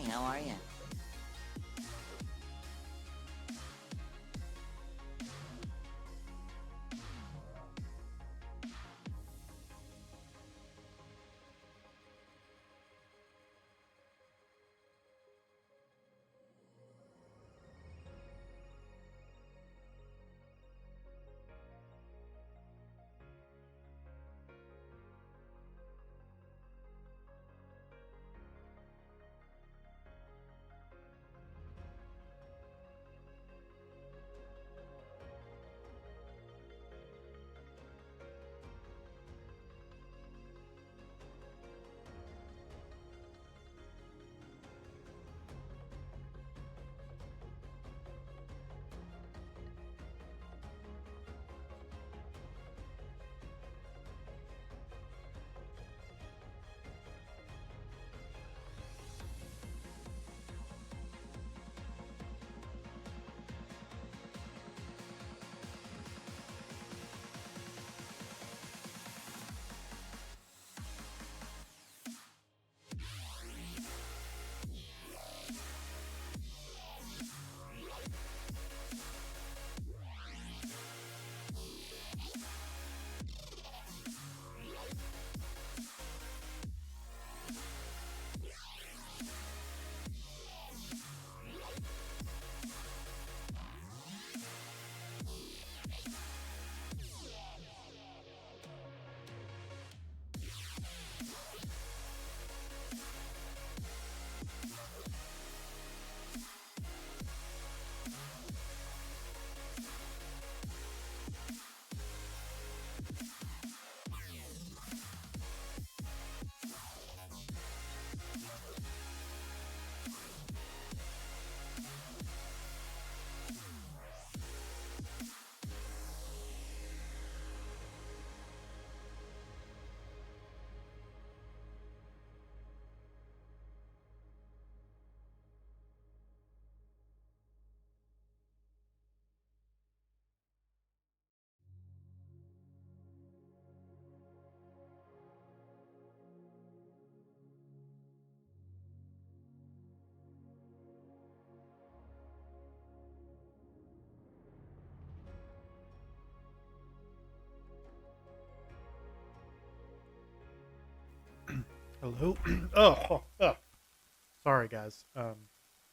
Hi, how are you? Hello. Oh, sorry guys.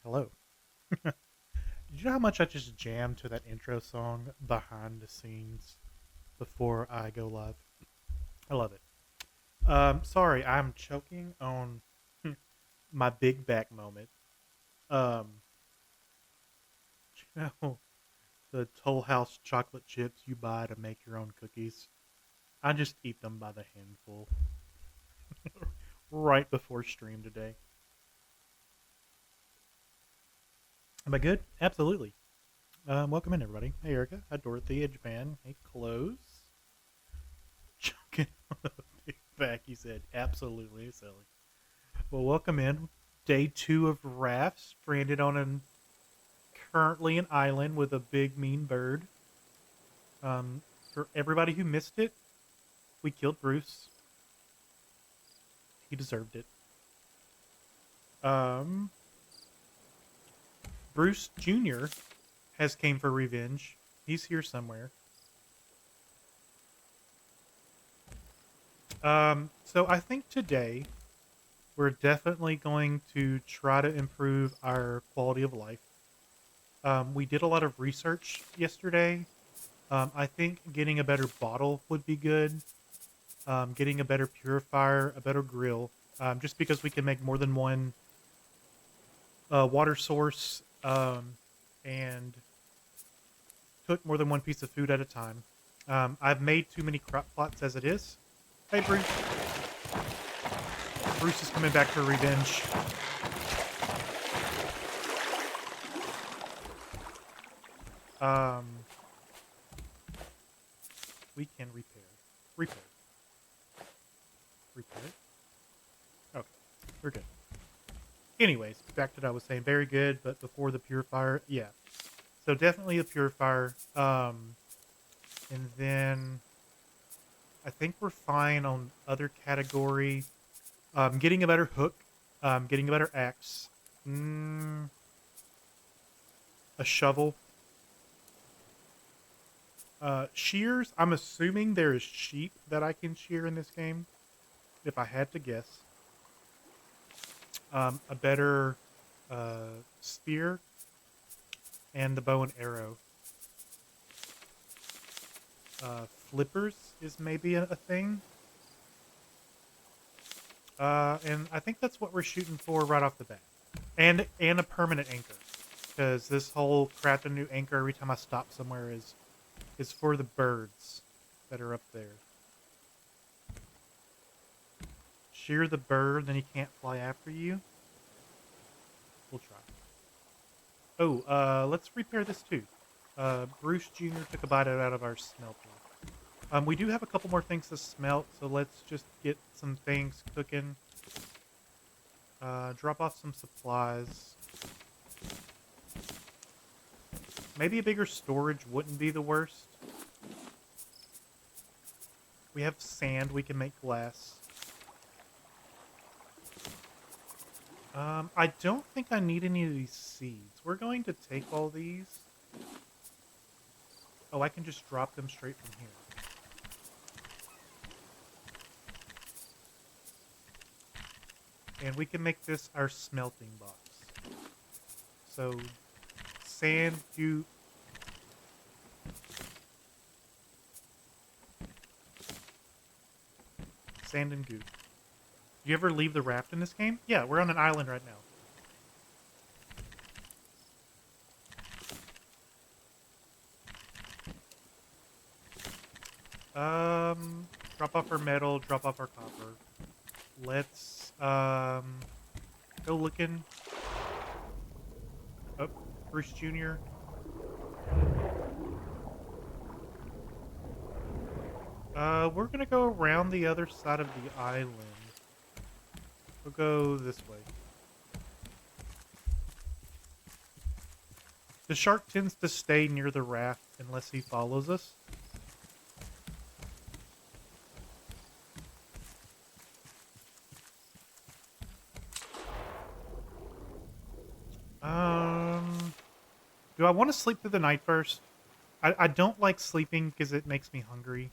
Hello. Did you know how much I just jammed to that intro song behind the scenes before I go live? I love it. Sorry, I'm choking on my big back moment. Um, you know the Toll House chocolate chips you buy to make your own cookies. I just eat them by the handful right before stream today. Am I good? Absolutely. Welcome in, everybody. Hey, Erica. Hi, Dorothy. Edgeman. Hey, Close. Choking on a big back, he said. Absolutely silly. Well, welcome in. Day two of Raft, stranded on currently an island with a big mean bird. For everybody who missed it, we killed Bruce. He deserved it. Um, Bruce Jr. has came for revenge. He's here somewhere. So I think today we're definitely going to try to improve our quality of life. We did a lot of research yesterday. I think getting a better bottle would be good. Getting a better purifier, a better grill, just because we can make more than one water source and cook more than one piece of food at a time. I've made too many crop plots as it is. Hey, Bruce. Bruce is coming back for revenge. Um, we can repair, repair. Okay, we're good. Anyways, back to what I was saying. Very good, but before the purifier, yeah. So definitely a purifier. And then I think we're fine on other category. Getting a better hook, getting a better axe. Mm, a shovel. Shears. I'm assuming there is sheep that I can shear in this game. If I had to guess, a better spear and the bow and arrow. Flippers is maybe a thing. And I think that's what we're shooting for right off the bat. And a permanent anchor. Because this whole craft a new anchor every time I stop somewhere is for the birds that are up there. Shear the bird, then he can't fly after you. We'll try. Oh, let's repair this too. Bruce Jr. took a bite out of our smelter. We do have a couple more things to smelt, so let's just get some things cooking. Drop off some supplies. Maybe a bigger storage wouldn't be the worst. We have sand, we can make glass. I don't think I need any of these seeds. We're going to take all these. Oh, I can just drop them straight from here. And we can make this our smelting box. So, sand, goop. Sand and goop. Do you ever leave the raft in this game? Yeah, we're on an island right now. Drop off our metal, drop off our copper. Let's, go looking. Oh, Bruce Jr. We're gonna go around the other side of the island. We'll go this way. The shark tends to stay near the raft unless he follows us. Do I want to sleep through the night first? I don't like sleeping because it makes me hungry.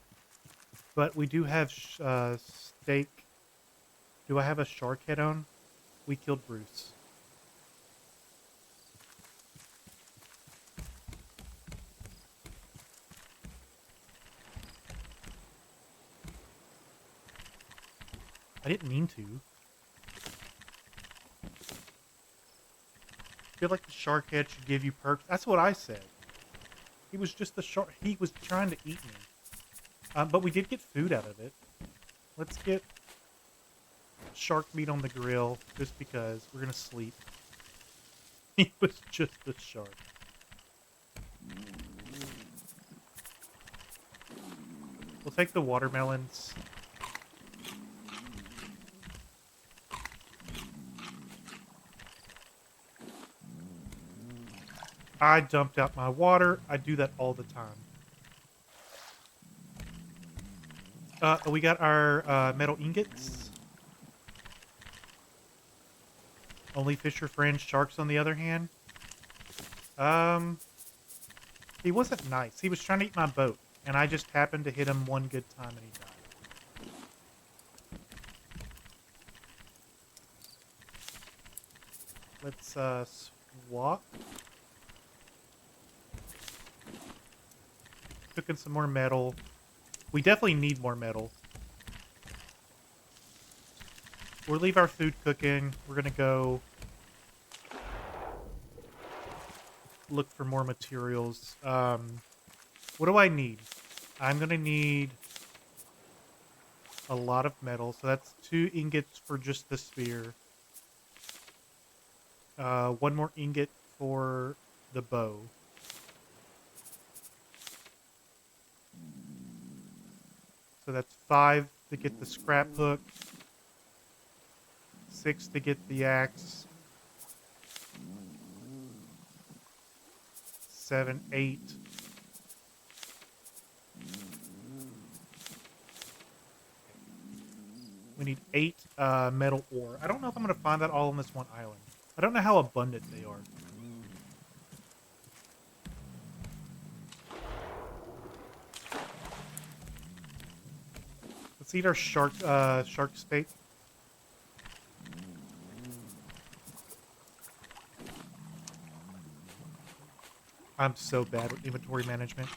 But we do have steak. Do I have a shark head on? We killed Bruce. I didn't mean to. I feel like the shark head should give you perks. That's what I said. He was just the shark. He was trying to eat me. But we did get food out of it. Let's get shark meat on the grill just because we're going to sleep. He was just a shark. We'll take the watermelons. I dumped out my water. I do that all the time. We got our metal ingots. Only fish are friends, sharks on the other hand. He wasn't nice. He was trying to eat my boat, and I just happened to hit him one good time and he died. Let's swap. Cooking some more metal. We definitely need more metal. We'll leave our food cooking. We're gonna go look for more materials. What do I need? I'm gonna need a lot of metal. So that's 2 ingots for just the spear. 1 more ingot for the bow. So that's 5 to get the scrap hook. 6 to get the axe. 7, 8. We need 8 metal ore. I don't know if I'm going to find that all on this one island. I don't know how abundant they are. Let's eat our shark steak. I'm so bad with inventory management.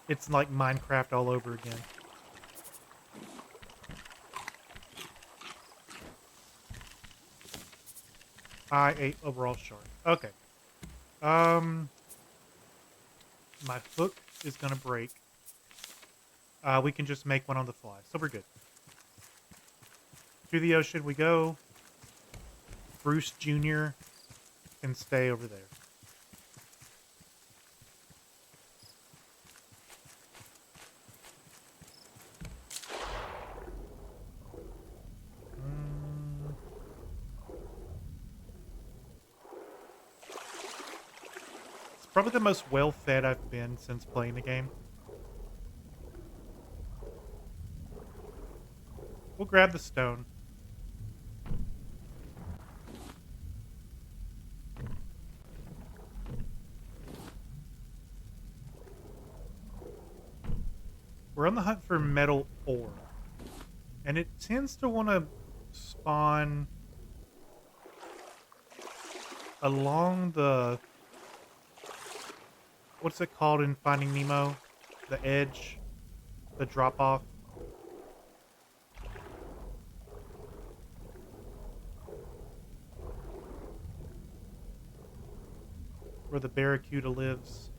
It's like Minecraft all over again. I ate overall shark. Okay. Um, my hook is gonna break. We can just make one on the fly, so we're good. To the ocean we go. Bruce Jr. can stay over there. Mm. It's probably the most well-fed I've been since playing the game. We'll grab the stone. We're on the hunt for metal ore. And it tends to want to spawn along the... What's it called in Finding Nemo? The edge? The drop-off? Where the barracuda lives.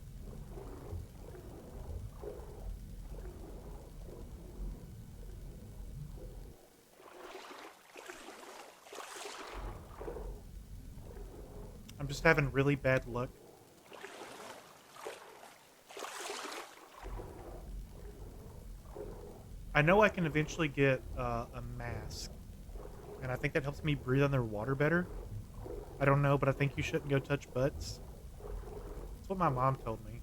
I'm just having really bad luck. I know I can eventually get a mask. And I think that helps me breathe underwater better. I don't know, but I think you shouldn't go touch butts. That's what my mom told me.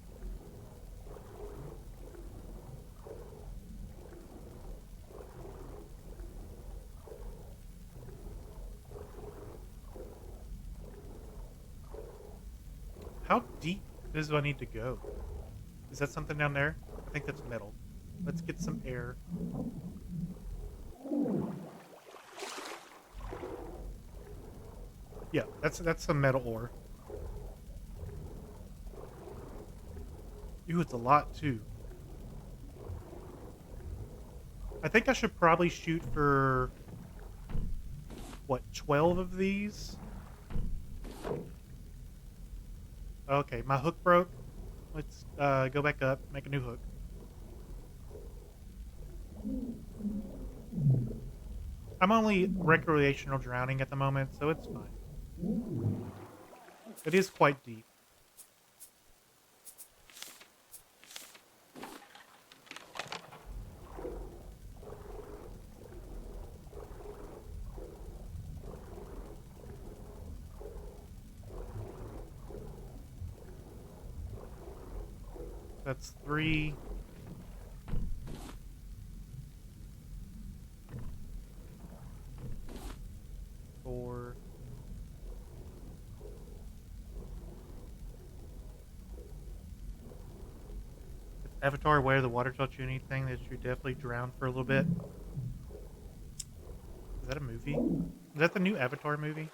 How deep do I need to go? Is that something down there? I think that's metal. Let's get some air. Yeah, that's some metal ore. Ooh, it's a lot too. I think I should probably shoot for what, 12 of these? Okay, my hook broke. Let's go back up, make a new hook. I'm only recreational drowning at the moment, so it's fine. It is quite deep. That's 3. 4. Avatar, where the water taught you anything that you definitely drowned for a little bit. Is that a movie? Is that the new Avatar movie?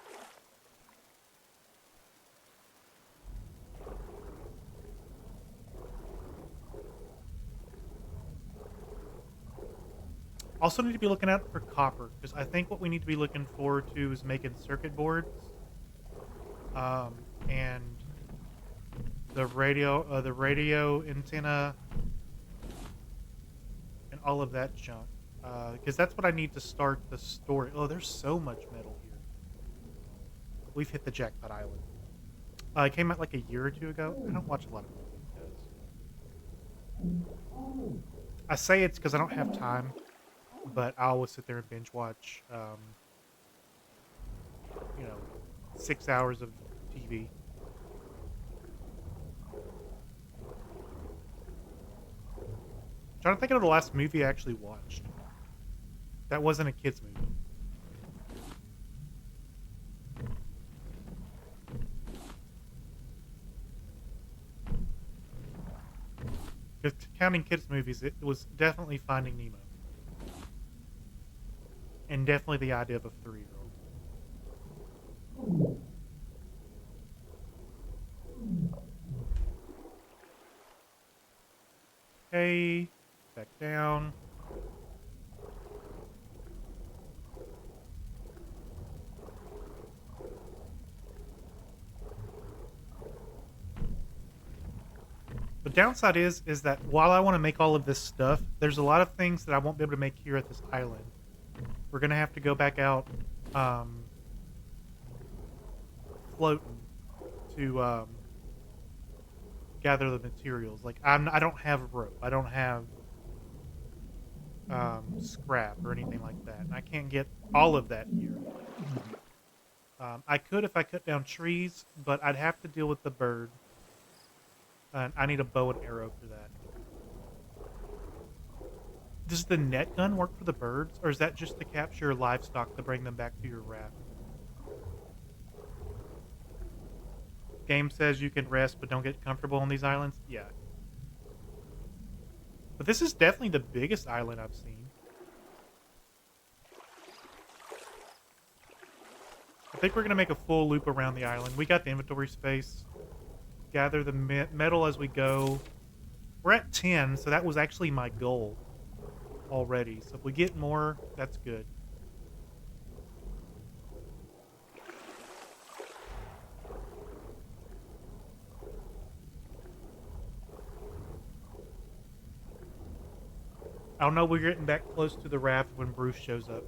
Also need to be looking out for copper, because I think what we need to be looking forward to is making circuit boards. And the radio antenna, and all of that junk. Because that's what I need to start the story. Oh, there's so much metal here. We've hit the jackpot island. It came out like a year or two ago. I don't watch a lot of movies, guys. I say it's because I don't have time, but I always sit there and binge watch, 6 hours of TV. Trying to think of the last movie I actually watched. That wasn't a kid's movie. Counting kids movies, it was definitely Finding Nemo, and definitely the idea of a 3-year-old. Okay, back down. The downside is that while I want to make all of this stuff, there's a lot of things that I won't be able to make here at this island. We're gonna have to go back out, um, floating to gather the materials. Like I don't have rope. I don't have scrap or anything like that, and I can't get all of that here. I could if I cut down trees, but I'd have to deal with the bird. And I need a bow and arrow for that. Does the net gun work for the birds, or is that just to capture livestock to bring them back to your raft? Game says you can rest, but don't get comfortable on these islands. Yeah, but this is definitely the biggest island I've seen. I think we're gonna make a full loop around the island. We got the inventory space. Gather the metal as we go. We're at 10, so that was actually my goal already. So if we get more, that's good. I don't know, we're getting back close to the raft when Bruce shows up.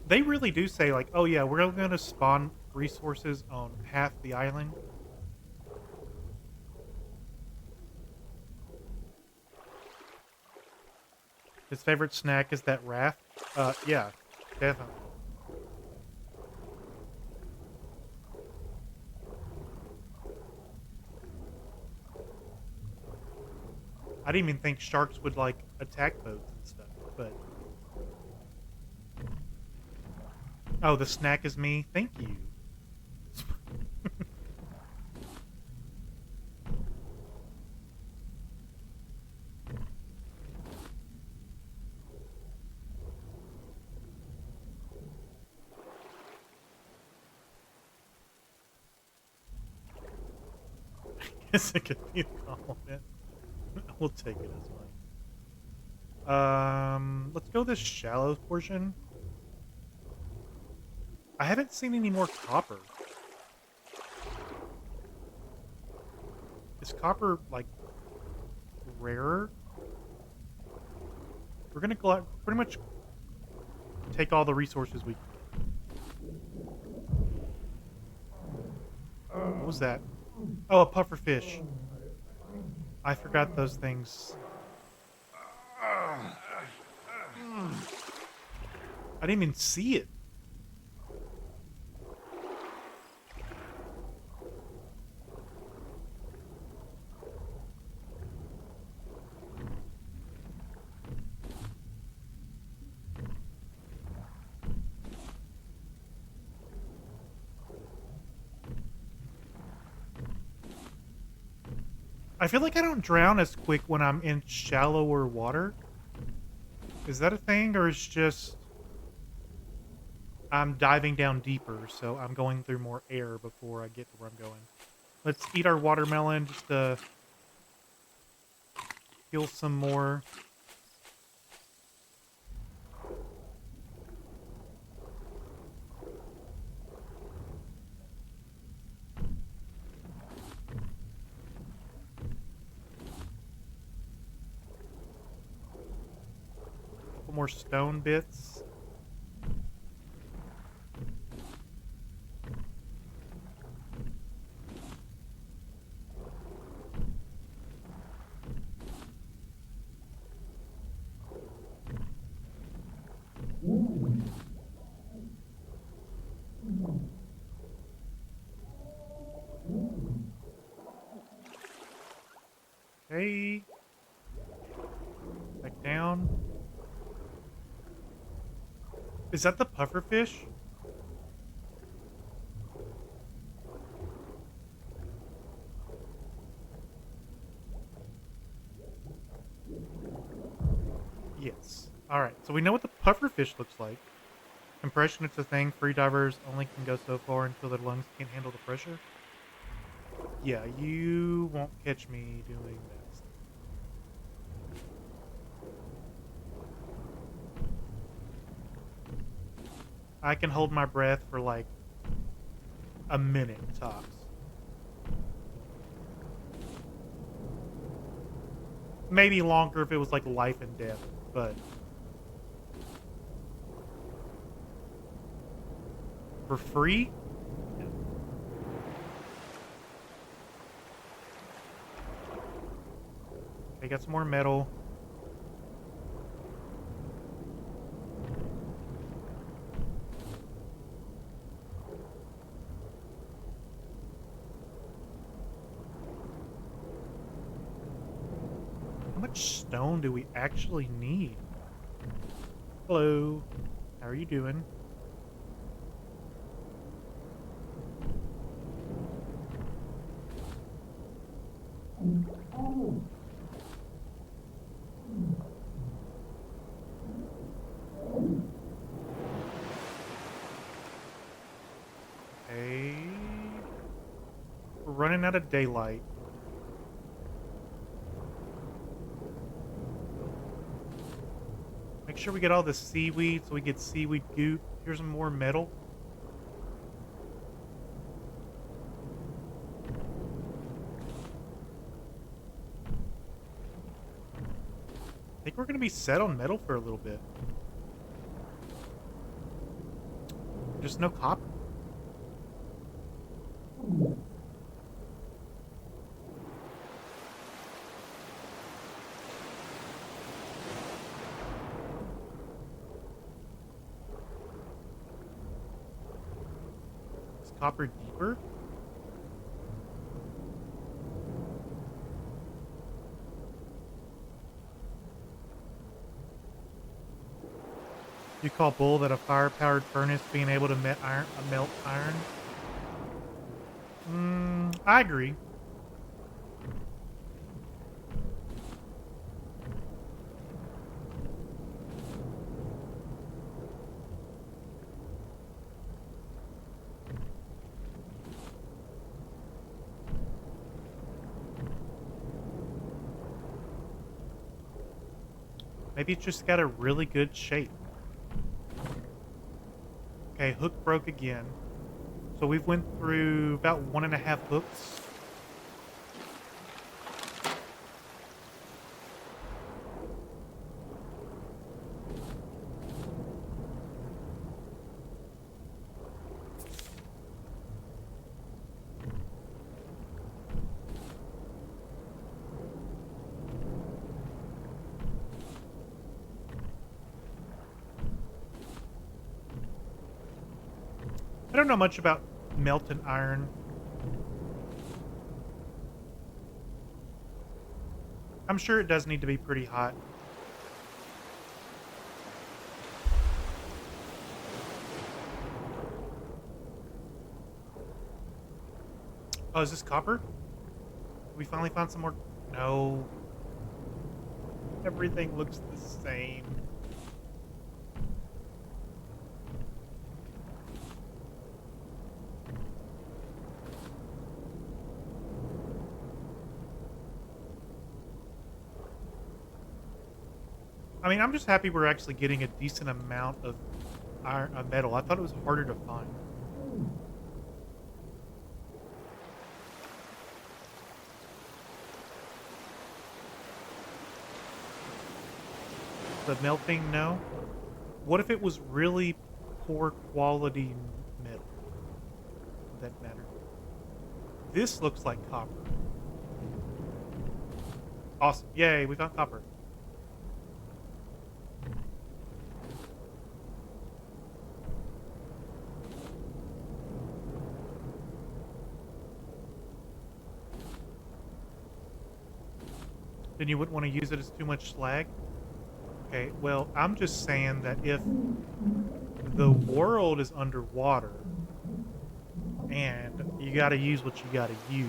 They really do say, like, oh yeah, we're going to spawn resources on half the island. His favorite snack is that raft. Yeah, definitely. I didn't even think sharks would, like, attack boats and stuff, but... Oh, the snack is me? Thank you. Guess it could be a compliment. We'll take it as one. Let's go this shallow portion. I haven't seen any more copper. Is copper, like, rarer? We're gonna pretty much take all the resources we can get. What was that? Oh, a puffer fish. I forgot those things. I didn't even see it. I feel like I don't drown as quick when I'm in shallower water. Is that a thing, or is just I'm diving down deeper, so I'm going through more air before I get to where I'm going? Let's eat our watermelon just to heal some more. Couple more stone bits. Okay. Back down. Is that the puffer fish? Yes. Alright, so we know what the puffer fish looks like. Compression, it's a thing. Free divers only can go so far until their lungs can't handle the pressure. Yeah, you won't catch me doing that stuff. I can hold my breath for like a minute tops. Maybe longer if it was like life and death, but for free? No. Okay, got some more metal. How much stone do we actually need? Hello. How are you doing? Okay. We're running out of daylight. Make sure we get all the seaweed so we get seaweed goop. Here's some more metal. I think we're going to be set on metal for a little bit. Just no copper. Is copper deeper? You call bull that a fire-powered furnace being able to melt iron? I agree. Maybe it's just got a really good shape. Okay, hook broke again. So we've went through about 1.5 hooks. I don't know much about melting iron. I'm sure it does need to be pretty hot. Oh, is this copper? We finally found some more. No. Everything looks the same. I mean, I'm just happy we're actually getting a decent amount of iron, metal. I thought it was harder to find. The melting, no. What if it was really poor quality metal? Would that matter? This looks like copper. Awesome. Yay, we found copper. Then you wouldn't want to use it as too much slag? Okay, well, I'm just saying that if the world is underwater, and you got to use what you got to use.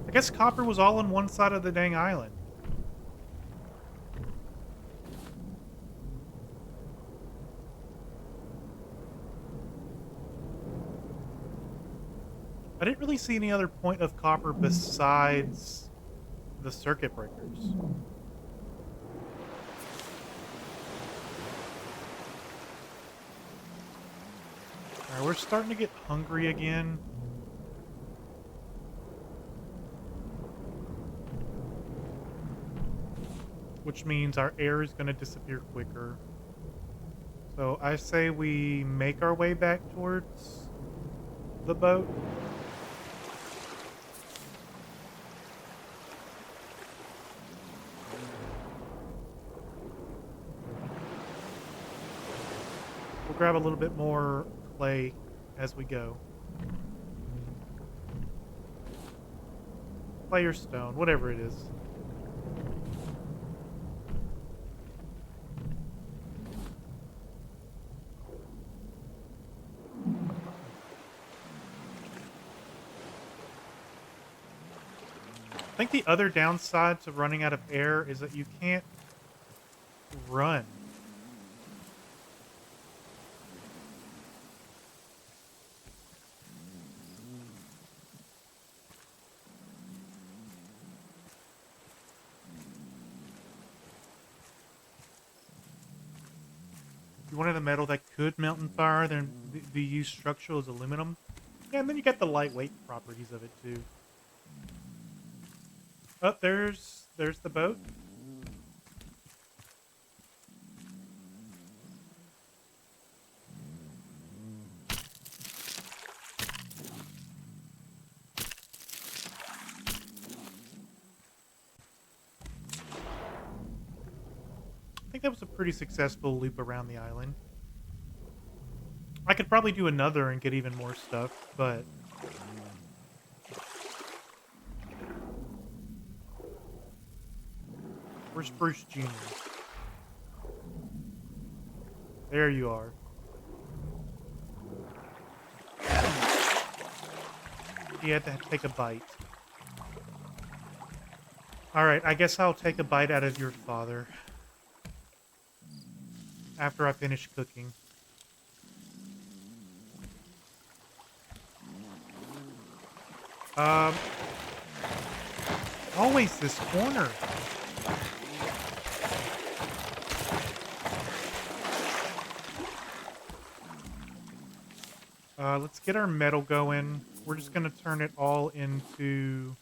I guess copper was all on one side of the dang island. I didn't really see any other point of copper besides the circuit breakers. Alright, we're starting to get hungry again. Which means our air is going to disappear quicker. So I say we make our way back towards the boat. We'll grab a little bit more clay as we go. Clay or stone, whatever it is. I think the other downside to running out of air is that you can't run. If you wanted a metal that could melt in fire, then be used structural as aluminum. Yeah, and then you get the lightweight properties of it too. Oh, there's the boat. I think that was a pretty successful loop around the island. I could probably do another and get even more stuff, but where's Bruce Jr.? There you are. He had to take a bite. Alright, I guess I'll take a bite out of your father. After I finish cooking. Always this corner. Let's get our metal going. We're just going to turn it all into...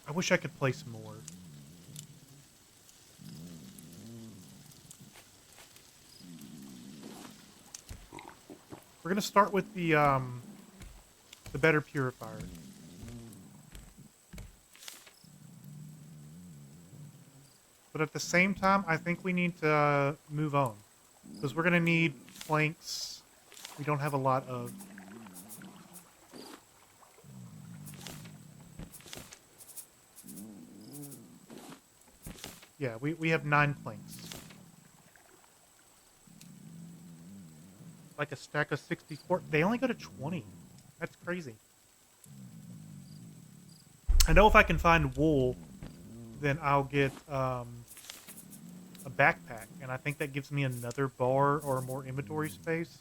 I wish I could place more. We're going to start with the better purifier. But at the same time, I think we need to move on. Because we're going to need planks we don't have a lot of. Yeah, we have 9 planks. Like a stack of 64. They only go to 20. That's crazy. I know if I can find wool, then I'll get a backpack. And I think that gives me another bar or more inventory space.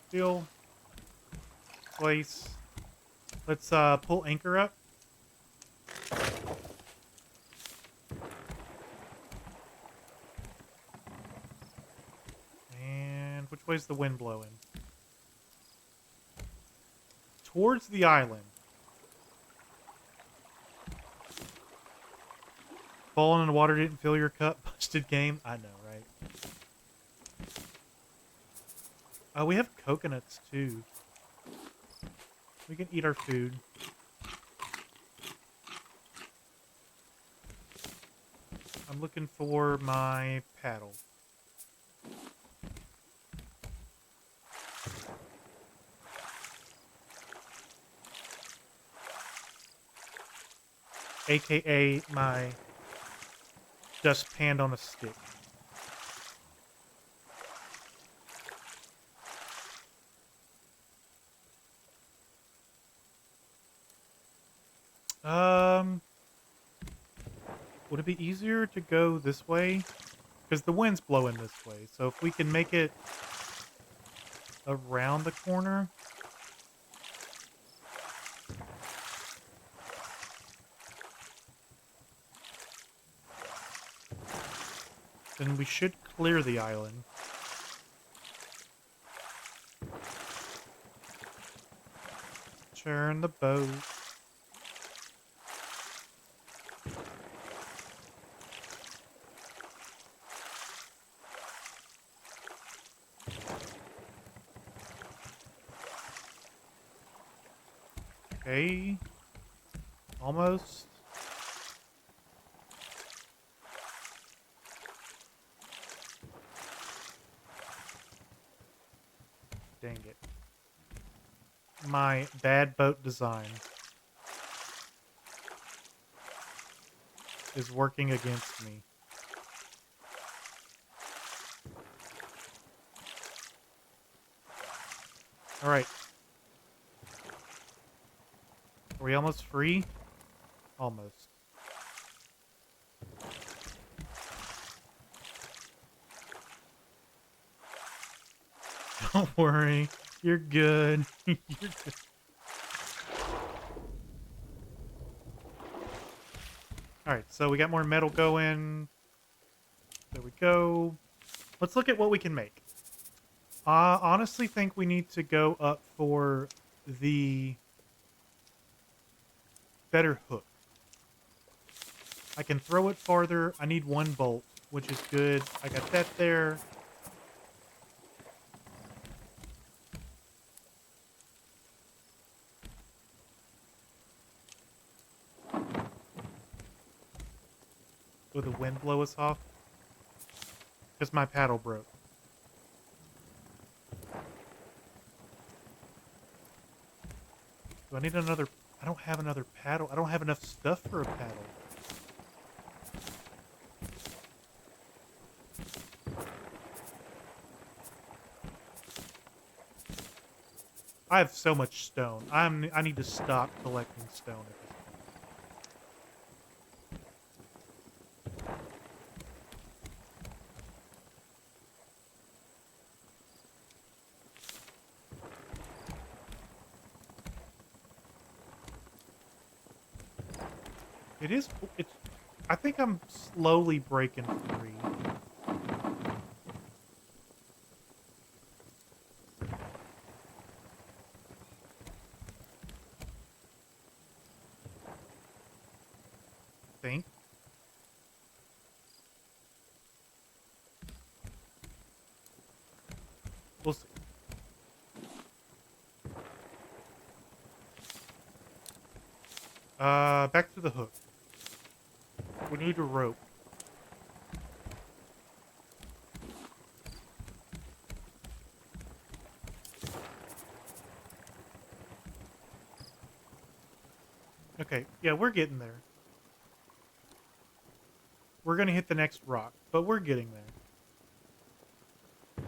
Steel. Place. Let's pull anchor up. And which way's the wind blowing? Towards the island. Falling in the water didn't fill your cup. Busted game. I know, right? We have coconuts too. We can eat our food. I'm looking for my paddle. AKA my dustpan on a stick. Um, would it be easier to go this way? Because the wind's blowing this way. So if we can make it around the corner. Then we should clear the island. Turn the boat. Okay. Almost. Dang it. My bad boat design is working against me. Alright. Are we almost free? Almost. Don't worry. You're good. You're good. Alright, so we got more metal going. There we go. Let's look at what we can make. I honestly think we need to go up for the better hook. I can throw it farther. I need one bolt, which is good. I got that there. Will the wind blow us off? Because my paddle broke. Do I need another? I don't have another paddle. I don't have enough stuff for a paddle. I have so much stone. I need to stop collecting stone at this point. It is. It's. I think I'm slowly breaking free. Think. We'll see. Back to the hook. We need a rope. Okay, yeah, we're getting there. We're gonna hit the next rock, but we're getting there.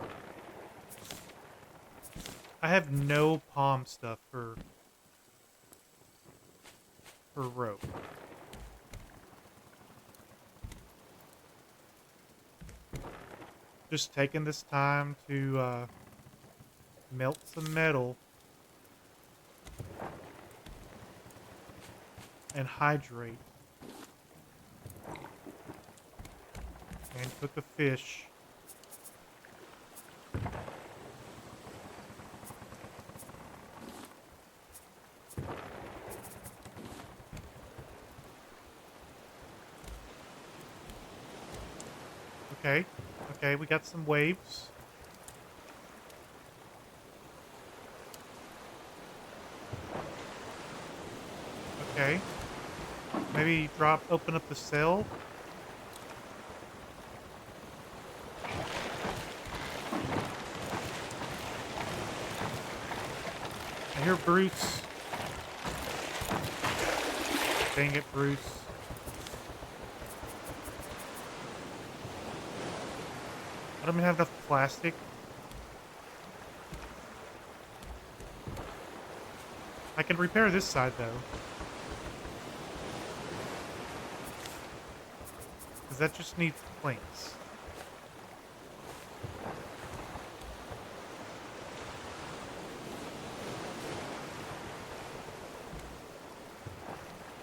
I have no palm stuff for rope. Just taking this time to melt some metal and hydrate and cook a fish. Okay, okay, we got some waves. Okay. Maybe open up the cell. I hear Bruce. Dang it, Bruce. I don't even have enough plastic. I can repair this side, though. Because that just needs planks.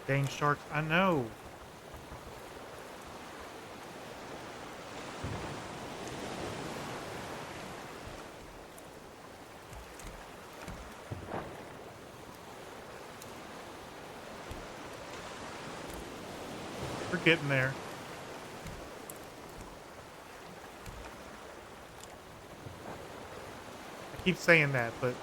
Dang sharks, I know. We're getting there. I keep saying that, but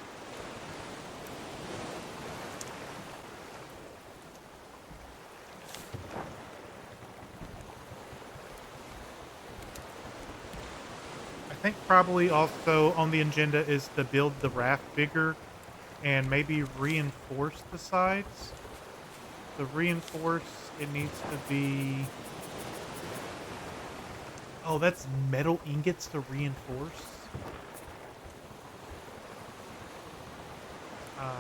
I think probably also on the agenda is to build the raft bigger and maybe reinforce the sides. To reinforce, it needs to be... Oh, that's metal ingots to reinforce? Uh,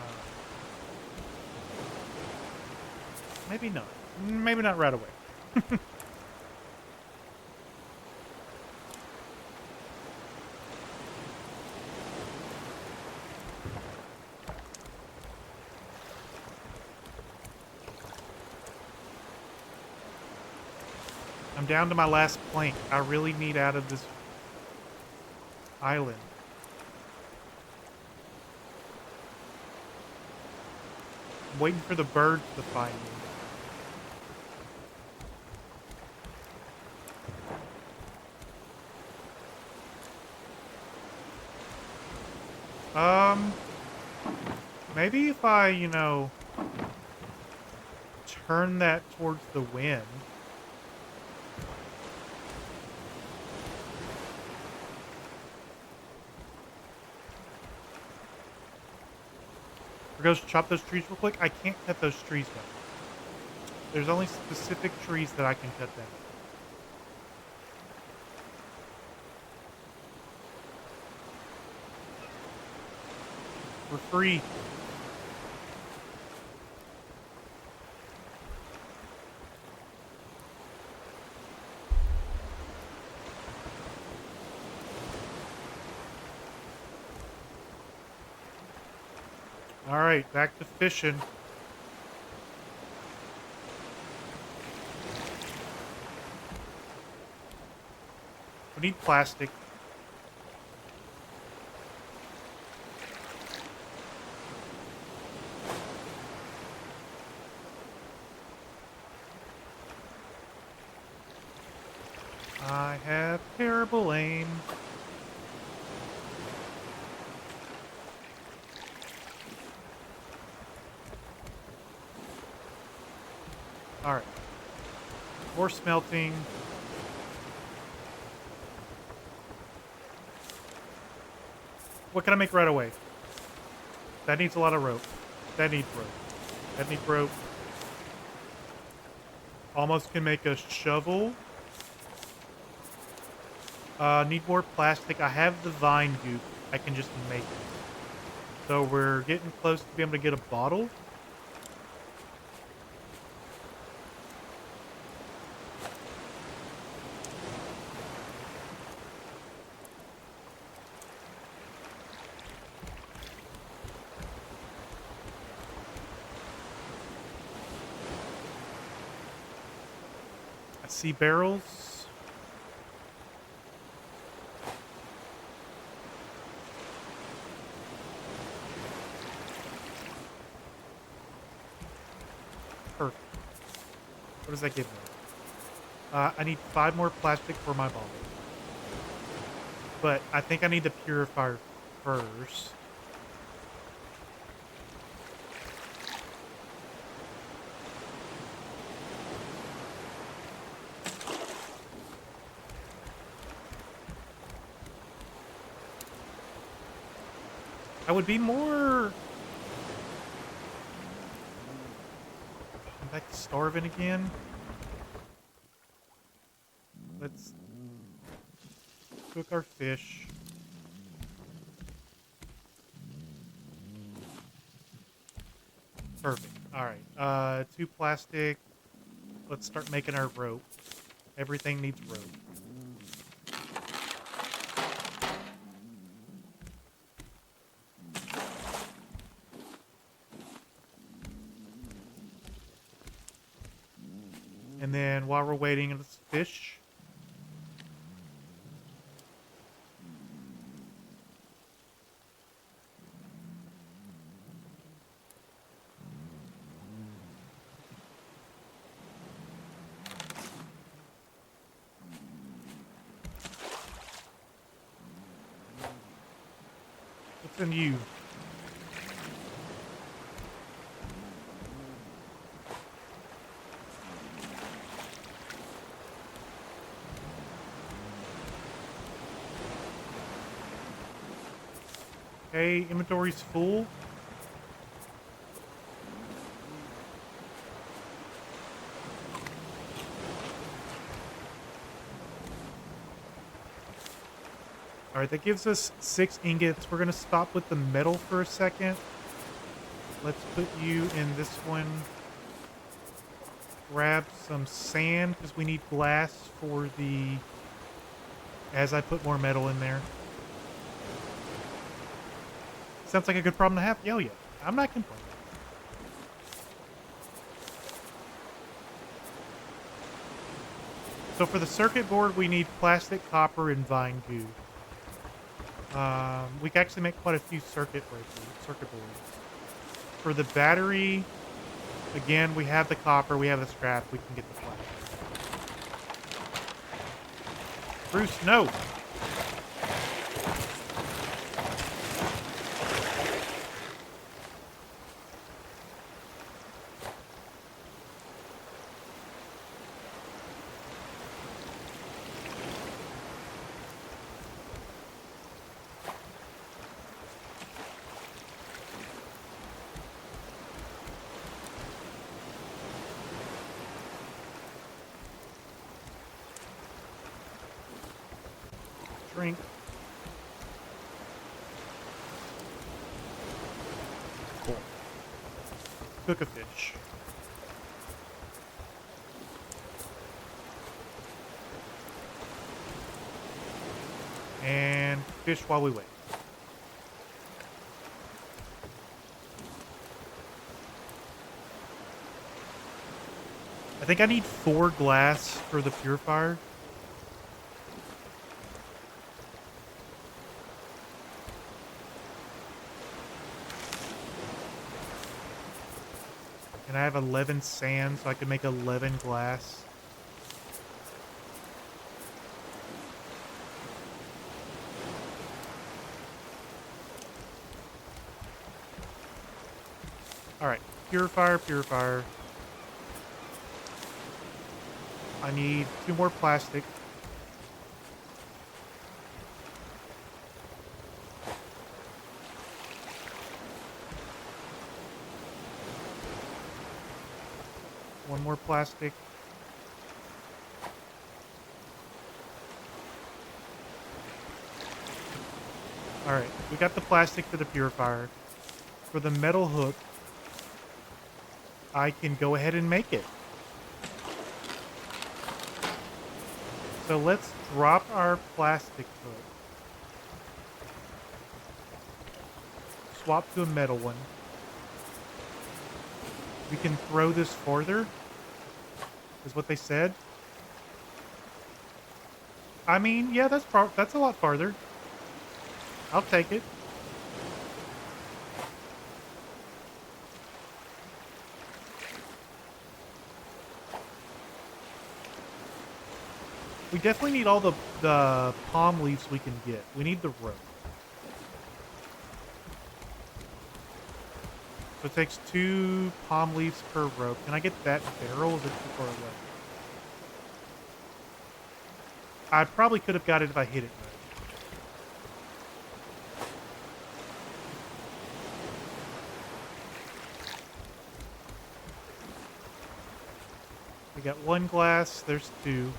maybe not. Maybe not right away. I'm down to my last plank. I really need out of this island. I'm waiting for the birds to find me. Um, maybe if I, turn that towards the wind. Or goes chop those trees real quick. I can't cut those trees down. There's only specific trees that I can cut down. We're free. All right, back to fishing. We need plastic. I have terrible aim. All right. More smelting. What can I make right away? That needs a lot of rope. That needs rope. That needs rope. Almost can make a shovel. Need more plastic. I have the vine goop. I can just make it. So we're getting close to being able to get a bottle. I see barrels. Perfect. What does that give me? I need 5 more plastic for my bottle. But I think I need the purifier first. I would be more... I'm back to starving again. Let's cook our fish. Perfect. All right. 2 plastic. Let's start making our rope. Everything needs rope. And then while we're waiting, let's fish. What's in you? Okay, inventory's full. All right, that gives us 6 ingots. We're going to stop with the metal for a second. Let's put you in this one. Grab some sand because we need glass for the... As I put more metal in there. Sounds like a good problem to have. Yo, yeah. I'm not complaining. So for the circuit board, we need plastic, copper, and vine goo. We can actually make quite a few circuit boards. For the battery, again, we have the copper, we have the scrap, we can get the plastic. Bruce, no! Drink. Cool. Cook a fish. And fish while we wait. I think I need 4 glass for the purifier. And I have 11 sand, so I can make 11 glass. Alright, purifier. I need 2 more plastic. One more plastic. Alright, we got the plastic for the purifier. For the metal hook, I can go ahead and make it. So let's drop our plastic hook. Swap to a metal one. We can throw this farther, is what they said. I mean, yeah, that's a lot farther. I'll take it. We definitely need all the palm leaves we can get. We need the rope. So it takes 2 palm leaves per rope. Can I get that barrel? Is it too far away? I probably could have got it if I hit it right. We got one glass. There's two.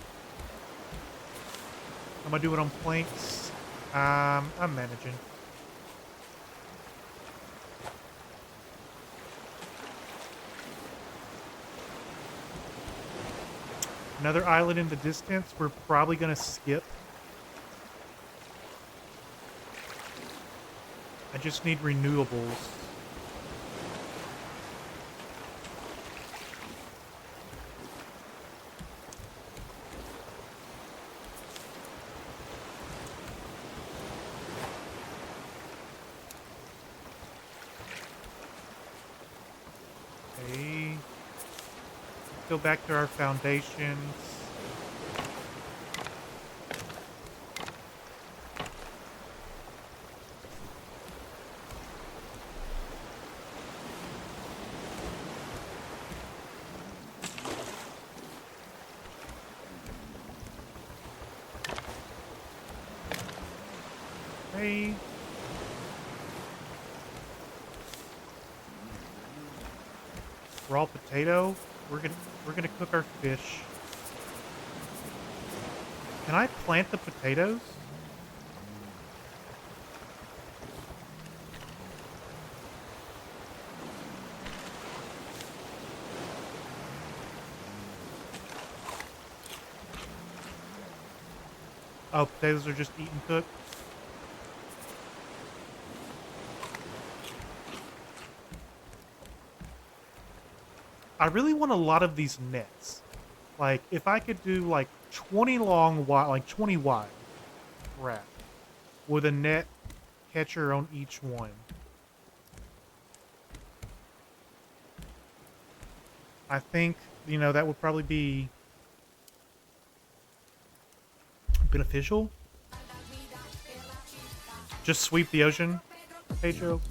I'm gonna do it on planks. I'm managing. Another island in the distance. We're probably gonna skip. I just need renewables. Okay. Go back to our foundations. Hey. Raw potato. We're gonna cook our fish. Can I plant the potatoes? Oh, potatoes are just eaten cooked. I really want a lot of these nets. Like, if I could do like 20 long wide, like 20 wide raft with a net catcher on each one. I think, that would probably be beneficial. Just sweep the ocean, Pedro.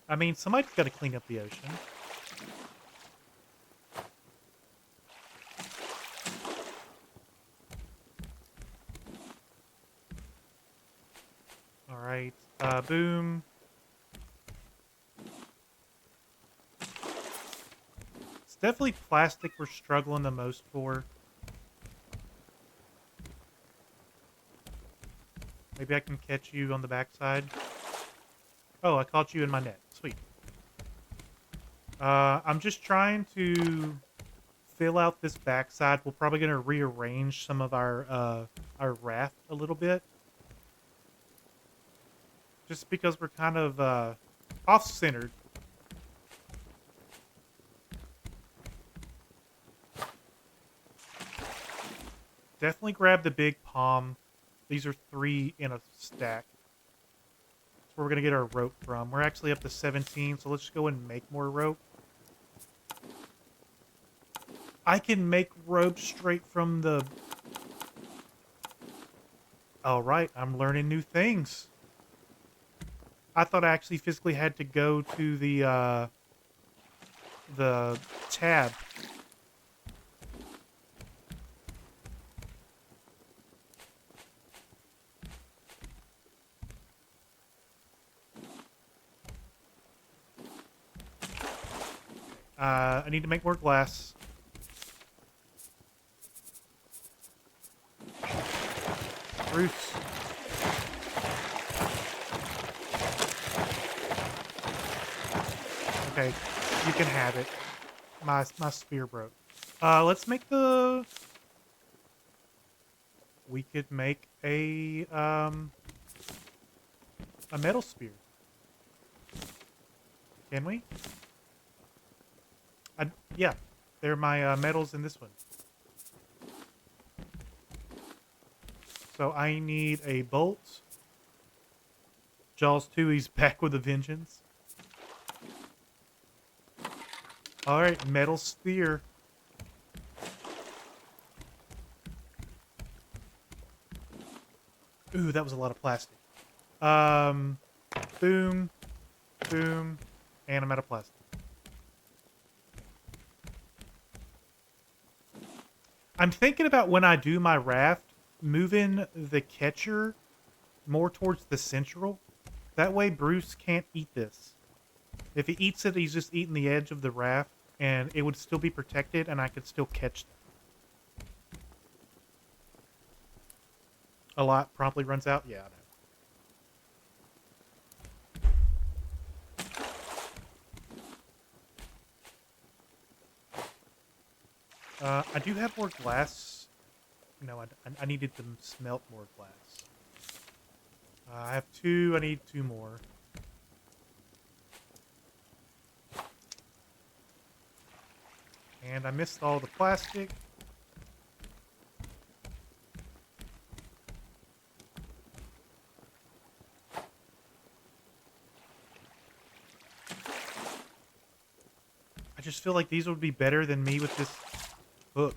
I mean, somebody's got to clean up the ocean. All right. Boom. It's definitely plastic we're struggling the most for. Maybe I can catch you on the backside. Oh, I caught you in my net. Sweet. I'm just trying to fill out this backside. We're probably going to rearrange some of our raft a little bit. Just because we're kind of off-centered. Definitely grab the big palm. These are 3 in a stack. That's where we're going to get our rope from. We're actually up to 17, so let's just go and make more rope. I can make rope straight from the... Alright, I'm learning new things. I thought I actually physically had to go to the tab. I need to make more glass. Bruce. Okay, you can have it. My spear broke. Let's make the... We could make a metal spear. Can we? Yeah, they're my metals in this one. So I need a bolt. Jaws 2, he's back with a vengeance. Alright, metal spear. Ooh, that was a lot of plastic. Boom, boom, and I'm out of plastic. I'm thinking about when I do my raft, moving the catcher more towards the central. That way Bruce can't eat this. If he eats it, he's just eating the edge of the raft, and it would still be protected, and I could still catch them. A lot promptly runs out? Yeah, I know. I do have more glass. No, I needed to smelt more glass. I have two. I need two more. And I missed all the plastic. I just feel like these would be better than me with this hook.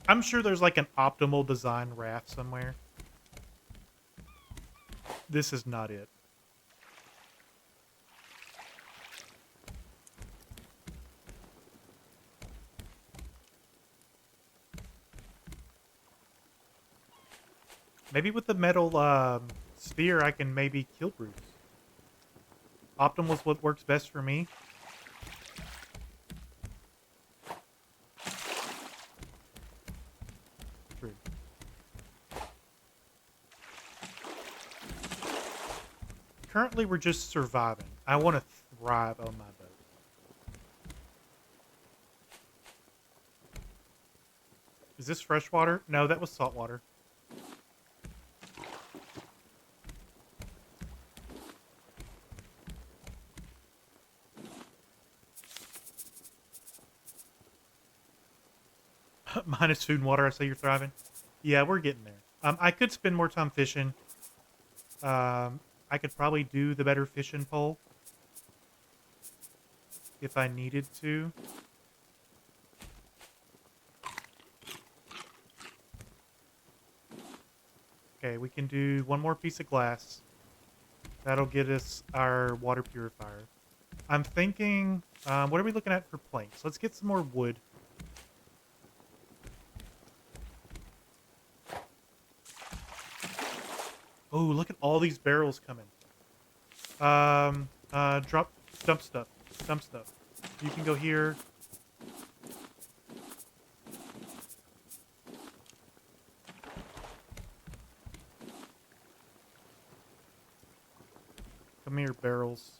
I'm sure there's like an optimal design raft somewhere. This is not it. Maybe with the metal sphere, I can maybe kill Bruce. Optimal is what works best for me. True. Currently, we're just surviving. I want to thrive on my boat. Is this freshwater? No, that was saltwater. Minus food and water, I say you're thriving. Yeah, we're getting there. I could spend more time fishing. I could probably do the better fishing pole if I needed to. Okay, we can do one more piece of glass. That'll get us our water purifier. I'm thinking, what are we looking at for planks? Let's get some more wood. Oh, look at all these barrels coming. Dump stuff. Dump stuff. You can go here. Come here, barrels.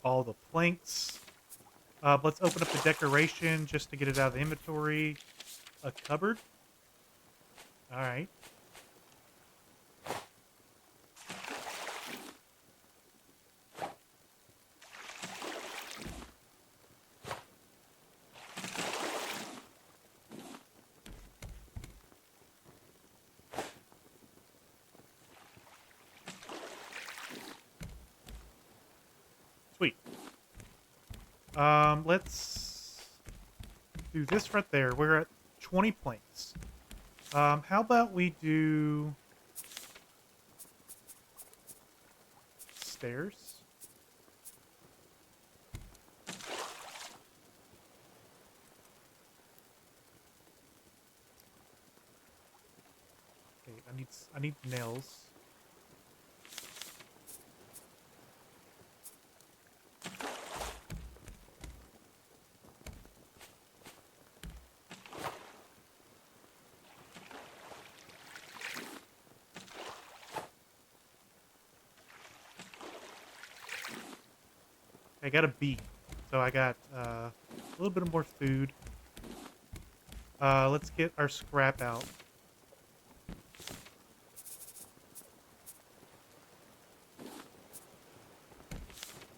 All the planks. Let's open up the decoration just to get it out of the inventory. A cupboard. All right. Sweet. Let's do this right there. We're at 20 planks. How about we do stairs? Okay, I need nails. I got a beet, so I got a little bit more food. Let's get our scrap out.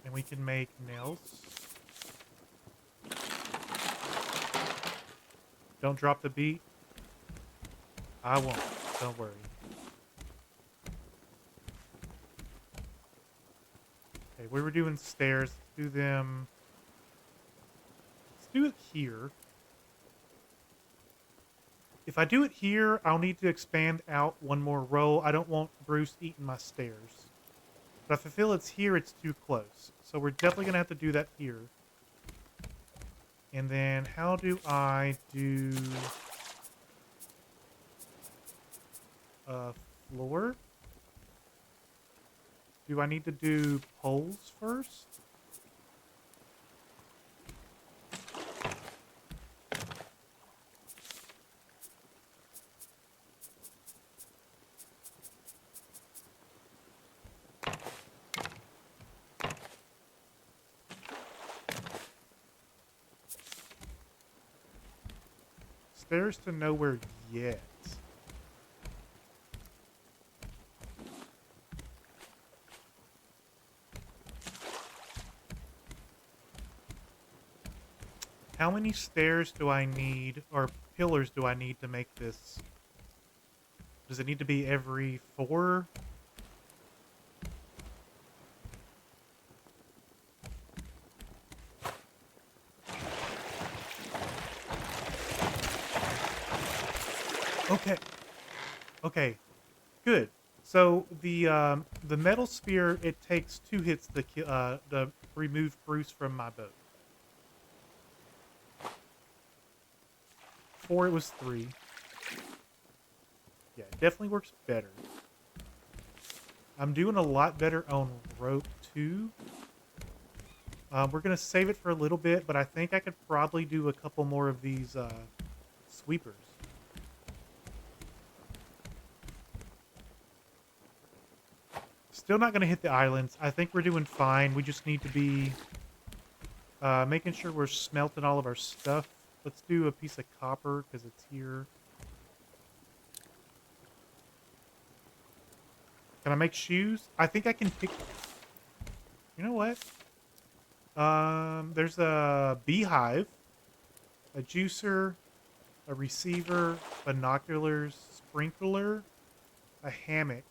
And we can make nails. Don't drop the beet. I won't. Don't worry. We were doing stairs. Let's do them. Let's do it here. If I do it here, I'll need to expand out one more row. I don't want Bruce eating my stairs. But if I feel it's here, it's too close. So we're definitely going to have to do that here. And then how do I do a floor? Do I need to do poles first? Stairs to nowhere yet. How many stairs do I need, or pillars do I need to make this? Does it need to be every 4? Okay. Okay. Good. So the metal spear, it takes 2 hits to remove Bruce from my boat. 4, it was 3. Yeah, it definitely works better. I'm doing a lot better on rope too. We're gonna save it for a little bit, but I think I could probably do a couple more of these sweepers. Still not gonna hit the islands. I think we're doing fine. We just need to be making sure we're smelting all of our stuff. Let's do a piece of copper because it's here. Can I make shoes? I think I can pick... You know what? There's a beehive, a juicer, a receiver, binoculars, sprinkler, a hammock.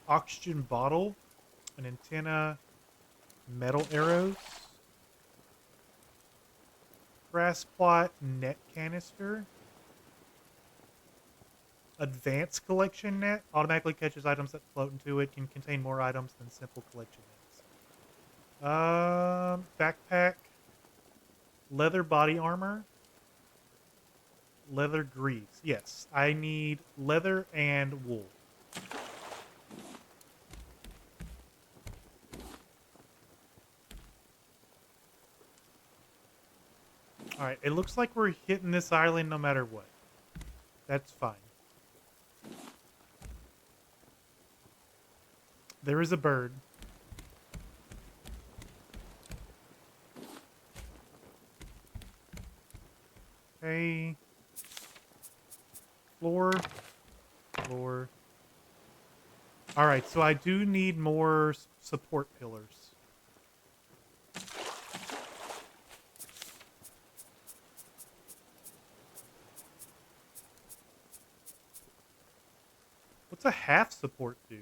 Oxygen bottle, an antenna, metal arrows, grass plot, net canister, advanced collection net, automatically catches items that float into it, can contain more items than simple collection nets. Backpack, leather body armor, leather greaves. Yes, I need leather and wool. Alright, it looks like we're hitting this island no matter what. That's fine. There is a bird. Okay. Floor. Floor. Alright, so I do need more support pillars. What's a half support do?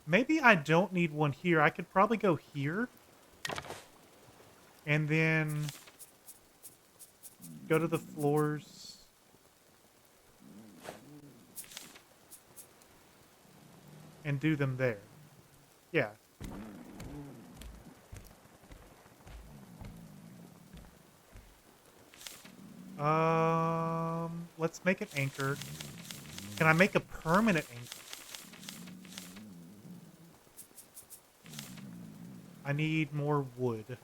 Maybe I don't need one here. I could probably go here. And then go to the floors. And do them there. Yeah. Let's make an anchor. Can I make a permanent anchor? I need more wood.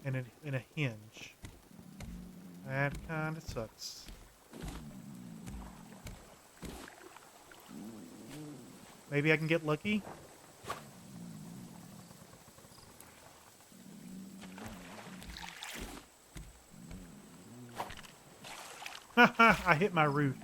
And a hinge. That kind of sucks. Maybe I can get lucky? I hit my roof.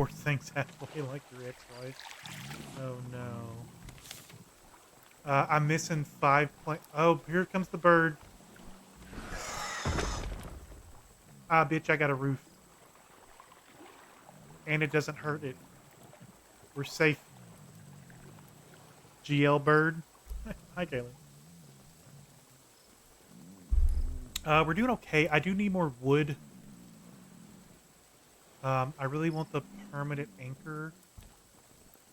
poor thing's halfway like your ex-wife. Oh no. I'm missing 5 Oh, here comes the bird. Ah, bitch, I got a roof. And it doesn't hurt it. We're safe. GL bird. Hi, Kaylee. We're doing okay. I do need more wood. I really want the permanent anchor.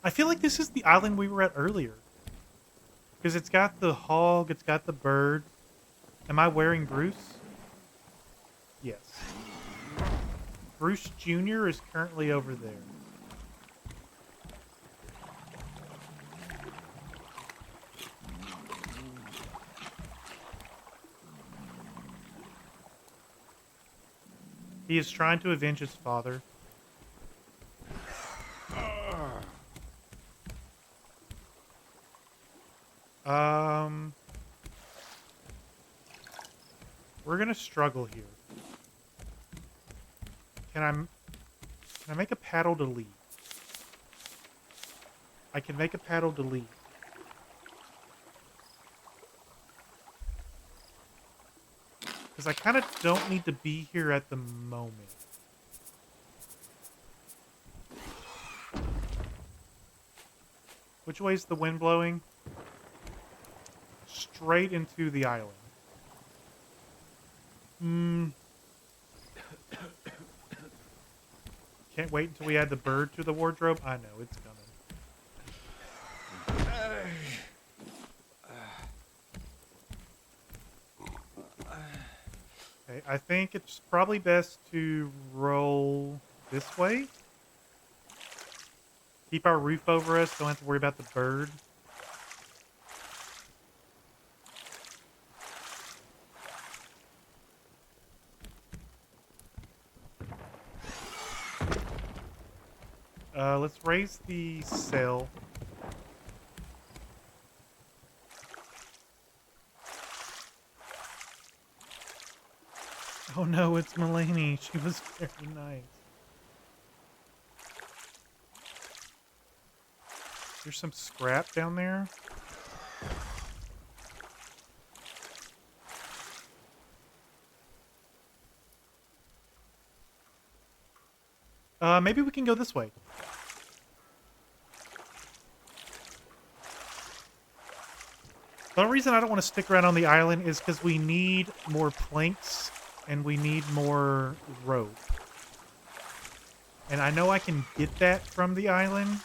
I feel like this is the island we were at earlier. Because it's got the hog, it's got the bird. Am I wearing Bruce? Yes. Bruce Jr. is currently over there. He is trying to avenge his father. We're gonna struggle here. Can I make a paddle to leave? I can make a paddle to leave. Because I kind of don't need to be here at the moment. Which way is the wind blowing? Straight into the island. Can't wait until we add the bird to the wardrobe. I know, it's coming. Okay, I think it's probably best to roll this way. Keep our roof over us. Don't have to worry about the bird. Let's raise the sail. Oh no, it's Mulaney. She was very nice. There's some scrap down there. Maybe we can go this way. The only reason I don't want to stick around on the island is because we need more planks and we need more rope. And I know I can get that from the island,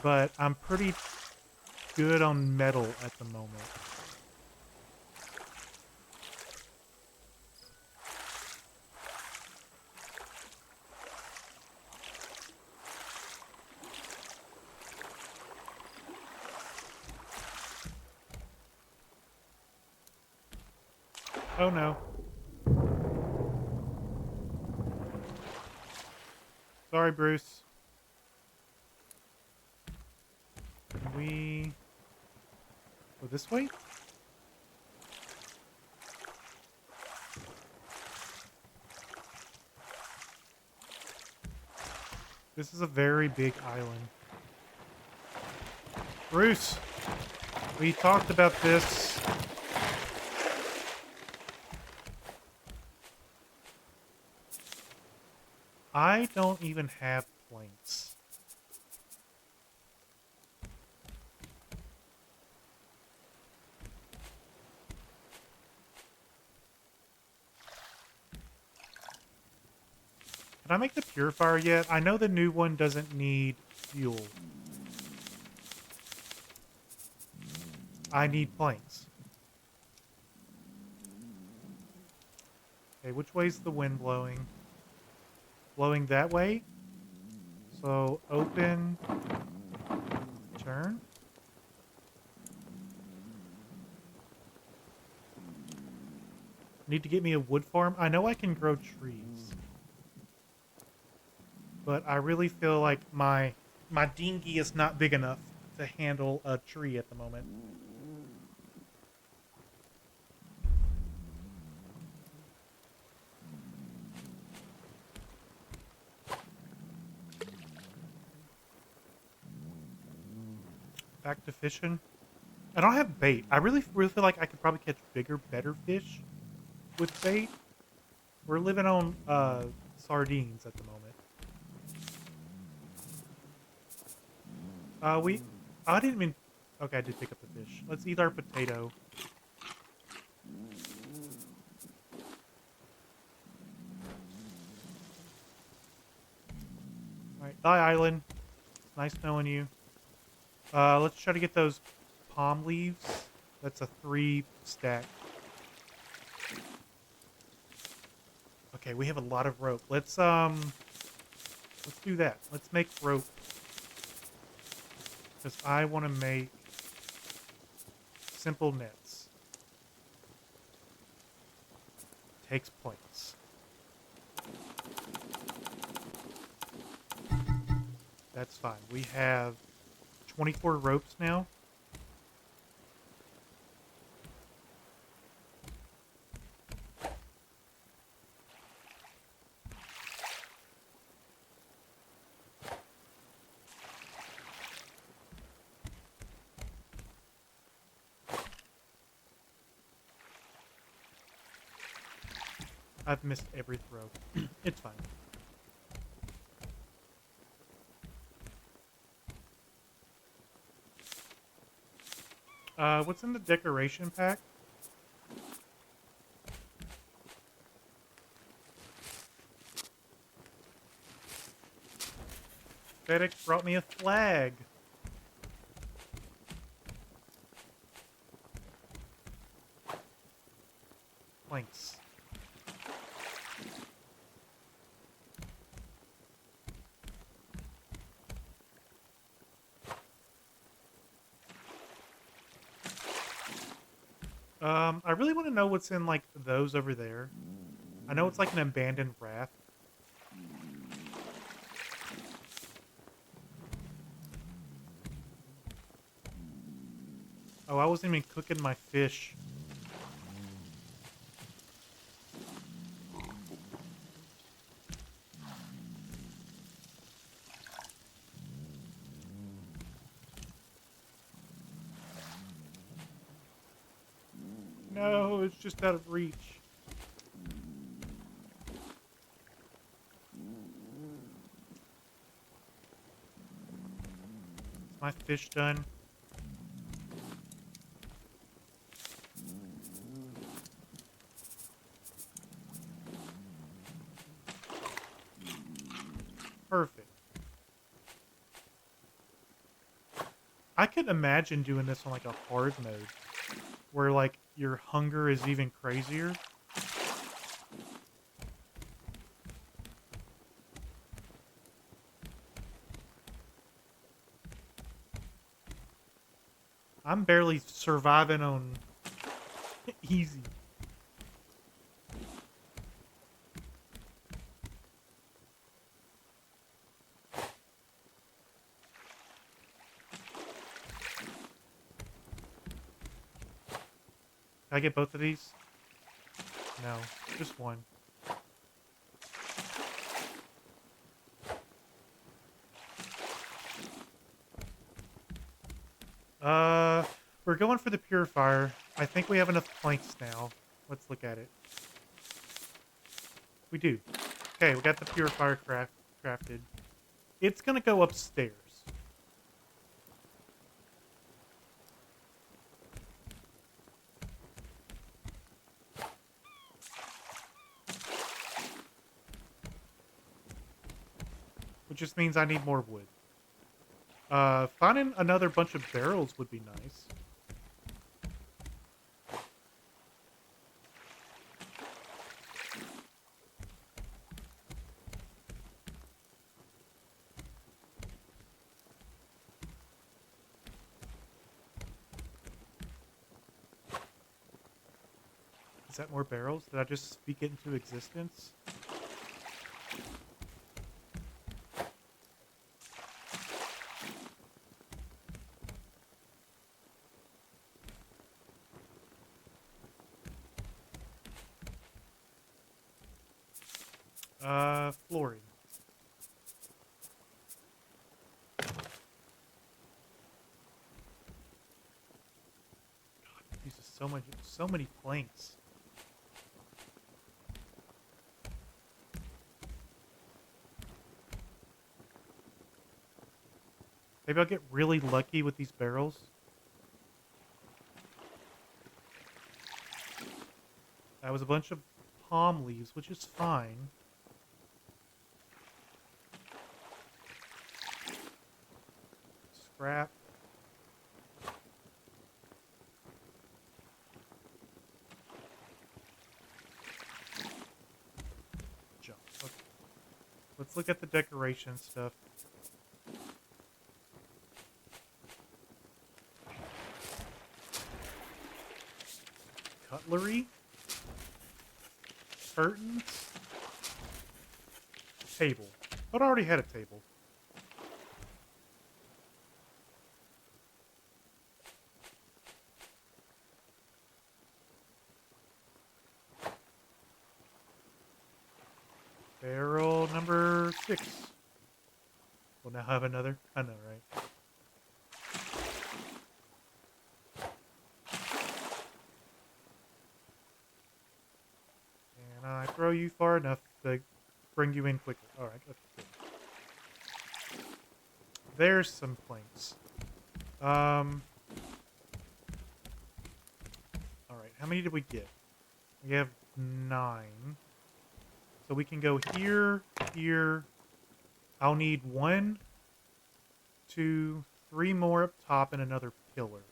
but I'm pretty good on metal at the moment. Oh no. Sorry, Bruce. Can we go this way? This is a very big island. Bruce, we talked about this. I don't even have planks. Can I make the purifier yet? I know the new one doesn't need fuel. I need planks. Okay, which way's the wind blowing? Blowing that way? So, open, turn. Need to get me a wood farm? I know I can grow trees. But I really feel like my dinghy is not big enough to handle a tree at the moment. Back to fishing. I don't have bait. I really feel like I could probably catch bigger, better fish with bait. We're living on sardines at the moment. We. I didn't mean. Okay, I did pick up the fish. Let's eat our potato. All right, bye, island. Nice knowing you. Let's try to get those palm leaves. That's a 3 stack. Okay, we have a lot of rope. Let's do that. Let's make rope. Because I want to make simple nets. Takes points. That's fine. We have 24 ropes now. I've missed every throw. It's fine. What's in the decoration pack? FedEx brought me a flag. Planks. I really want to know what's in, like, those over there. I know it's like an abandoned raft. Oh, I wasn't even cooking my fish. No, it's just out of reach. Is my fish done? Perfect. I could imagine doing this on like a hard mode, where like your hunger is even crazier. I'm barely surviving on easy. Can I get both of these? No, just one. We're going for the purifier. I think we have enough planks now. Let's look at it. We do. Okay, we got the purifier crafted. It's gonna go upstairs. Which just means I need more wood. Finding another bunch of barrels would be nice. Is that more barrels? Did I just speak it into existence? Flooring. just so many planks. Maybe I'll get really lucky with these barrels. That was a bunch of palm leaves, which is fine. Scrap. Jump. Okay. Let's look at the decoration stuff. Cutlery. Curtains. Table. But I already had a table. Barrel number 6. We'll now have another. I know, right? And I throw you far enough to bring you in quicker. Alright, okay. There's some planks. Alright, how many did we get? We have 9. So we can go here, here. I'll need 1, 2, 3 more up top and another pillar.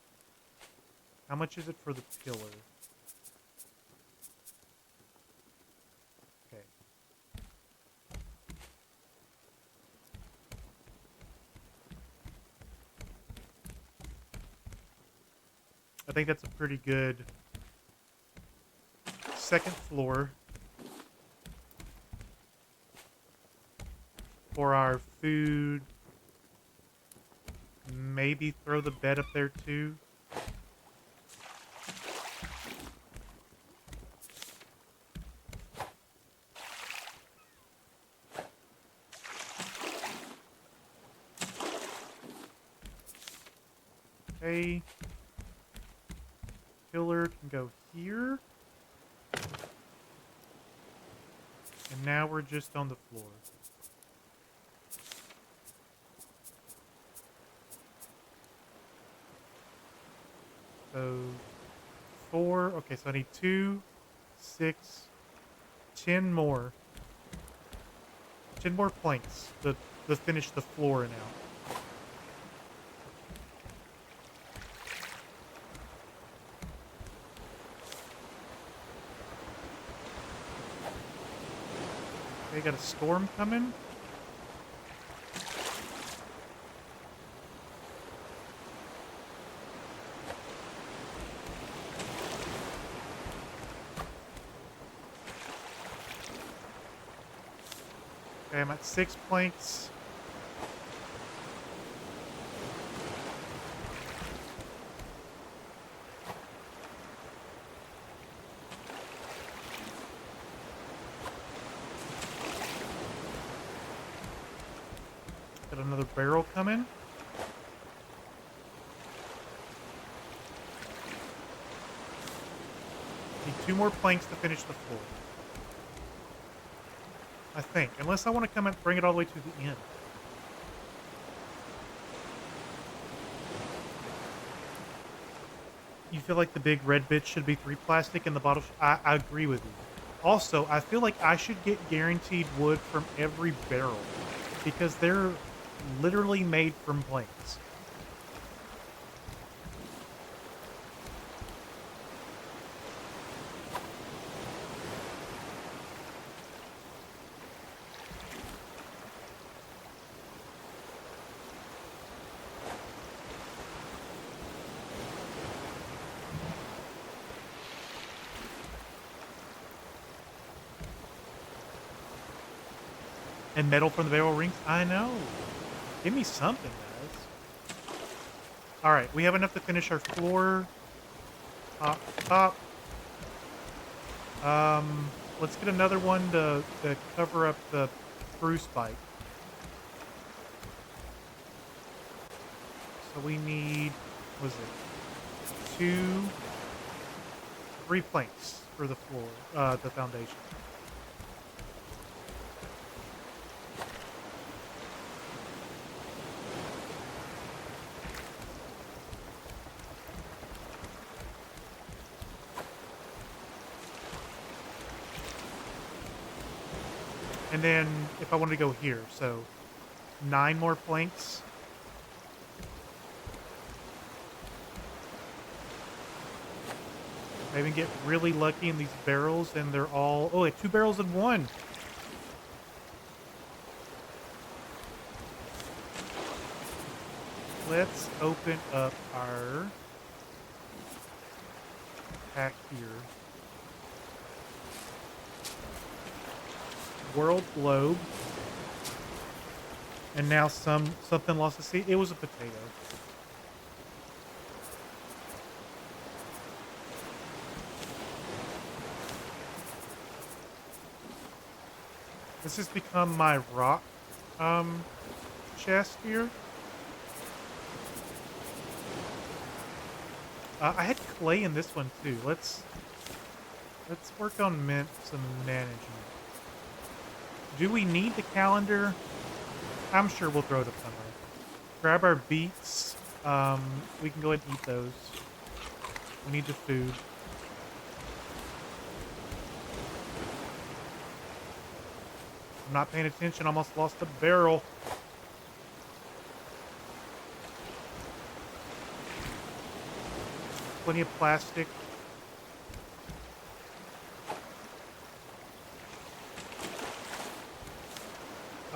How much is it for the pillar? Okay. I think that's a pretty good second floor. For our food, maybe throw the bed up there too. Okay. Pillar can go here. And now we're just on the floor. So 4. Okay, so I need 2, 6, 10 more. 10 more planks to finish the floor now. Okay, got a storm coming. Okay, I'm at 6 planks. Got another barrel coming. Need 2 more planks to finish the floor. I think. Unless I want to come and bring it all the way to the end. You feel like the big red bits should be 3 plastic and the bottom... I agree with you. Also, I feel like I should get guaranteed wood from every barrel. Because they're literally made from planks. And metal from the barrel rings? I know. Give me something, guys. Alright, we have enough to finish our floor. Top. Let's get another one to cover up the spruce spike. So we need, what was it? 2, 3 planks for the floor, the foundation. And then if I wanted to go here, so 9 more planks. I even get really lucky in these barrels, and they're all... Oh, 2 barrels in one. Let's open up our pack here. World globe. And now something lost a seed. It was a potato. This has become my rock chest here. I had clay in this one too. Let's work on some management. Do we need the calendar? I'm sure we'll throw it up somewhere. Grab our beets. We can go ahead and eat those. We need the food. I'm not paying attention. Almost lost a barrel. Plenty of plastic.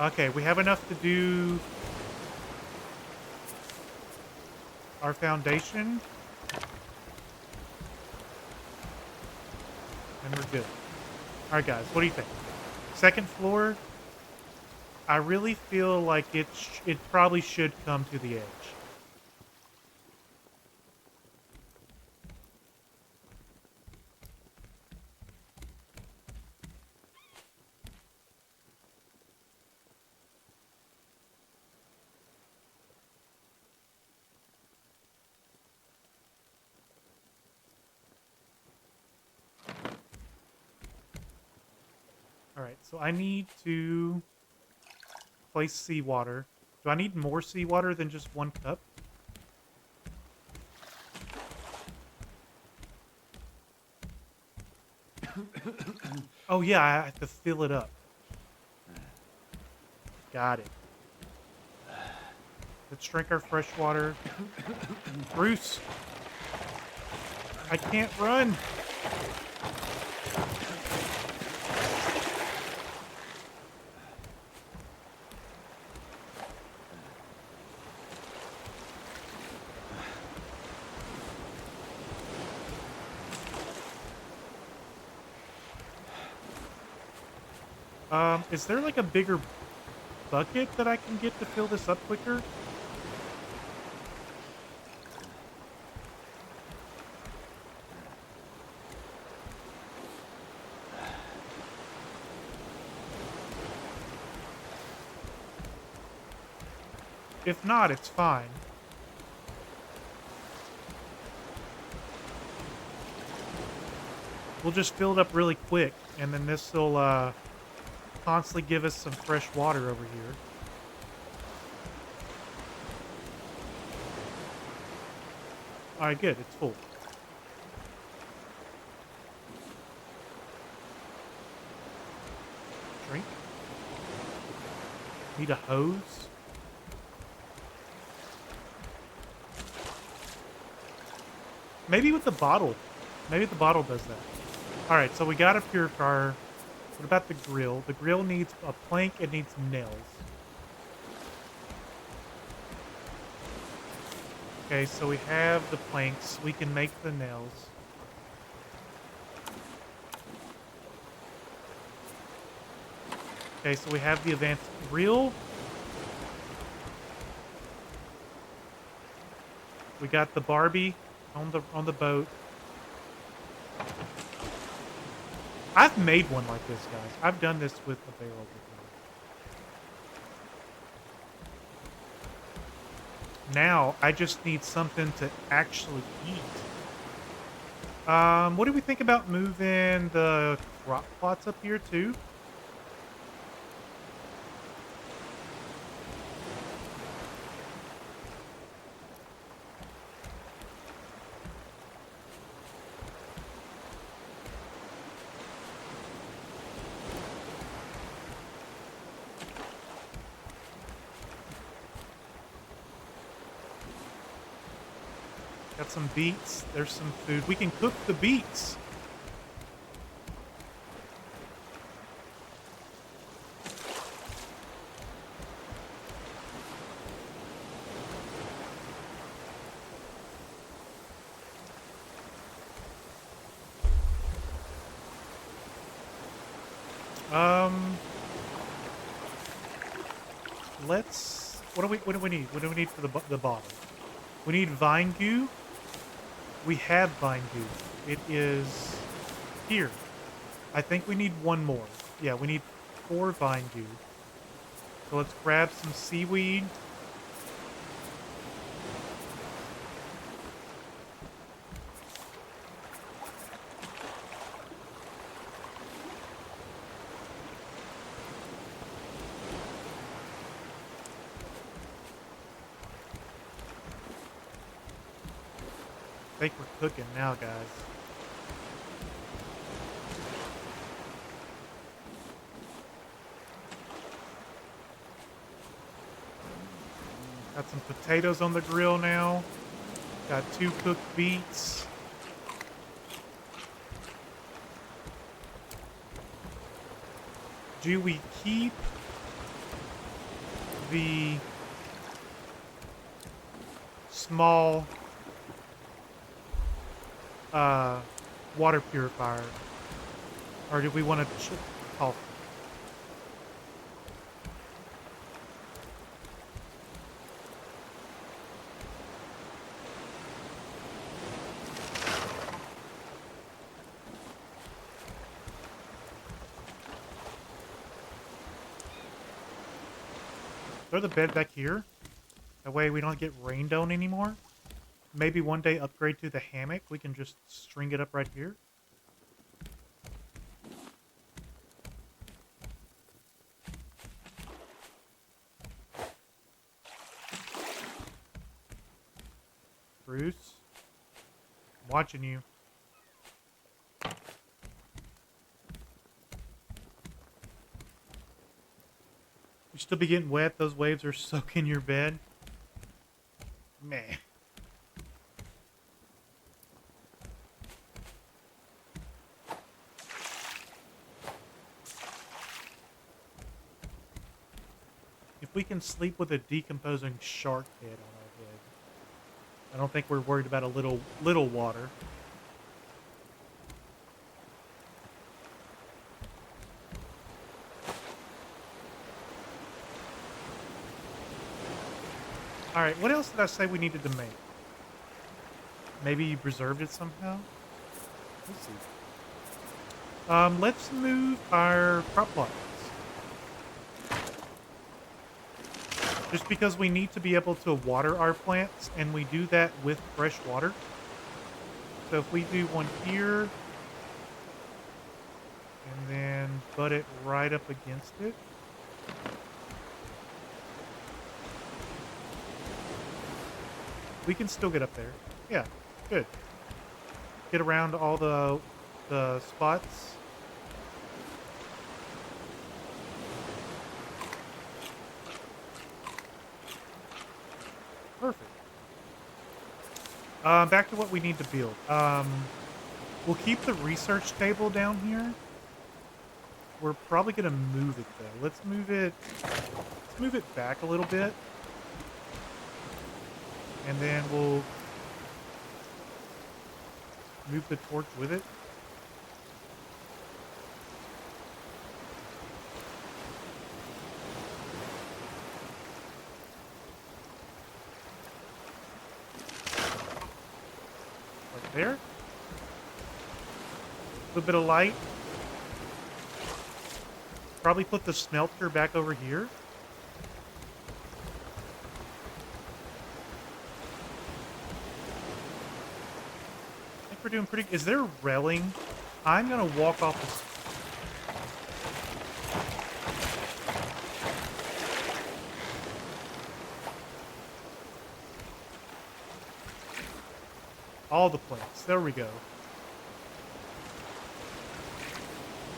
Okay, we have enough to do our foundation. And we're good. Alright guys, what do you think? Second floor, I really feel like it probably should come to the edge. Alright, so I need to place seawater. Do I need more seawater than just 1 cup? Oh yeah, I have to fill it up. Got it. Let's drink our fresh water. Bruce! I can't run! Is there like a bigger bucket that I can get to fill this up quicker? If not, it's fine. We'll just fill it up really quick, and then this will constantly give us some fresh water over here. Alright, good. It's full. Drink. Need a hose. Maybe with the bottle. Maybe the bottle does that. Alright, so we got a purifier. What about the grill? The grill needs a plank. It needs nails. Okay, so we have the planks. We can make the nails. Okay, so we have the advanced grill. We got the Barbie on the boat. I've made one like this, guys. I've done this with a barrel before. Now, I just need something to actually eat. What do we think about moving the crop plots up here too? Got some beets. There's some food. We can cook the beets. Um, let's. What do we need? What do we need for the bottle? We need vine goo. We have vine goo. It is here. I think we need one more. Yeah, we need 4 vine goo. So let's grab some seaweed. I think we're cooking now, guys. Got some potatoes on the grill now. Got 2 cooked beets. Do we keep the small water purifier, or do we want to oh, throw the bed back here? That way we don't get rained on anymore. Maybe one day upgrade to the hammock. We can just string it up right here. Bruce, I'm watching you. You still be getting wet. Those waves are soaking your bed. Man. If we can sleep with a decomposing shark head on our head, I don't think we're worried about a little water. All right, what else did I say we needed to make? Maybe you preserved it somehow? Let's see. Let's move our crop plots. Just because we need to be able to water our plants, and we do that with fresh water. So if we do one here, and then butt it right up against it. We can still get up there. Yeah, good. Get around all the spots. Perfect. Back to what we need to build. We'll keep the research table down here. We're probably gonna move it though. Let's move it. Let's move it back a little bit. And then we'll move the torch with it. Right there. A little bit of light. Probably put the smelter back over here. I think we're doing pretty... Is there railing? I'm going to walk off this... All the planks. There we go.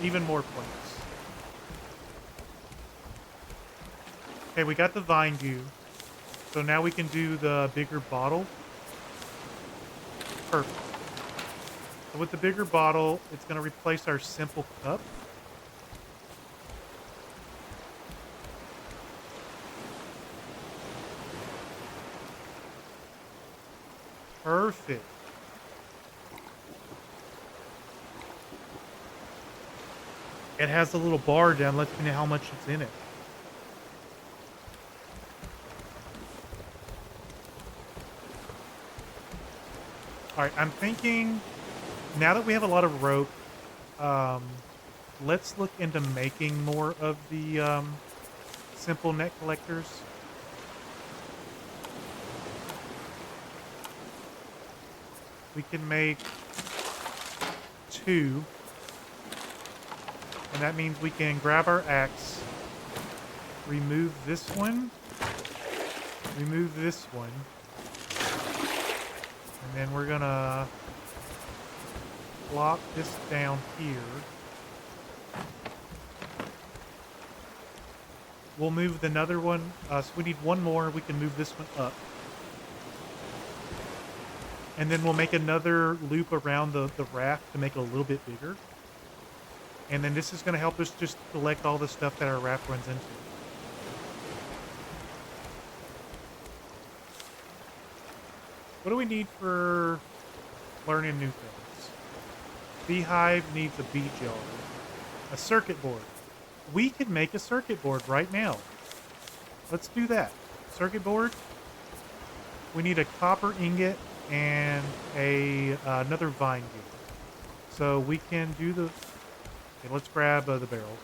Even more planks. Okay, we got the vine goo. So now we can do the bigger bottle. Perfect. So with the bigger bottle, it's going to replace our simple cup. Perfect. It has a little bar down, lets me know how much is in it. Alright, I'm thinking, now that we have a lot of rope, let's look into making more of the simple net collectors. We can make 2. And that means we can grab our axe, remove this one, remove this one, and then we're gonna plop this down here. We'll move another one, so we need one more, we can move this one up. And then we'll make another loop around the raft to make it a little bit bigger. And then this is going to help us just collect all the stuff that our raft runs into. What do we need for learning new things? Beehive needs a bee jar. A circuit board. We could make a circuit board right now. Let's do that. Circuit board. We need a copper ingot and another vine goo. So we can do the... Okay, let's grab the barrel.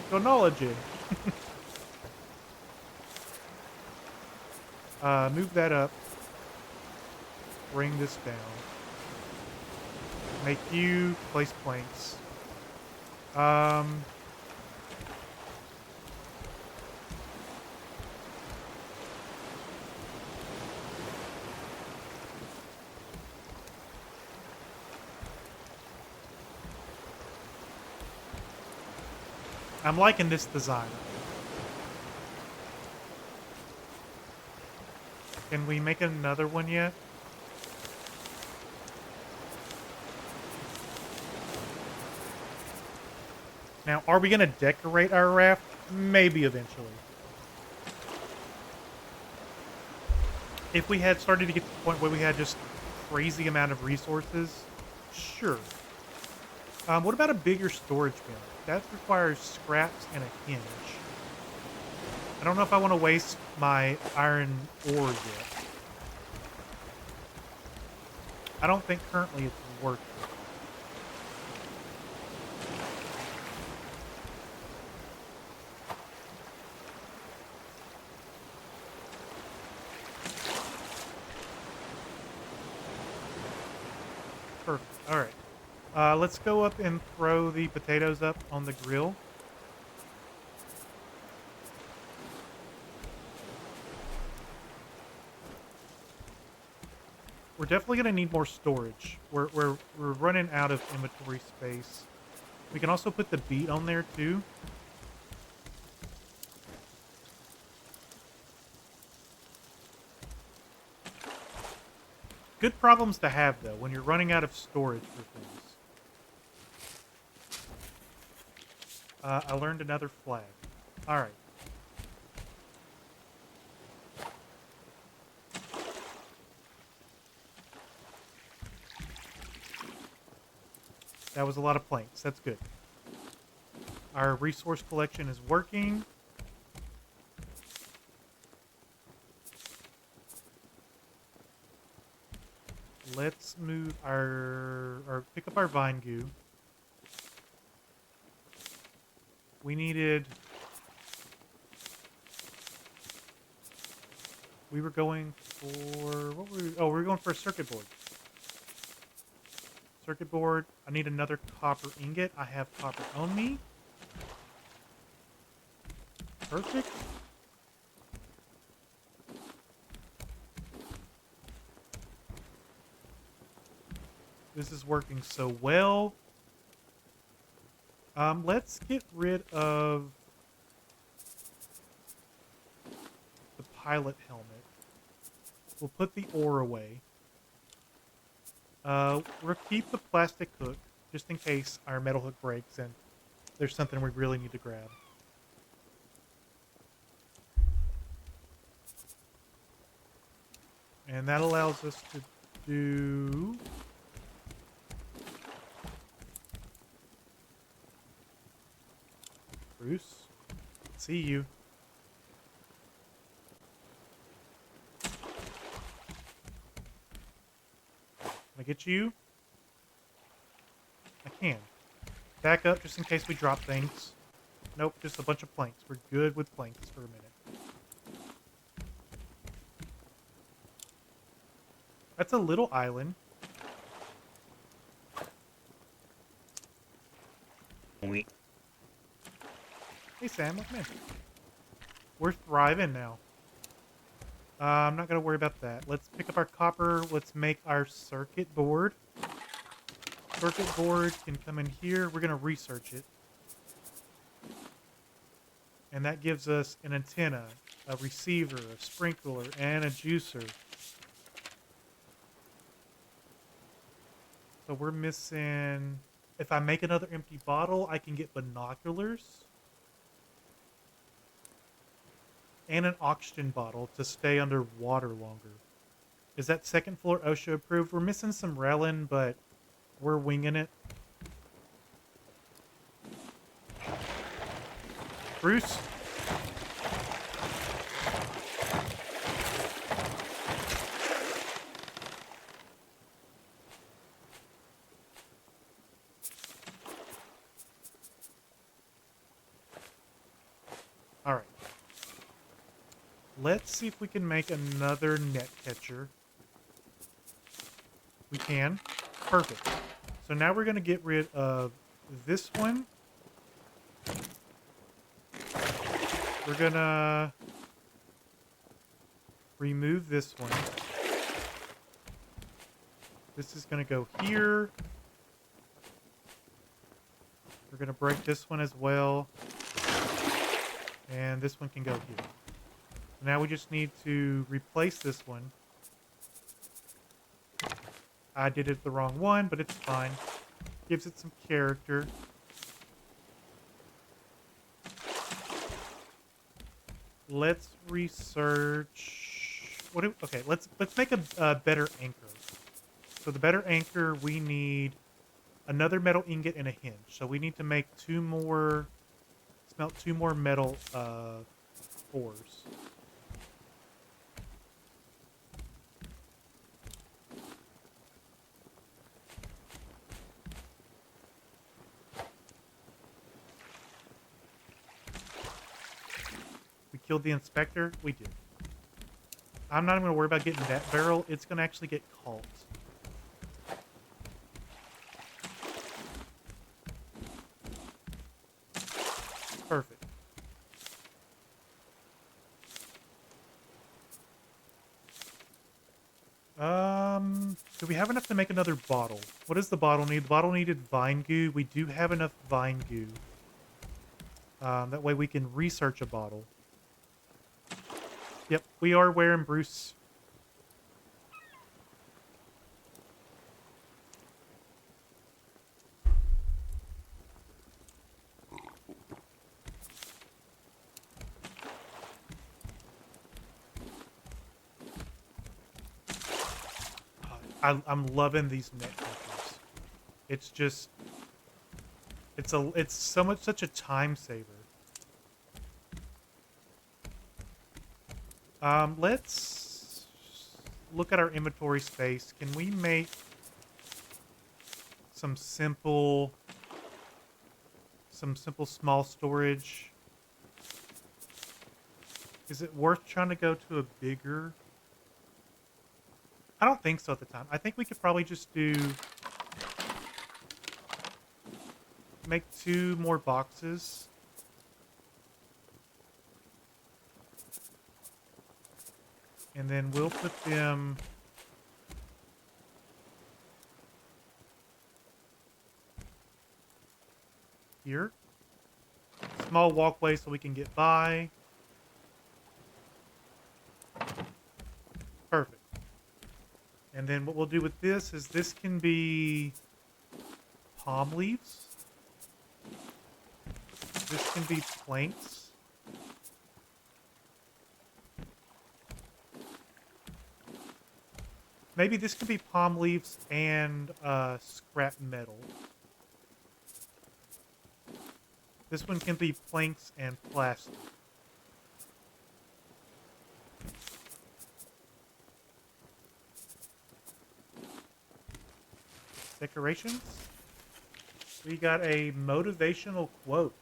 Technology. Move that up. Bring this down. Make you place planks. I'm liking this design. Can we make another one yet? Now, are we going to decorate our raft? Maybe eventually. If we had started to get to the point where we had just crazy amount of resources, sure. What about a bigger storage bin? That requires scraps and a hinge. I don't know if I want to waste my iron ore yet. I don't think currently it's worth it. Perfect. All right. Let's go up and throw the potatoes up on the grill. We're definitely going to need more storage. We're running out of inventory space. We can also put the beet on there too. Good problems to have, though, when you're running out of storage for things. I learned another flag. All right. That was a lot of planks. That's good. Our resource collection is working. Let's move or pick up our vine goo. We needed We were going for what were we? Oh, we were going for a circuit board. Circuit board. I need another copper ingot. I have copper on me. Perfect. This is working so well. Let's get rid of the pilot helmet. We'll put the ore away. We'll keep the plastic hook, just in case our metal hook breaks and there's something we really need to grab. And that allows us to do... Bruce, see you. Can I get you? I can. Back up just in case we drop things. Nope, just a bunch of planks. We're good with planks for a minute. That's a little island. Hey Sam, welcome in. We're thriving now. I'm not going to worry about that. Let's pick up our copper. Let's make our circuit board. Circuit board can come in here. We're going to research it. And that gives us an antenna, a receiver, a sprinkler, and a juicer. So we're missing... If I make another empty bottle, I can get binoculars. And an oxygen bottle to stay underwater longer. Is that second floor OSHA approved? We're missing some railing, but we're winging it. Bruce? Alright. Let's see if we can make another net catcher. We can. Perfect. So now we're going to get rid of this one. We're going to remove this one. This is going to go here. We're going to break this one as well. And this one can go here. Now we just need to replace this one. I did it the wrong one, but it's fine. Gives it some character. Let's research. Okay, let's make a better anchor. So the better anchor, we need another metal ingot and a hinge. So we need to make smelt two more metal ores. We killed the inspector? We did. I'm not even going to worry about getting that barrel. It's going to actually get caught. Perfect. Do we have enough to make another bottle? What does the bottle need? The bottle needed vine goo. We do have enough vine goo. That way we can research a bottle. Yep, we are wearing Bruce. I'm loving these net catchers. It's just, it's such a time saver. Let's look at our inventory space. Can we make some simple small storage? Is it worth trying to go to a bigger? I don't think so at the time. I think we could probably just make 2 more boxes. And then we'll put them here. Small walkway so we can get by. Perfect. And then what we'll do with this is this can be palm leaves. This can be planks. Maybe this can be palm leaves and scrap metal. This one can be planks and plastic. Decorations. We got a motivational quote.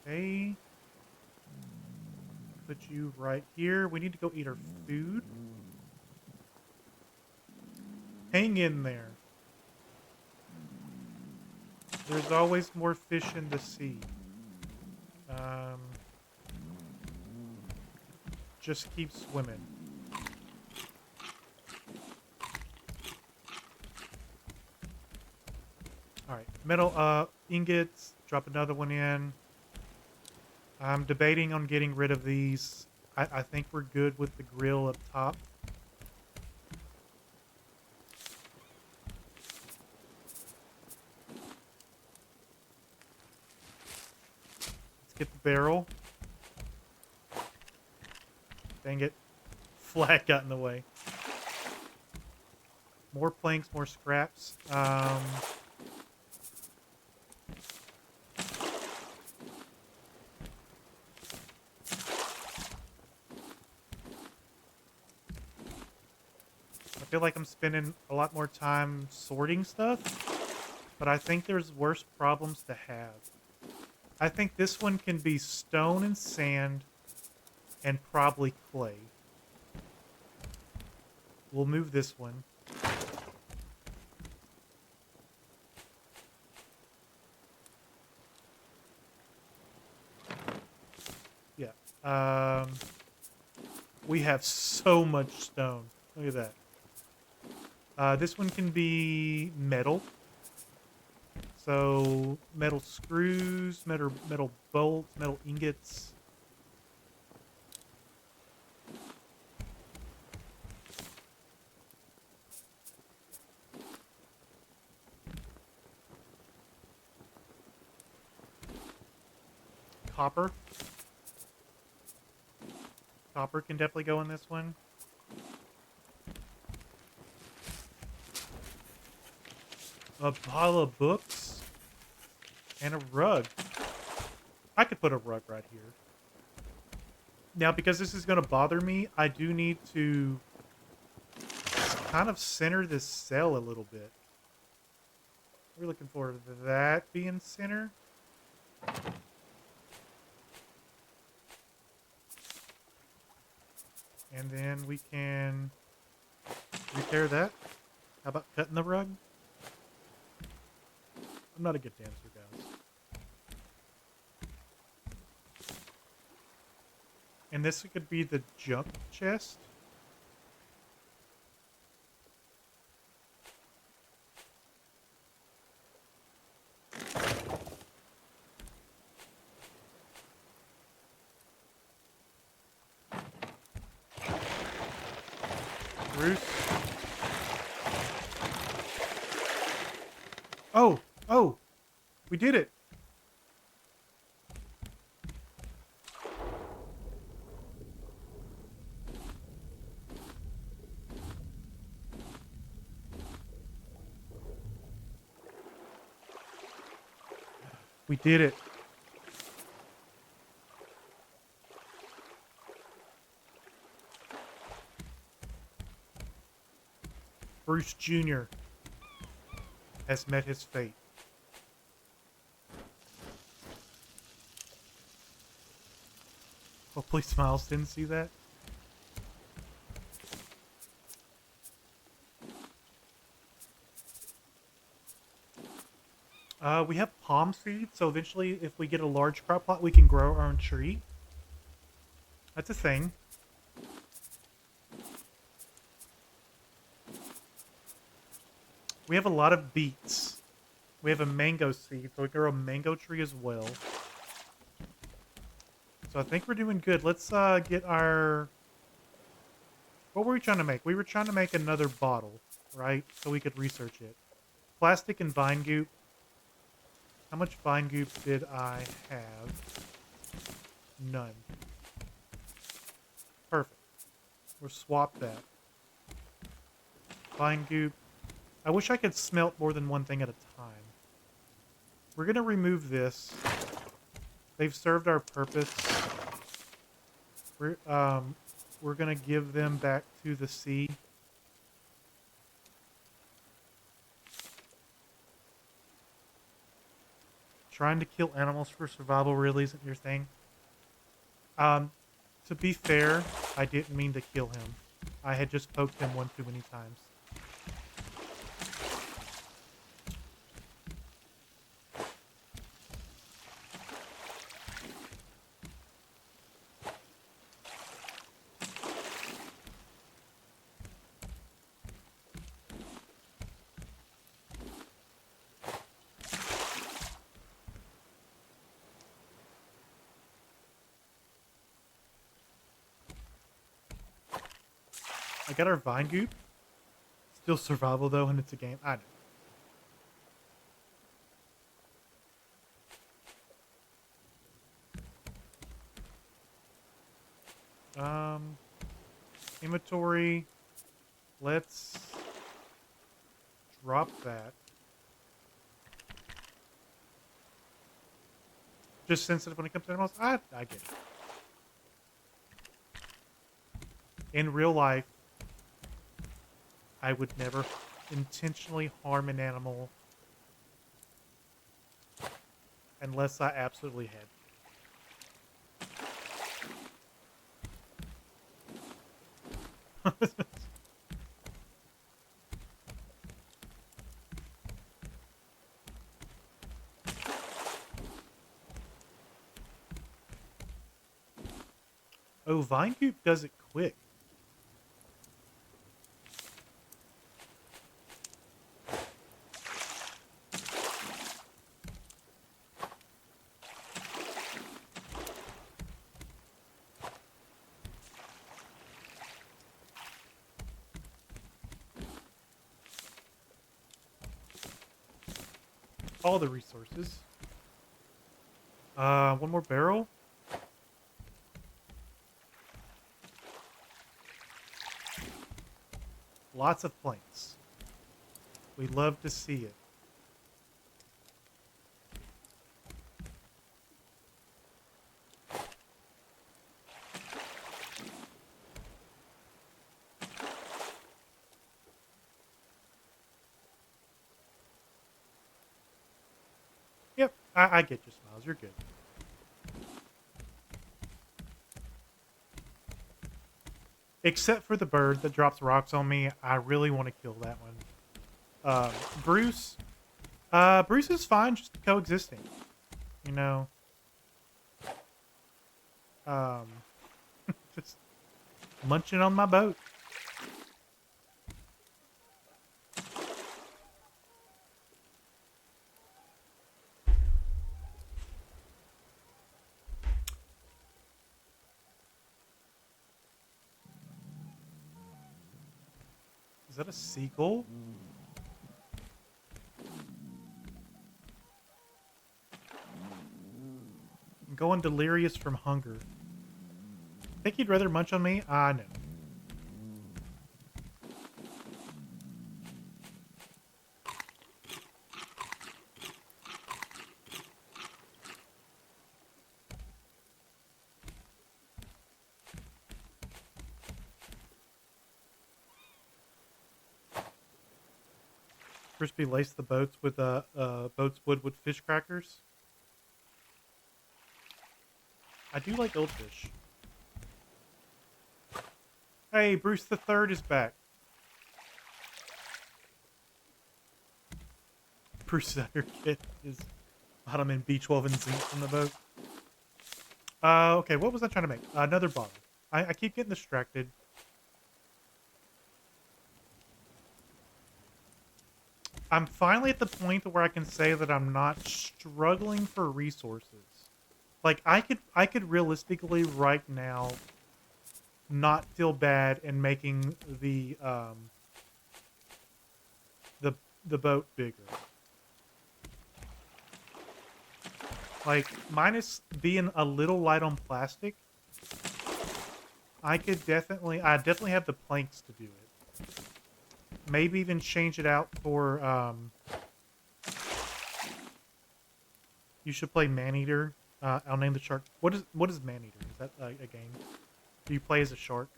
Okay. Put you right here. We need to go eat our food. Hang in there. There's always more fish in the sea. Just keep swimming. Alright, metal ingots. Drop another one in. I'm debating on getting rid of these. I think we're good with the grill up top. Let's get the barrel. Dang it. Flag got in the way. More planks, more scraps. I feel like I'm spending a lot more time sorting stuff, but I think there's worse problems to have. I think this one can be stone and sand and probably clay. We'll move this one. Yeah. We have so much stone. Look at that. This one can be metal. So metal screws, metal bolts, metal ingots. Copper. Copper can definitely go in this one. A pile of books. And a rug. I could put a rug right here. Now, because this is going to bother me, I do need to kind of center this cell a little bit. We're looking for that being center. And then we can repair that. How about cutting the rug? I'm not a good dancer, guys. And this could be the junk chest. Bruce. Oh, we did it. We did it. Bruce Jr. has met his fate. Hopefully Smiles didn't see that. We have palm seeds, so eventually if we get a large crop plot, we can grow our own tree. That's a thing. We have a lot of beets. We have a mango seed, so we can grow a mango tree as well. So I think we're doing good. Let's get our... What were we trying to make? We were trying to make another bottle, right? So we could research it. Plastic and vine goop. How much vine goop did I have? None. Perfect. We'll swap that. Vine goop. I wish I could smelt more than one thing at a time. We're going to remove this. They've served our purpose. We're going to give them back to the sea. Trying to kill animals for survival really isn't your thing. To be fair, I didn't mean to kill him. I had just poked him one too many times. I got our vine goop. Still survival though, and it's a game. I know. Inventory. Let's drop that. Just sensitive when it comes to animals. I get it. In real life, I would never intentionally harm an animal unless I absolutely had. Oh, vine goop does it quick. All the resources. One more barrel. Lots of planks. We love to see it. Yep, I get you, Smiles. You're good. Except for the bird that drops rocks on me, I really want to kill that one. Bruce. Bruce is fine just coexisting. You know. Just munching on my boat. Is that a seagull? I'm going delirious from hunger. Think he'd rather munch on me? I know. Crispy lace the boats with boats wood with fish crackers. I do like goldfish. Hey, Bruce the Third is back. Bruce's under kid is bottom in B12 and zinc from the boat. Okay, what was I trying to make? Another bottle. I keep getting distracted. I'm finally at the point where I can say that I'm not struggling for resources. Like I could realistically right now not feel bad in making the the boat bigger. Like minus being a little light on plastic, I definitely have the planks to do it. Maybe even change it out for you should play Maneater. I'll name the shark. What is Maneater? Is that a game? Do you play as a shark?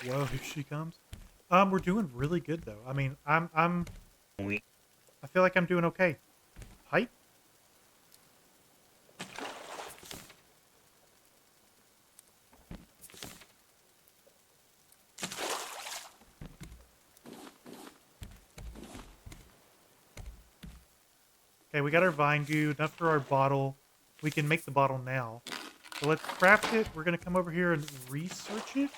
Whoa, here she comes. We're doing really good though. I mean, I feel like I'm doing okay. Height? Okay, we got our vine goo, enough for our bottle. We can make the bottle now. So let's craft it. We're gonna come over here and research it.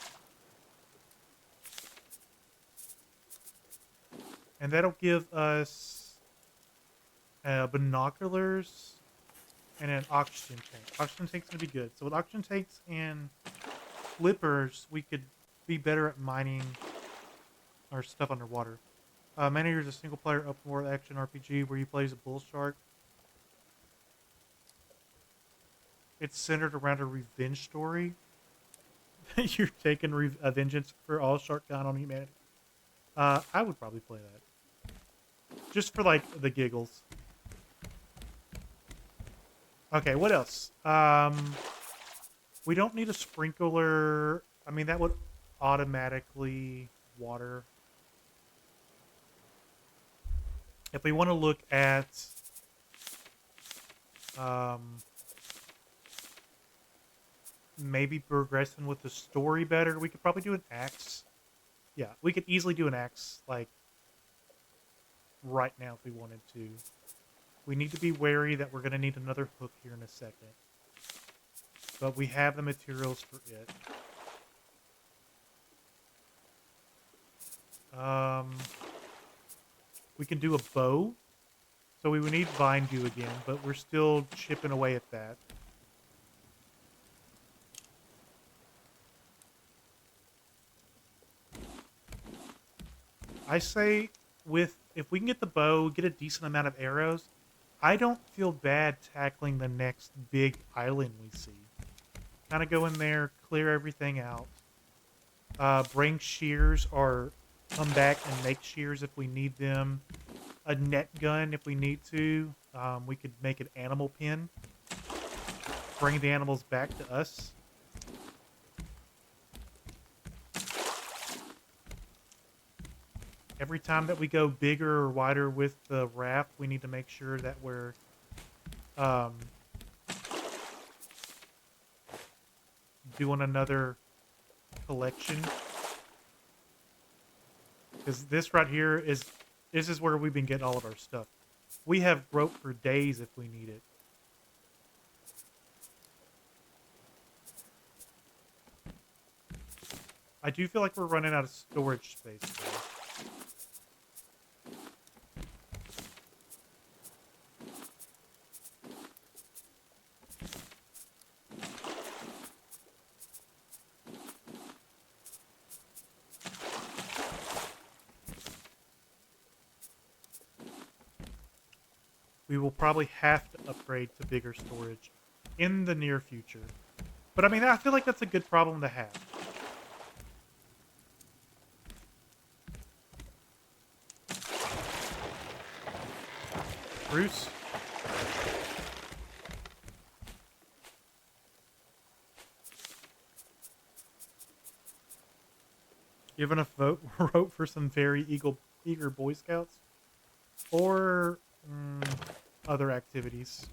And that'll give us binoculars and an oxygen tank. Oxygen tank's gonna be good. So with oxygen tanks and flippers, we could be better at mining our stuff underwater. Maneater is a single-player open-world action RPG where you play as a bull shark. It's centered around a revenge story. You're taking vengeance for all shark gone on humanity. I would probably play that. Just for, like, the giggles. Okay, what else? We don't need a sprinkler. I mean, that would automatically water. If we want to look at maybe progressing with the story better, we could probably do an axe. Yeah, we could easily do an axe, like, right now if we wanted to. We need to be wary that we're going to need another hook here in a second. But we have the materials for it. We can do a bow. So we would need vine goo again, but we're still chipping away at that. I say if we can get the bow, get a decent amount of arrows, I don't feel bad tackling the next big island we see. Kind of go in there, clear everything out. Bring shears or come back and make shears if we need them. A net gun if we need to. We could make an animal pen. Bring the animals back to us. Every time that we go bigger or wider with the raft, we need to make sure that we're doing another collection. Because this right here is where we've been getting all of our stuff. We have rope for days if we need it. I do feel like we're running out of storage space though. We will probably have to upgrade to bigger storage in the near future. But I mean, I feel like that's a good problem to have. spruce. You have enough rope for some very eager Boy Scouts? Or other activities?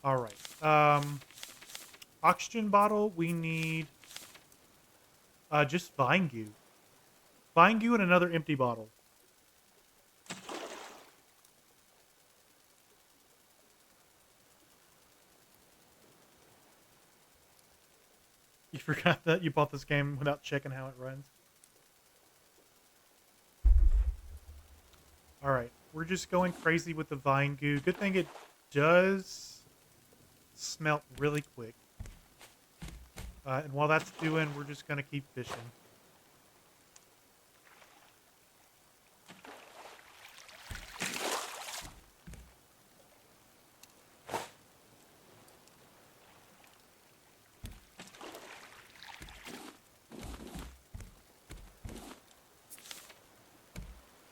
All right. Oxygen bottle, we need just vine goo. Vine goo and another empty bottle. You forgot that you bought this game without checking how it runs. All right. We're just going crazy with the vine goo. Good thing it does smelt really quick. And while that's doing, we're just going to keep fishing.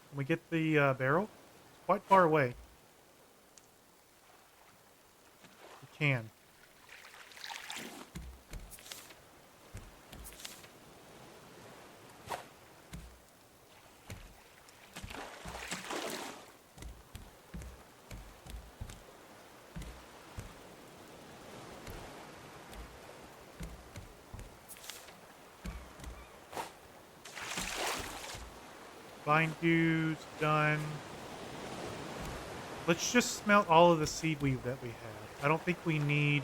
Can we get the barrel? It's quite far away. We can. Vine goo's done. Let's just smelt all of the seaweed that we have. I don't think we need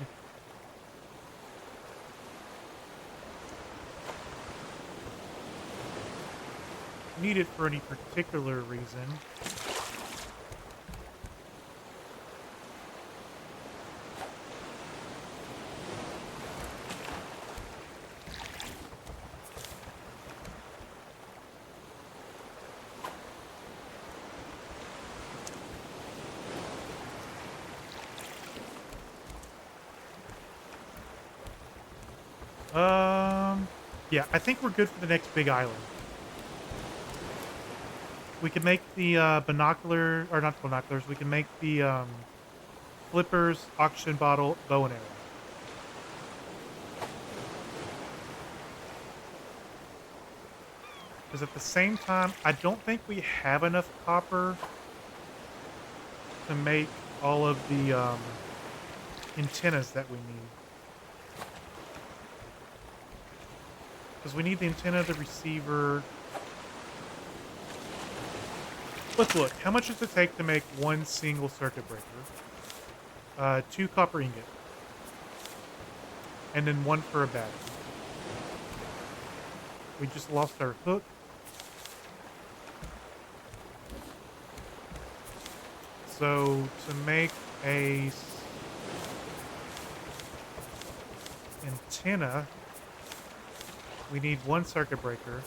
it for any particular reason. Yeah, I think we're good for the next big island. We can make the binocular, or not binoculars, we can make the flippers, oxygen bottle, bow and arrow. Because at the same time, I don't think we have enough copper to make all of the antennas that we need. Because we need the antenna, the receiver. Let's look. How much does it take to make one single circuit breaker? 2 copper ingot. And then 1 for a battery. We just lost our hook. So to make a antenna, we need 1 circuit breaker.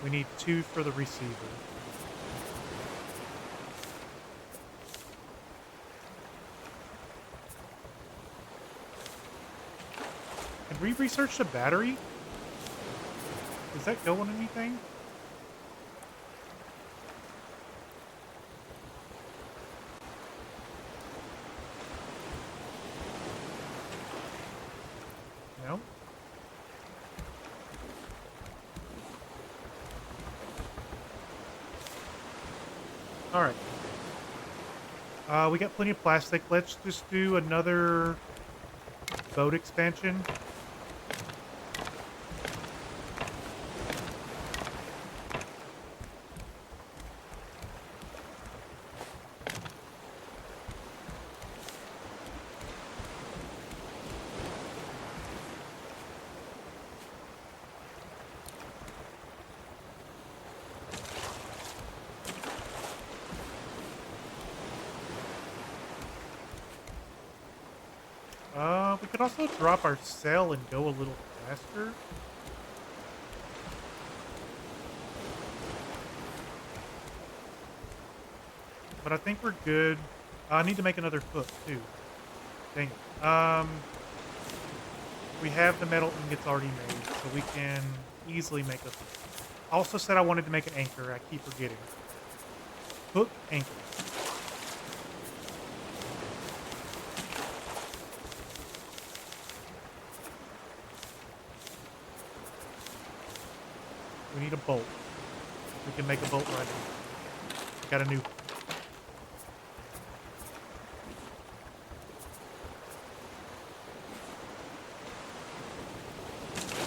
We need 2 for the receiver. Can we research the battery? Does that go on anything? No? Alright. We got plenty of plastic. Let's just do another boat expansion. We could also drop our sail and go a little faster. but I think we're good. I need to make another hook too. Dang it. We have the metal ingots already made, so we can easily make a hook. I also said I wanted to make an anchor. I keep forgetting. Hook, anchor. We need a bolt. We can make a bolt right here. Got a new.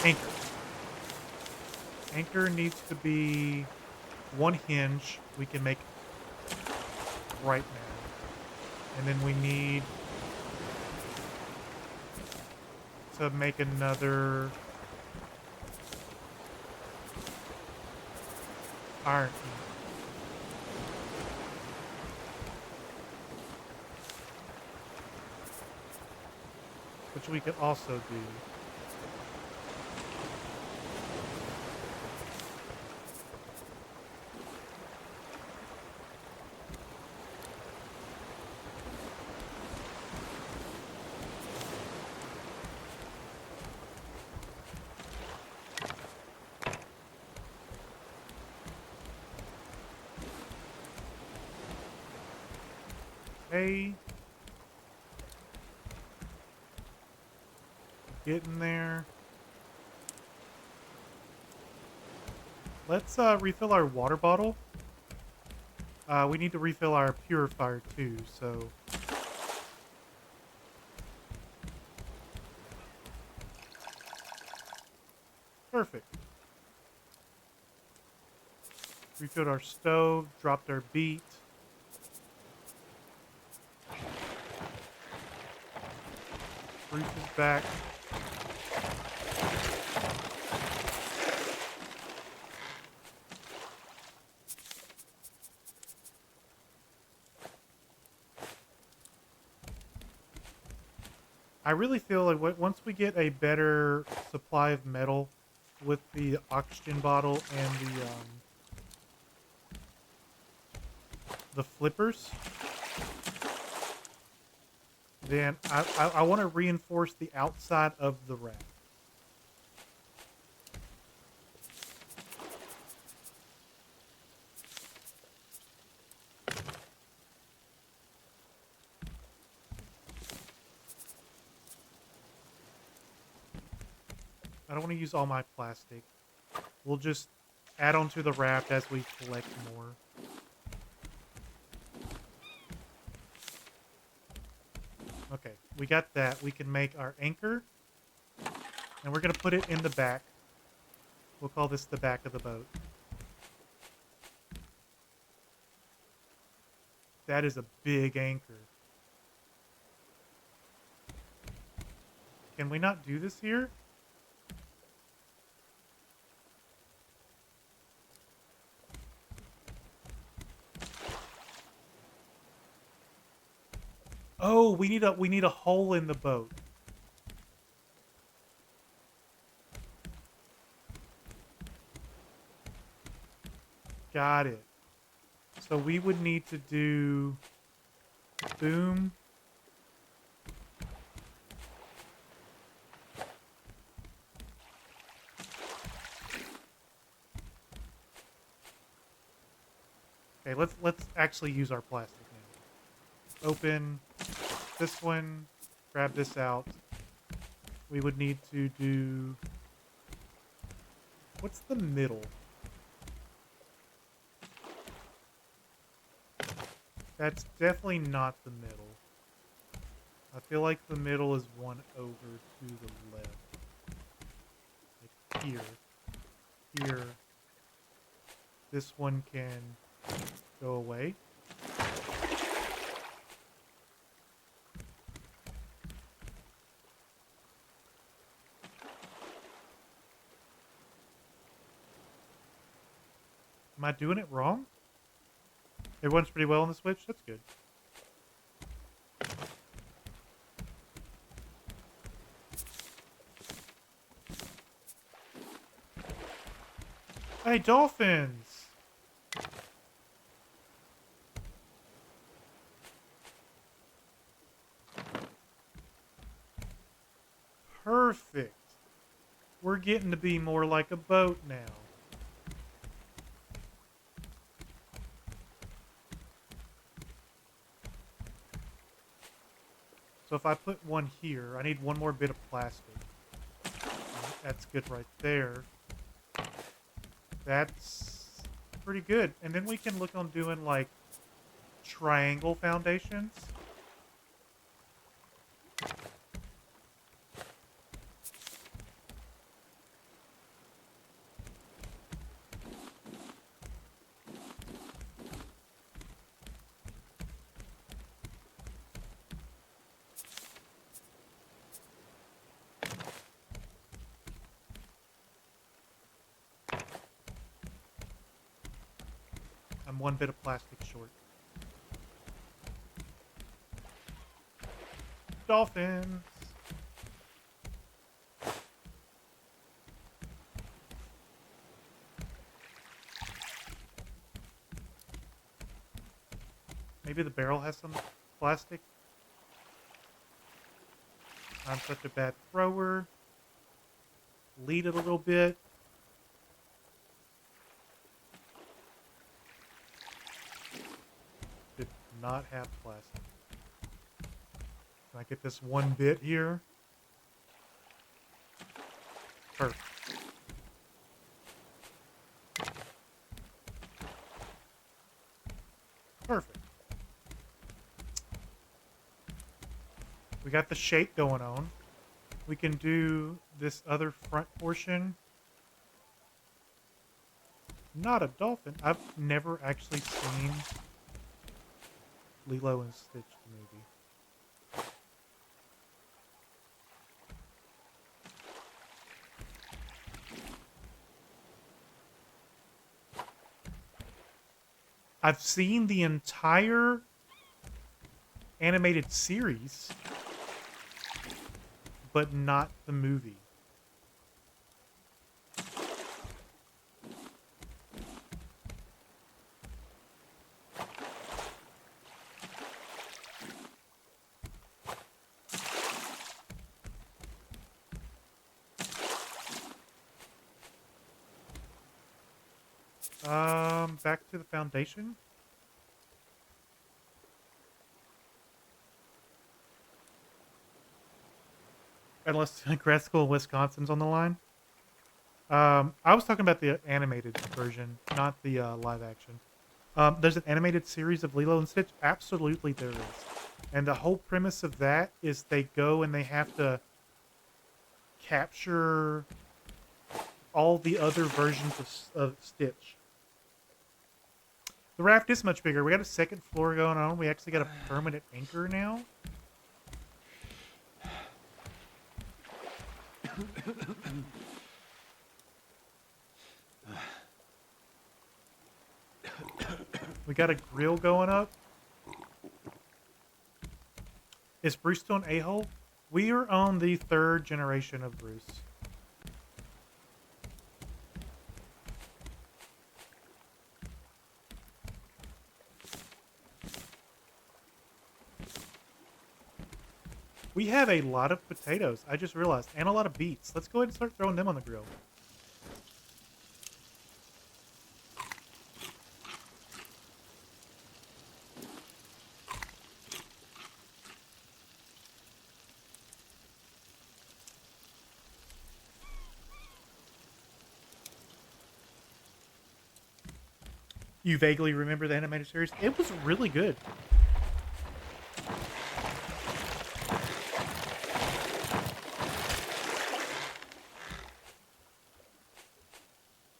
Anchor. Anchor needs to be one hinge. We can make right now. And then we need to make another iron ingot, which we could also do. Hey, getting there. Let's refill our water bottle. We need to refill our purifier too, so perfect. Refilled our stove, dropped our beet. Roof is back. I really feel like once we get a better supply of metal with the oxygen bottle and the flippers, then I want to reinforce the outside of the raft. I don't want to use all my plastic. We'll just add on to the raft as we collect more. Okay, we got that. We can make our anchor. And we're going to put it in the back. We'll call this the back of the boat. That is a big anchor. Can we not do this here? Oh, we need a hole in the boat. Got it. So we would need to do boom. Okay, let's actually use our plastic now. Open this one, grab this out. We would need to do, what's the middle? That's definitely not the middle. I feel like the middle is one over to the left. Like here. Here. This one can go away. Am I doing it wrong? Everyone's pretty well on the Switch? That's good. Hey, dolphins! Perfect. We're getting to be more like a boat now. So if I put one here, I need one more bit of plastic. That's good right there. That's pretty good. And then we can look on doing like triangle foundations. I'm one bit of plastic short. Dolphins. Maybe the barrel has some plastic. I'm such a bad thrower. Lead it a little bit. Did not have plastic. Can I get this one bit here? Perfect. Perfect. We got the shape going on. We can do this other front portion. Not a dolphin. I've never actually seen Lilo and Stitch the movie. I've seen the entire animated series, but not the movie. Back to the foundation. Unless grad school in Wisconsin's on the line. I was talking about the animated version, not the live action. There's an animated series of Lilo and Stitch. Absolutely there is. And the whole premise of that is they go and they have to capture all the other versions of Stitch. The raft is much bigger. We got a second floor going on. We actually got a permanent anchor now. We got a grill going up. Is Bruce still an a-hole? We are on the 3rd generation of Bruce. We have a lot of potatoes, I just realized, and a lot of beets. Let's go ahead and start throwing them on the grill. You vaguely remember the animated series? It was really good.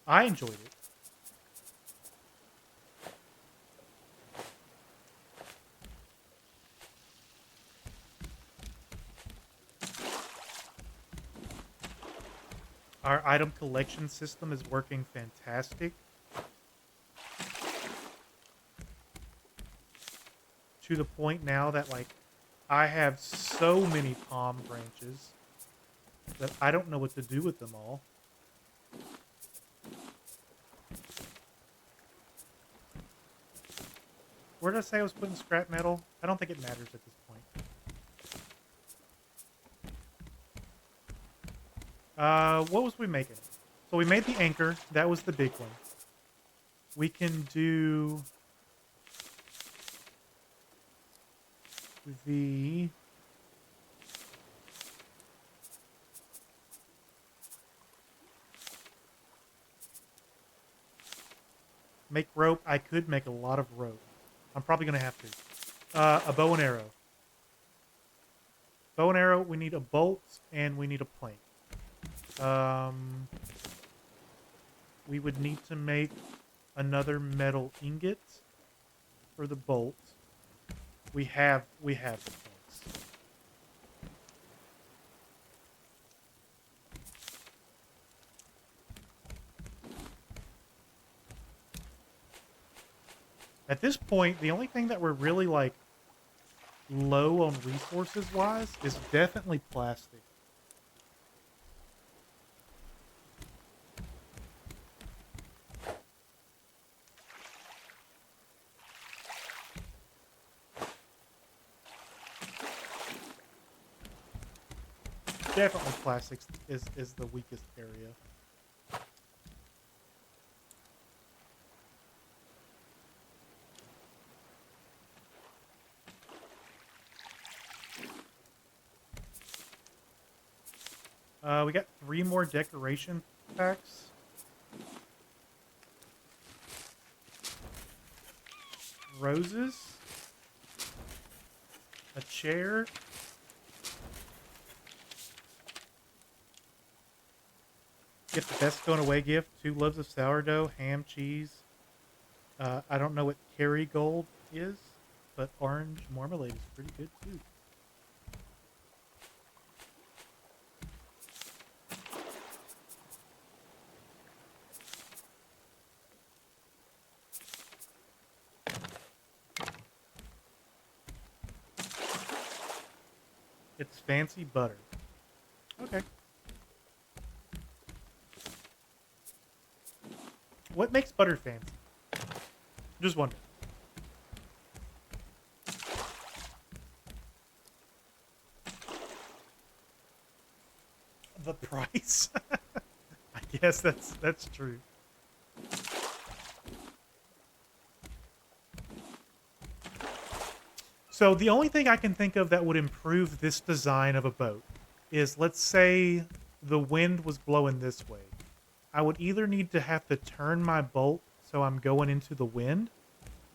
I enjoyed it. Our item collection system is working fantastic. To the point now that, like, I have so many palm branches that I don't know what to do with them all. Where did I say I was putting scrap metal? I don't think it matters at this point. What was we making? So we made the anchor. That was the big one. We can do the make rope. I could make a lot of rope. I'm probably gonna have to. A bow and arrow. Bow and arrow. We need a bolt and we need a plank. Um, we would need to make another metal ingot for the bolt. We have the planks. At this point, the only thing that we're really like low on resources wise is definitely plastic. Definitely plastics is the weakest area. We got 3 more decoration packs. Roses. A chair. Get the best going away gift. 2 loaves of sourdough, ham, cheese. I don't know what Kerrygold is, but orange marmalade is pretty good too. It's fancy butter. Okay. What makes butter fancy? Just wondering. The price? I guess that's true. So the only thing I can think of that would improve this design of a boat is, let's say the wind was blowing this way. I would either need to have to turn my bolt so I'm going into the wind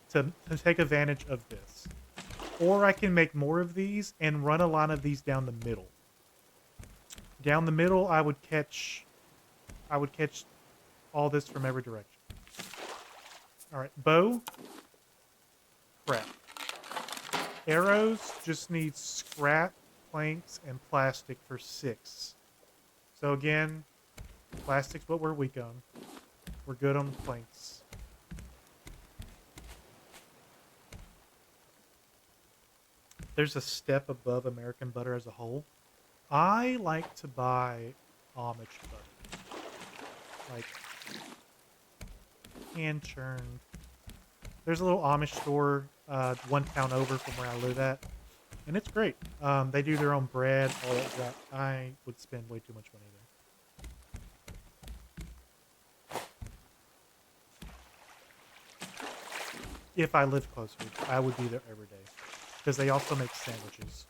to take advantage of this. Or I can make more of these and run a line of these down the middle. Down the middle, I would catch all this from every direction. All right, bow. Crap. Arrows just need scrap, planks, and plastic for 6. So again, plastic's what we're weak on. We're good on planks. There's a step above American butter as a whole. I like to buy Amish butter. Like hand churned. There's a little Amish store 1 town over from where I live at, and it's great. They do their own bread, all that crap. I would spend way too much money there. If I lived closer, I would be there every day because they also make sandwiches.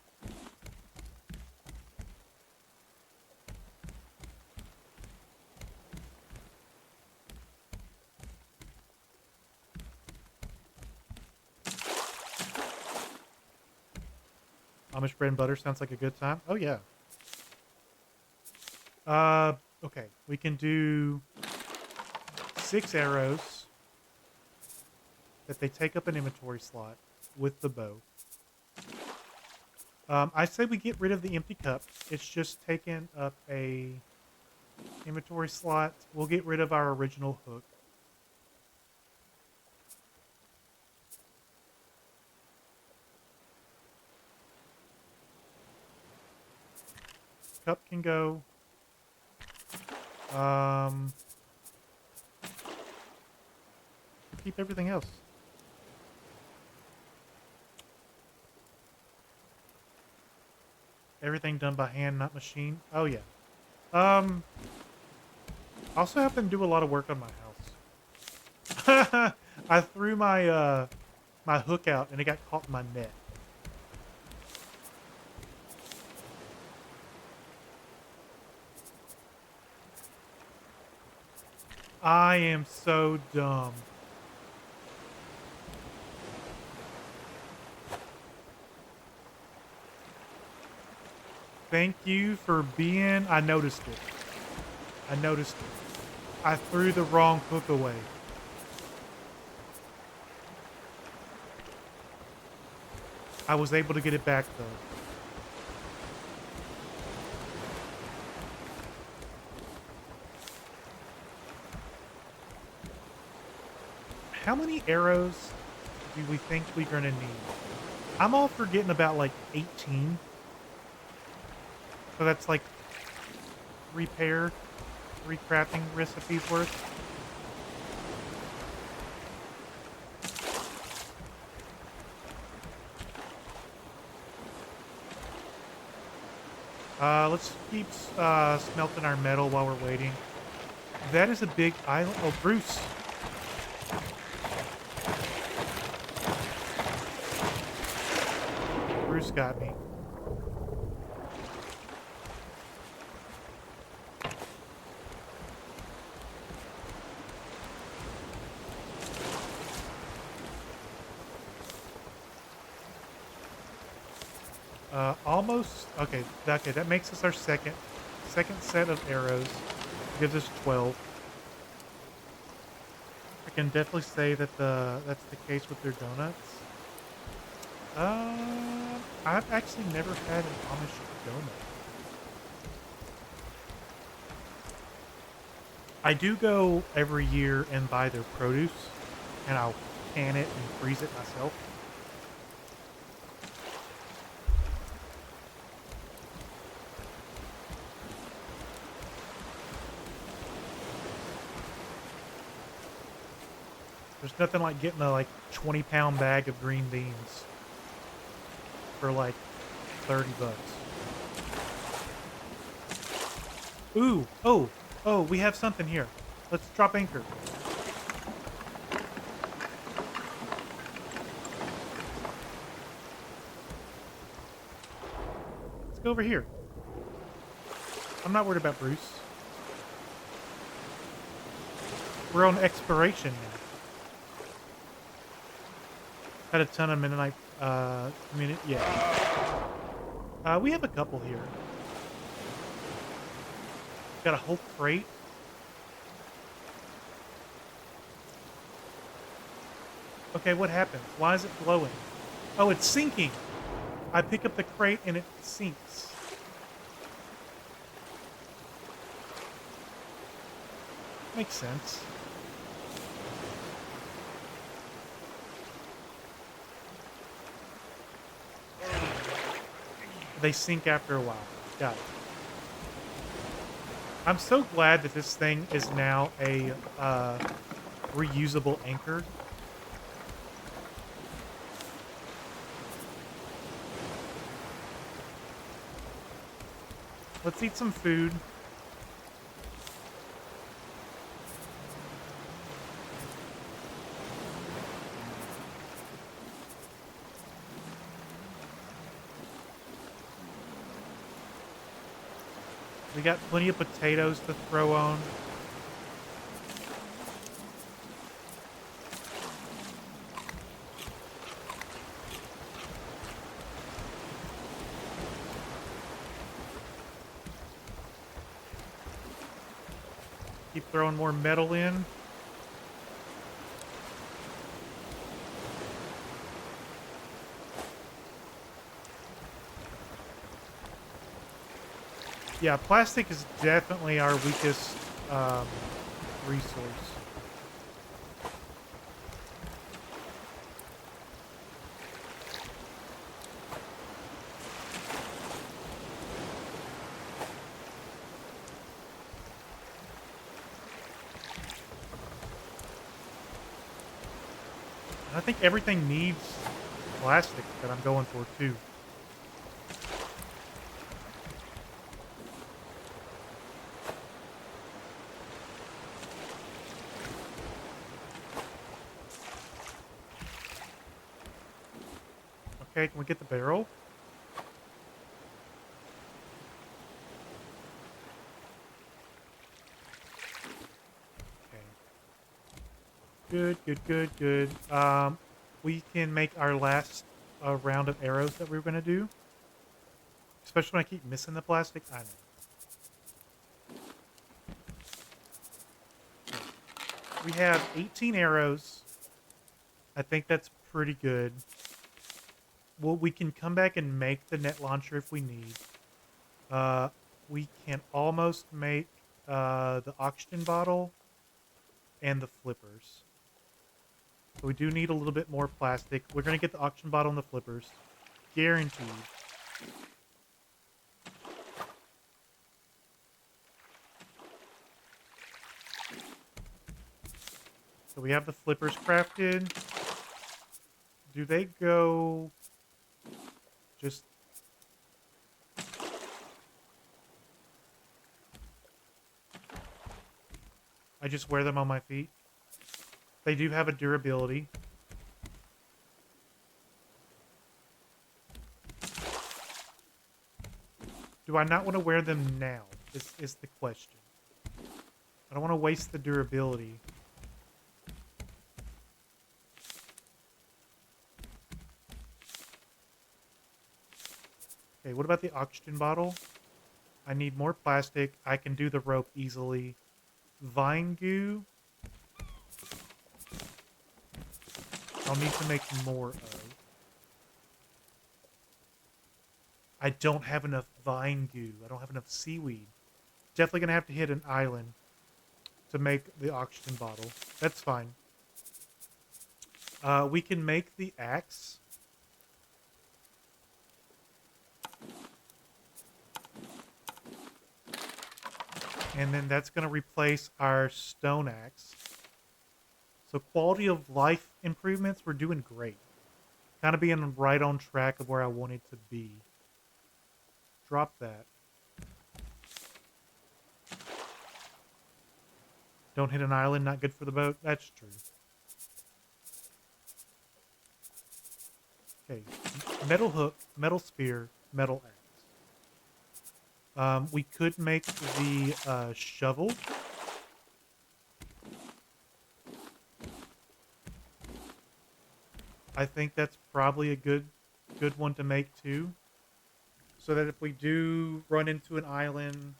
Amish bread and butter sounds like a good time. Oh, yeah. Okay. We can do 6 arrows that they take up an inventory slot with the bow. I say we get rid of the empty cup. It's just taking up a inventory slot. We'll get rid of our original hook. Cup can go. Keep everything else. Everything done by hand, not machine. Oh, yeah. Um, I also happen to do a lot of work on my house. I threw my hook out and it got caught in my net. I am so dumb. Thank you for being. I noticed it. I noticed it. I threw the wrong hook away. I was able to get it back though. How many arrows do we think we're gonna need? I'm all for getting about like 18. So that's like repair, recrafting recipes worth. Let's keep smelting our metal while we're waiting. That is a big island. Oh, Bruce. Bruce got me. Almost. Okay, okay, that makes us our second set of arrows. Gives us 12. I can definitely say that that's the case with their donuts. I've actually never had an Amish donut. I do go every year and buy their produce, and I'll can it and freeze it myself. There's nothing like getting a 20-pound bag of green beans for like 30 bucks. Ooh, oh, we have something here. Let's drop anchor. Let's go over here. I'm not worried about Bruce. We're on exploration now. Had a ton of Mennonite community. Yeah. We have a couple here. Got a whole crate. Okay, what happens? Why is it glowing? Oh, it's sinking. I pick up the crate and it sinks. Makes sense. They sink after a while. Got it. I'm so glad that this thing is now a reusable anchor. Let's eat some food. We got plenty of potatoes to throw on. Keep throwing more metal in. Yeah, plastic is definitely our weakest resource. And I think everything needs plastic that I'm going for too. Okay, can we get the barrel? Okay. Good, good, good, good. We can make our last round of arrows that we were going to do. Especially when I keep missing the plastic. I know. We have 18 arrows. I think that's pretty good. Well, we can come back and make the net launcher if we need. Uh, we can almost make the oxygen bottle and the flippers. So we do need a little bit more plastic. We're going to get the oxygen bottle and the flippers. Guaranteed. So we have the flippers crafted. Do they go just... I just wear them on my feet? They do have a durability. Do I not want to wear them now? Is the question. I don't want to waste the durability. Okay, what about the oxygen bottle? I need more plastic. I can do the rope easily. Vine goo. I'll need to make more of. I don't have enough vine goo. I don't have enough seaweed. Definitely going to have to hit an island to make the oxygen bottle. That's fine. We can make the axe. And then that's going to replace our stone axe. So quality of life improvements, we're doing great. Kind of being right on track of where I wanted to be. Drop that. Don't hit an island, not good for the boat. That's true. Okay. Metal hook, metal spear, metal axe. We could make the shovel. I think that's probably a good one to make too. So that if we do run into an island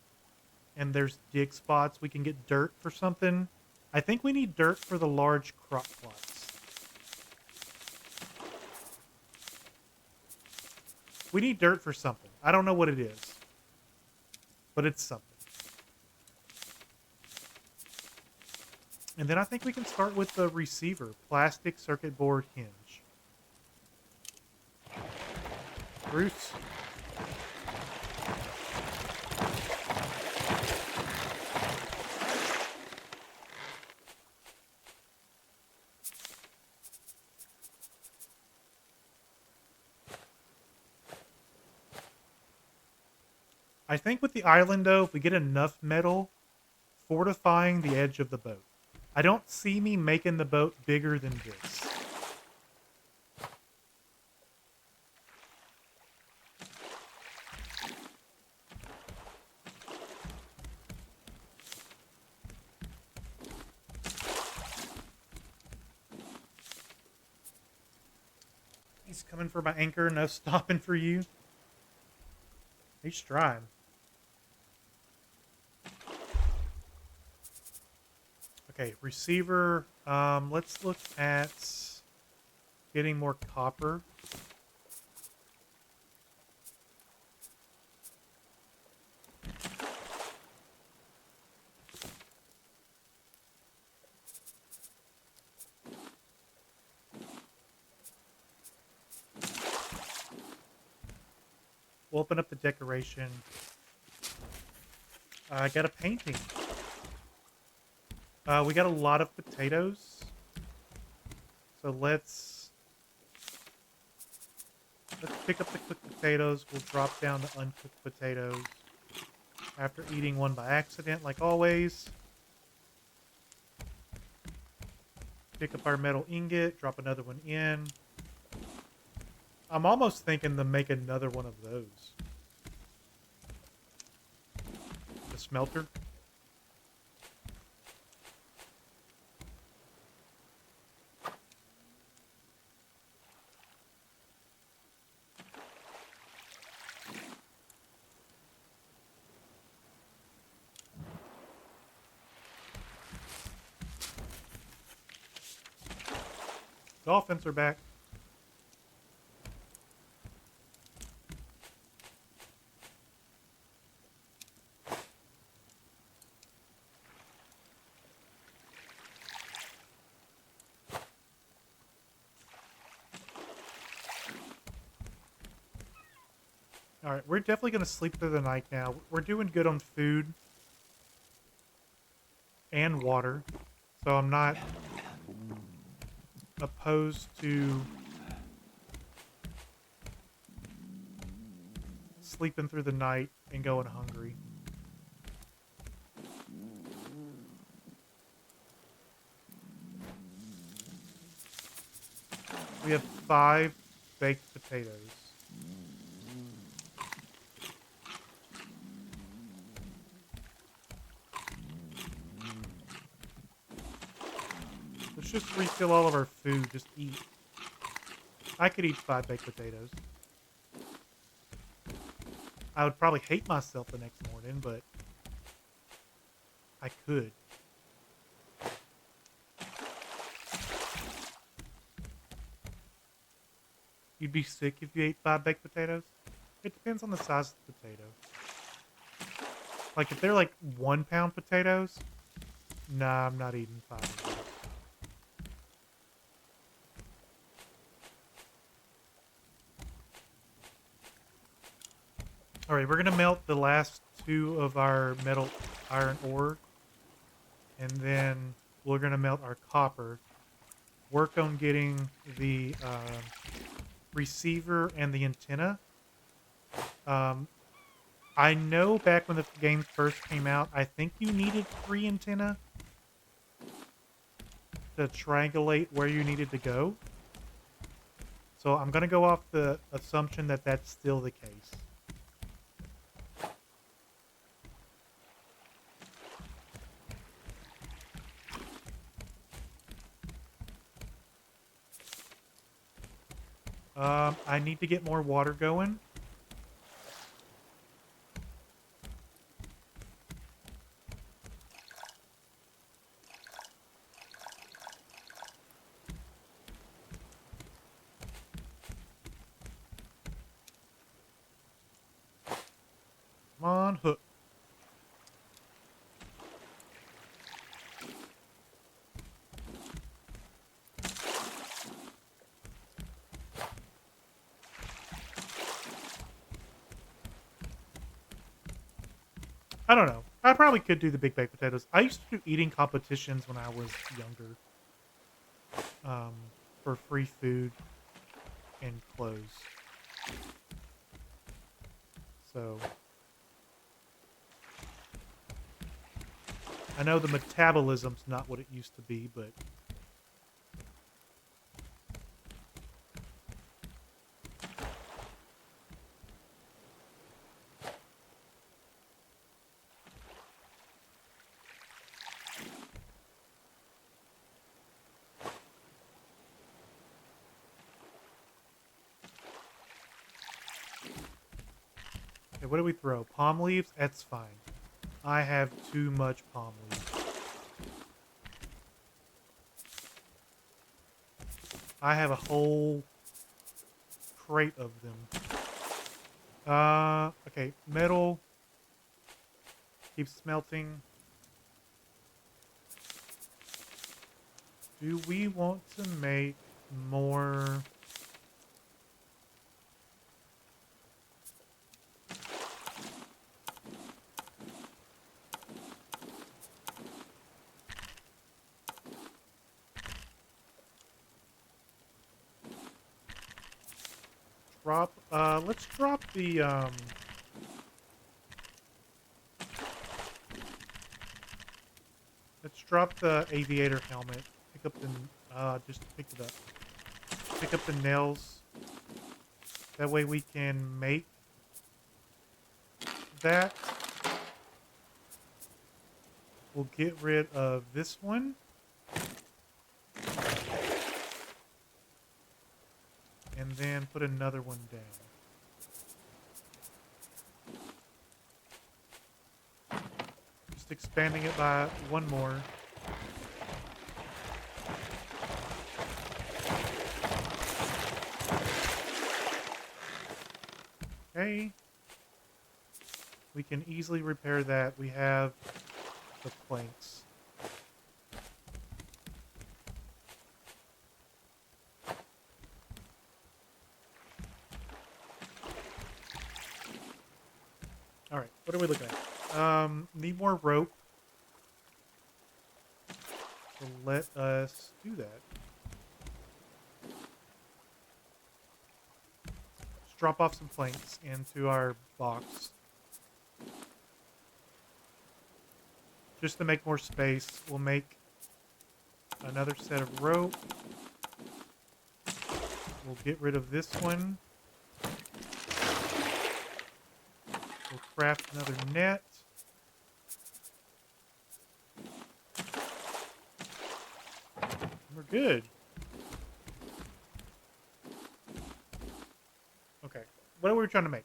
and there's dig spots, we can get dirt for something. I think we need dirt for the large crop plots. We need dirt for something. I don't know what it is. But it's something. And then I think we can start with the receiver. Plastic circuit board hinge. Bruce. I think with the island, though, if we get enough metal, fortifying the edge of the boat. I don't see me making the boat bigger than this. He's coming for my anchor, no stopping for you. He's trying. Okay, receiver. Let's look at getting more copper. We'll open up the decoration. I got a painting. We got a lot of potatoes. So let's pick up the cooked potatoes. We'll drop down the uncooked potatoes. After eating one by accident, like always. Pick up our metal ingot, drop another one in. I'm almost thinking to make another one of those. The smelter. Dolphins are back. All right, we're definitely going to sleep through the night now. We're doing good on food and water, so I'm not opposed to sleeping through the night and going hungry. We have 5 baked potatoes. Let's just refill all of our food. Just eat. I could eat 5 baked potatoes. I would probably hate myself the next morning, but I could. You'd be sick if you ate 5 baked potatoes? It depends on the size of the potato. Like, if they're like 1-pound potatoes, nah, I'm not eating 5 of those. Alright, we're going to melt the last 2 of our metal iron ore. And then we're going to melt our copper. Work on getting the receiver and the antenna. I know back when the game first came out, I think you needed 3 antenna to triangulate where you needed to go. So I'm going to go off the assumption that that's still the case. I need to get more water going. Come on, hook. I don't know. I probably could do the big baked potatoes. I used to do eating competitions when I was younger. For free food and clothes. So I know the metabolism's not what it used to be, but okay, what do we throw? Palm leaves? That's fine. I have too much palm leaves. I have a whole crate of them. Okay, metal keeps smelting. Do we want to make more? Let's drop the, let's drop the aviator helmet. Pick up the, just pick it up. Pick up the nails. That way we can make that. We'll get rid of this one. And then put another one down. Just expanding it by one more. Okay. We can easily repair that. We have the planks. All right, what are we looking at? Need more rope. So let us do that. Let's drop off some planks into our box. Just to make more space, we'll make another set of rope. We'll get rid of this one. We'll craft another net. We're good. Okay, what are we trying to make?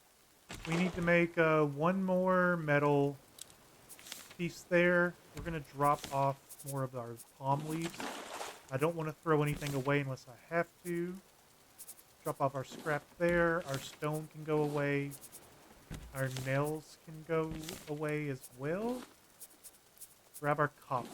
We need to make one more metal piece there. We're going to drop off more of our palm leaves. I don't want to throw anything away unless I have to. Drop off our scrap there. Our stone can go away. Our nails can go away as well. Grab our copper.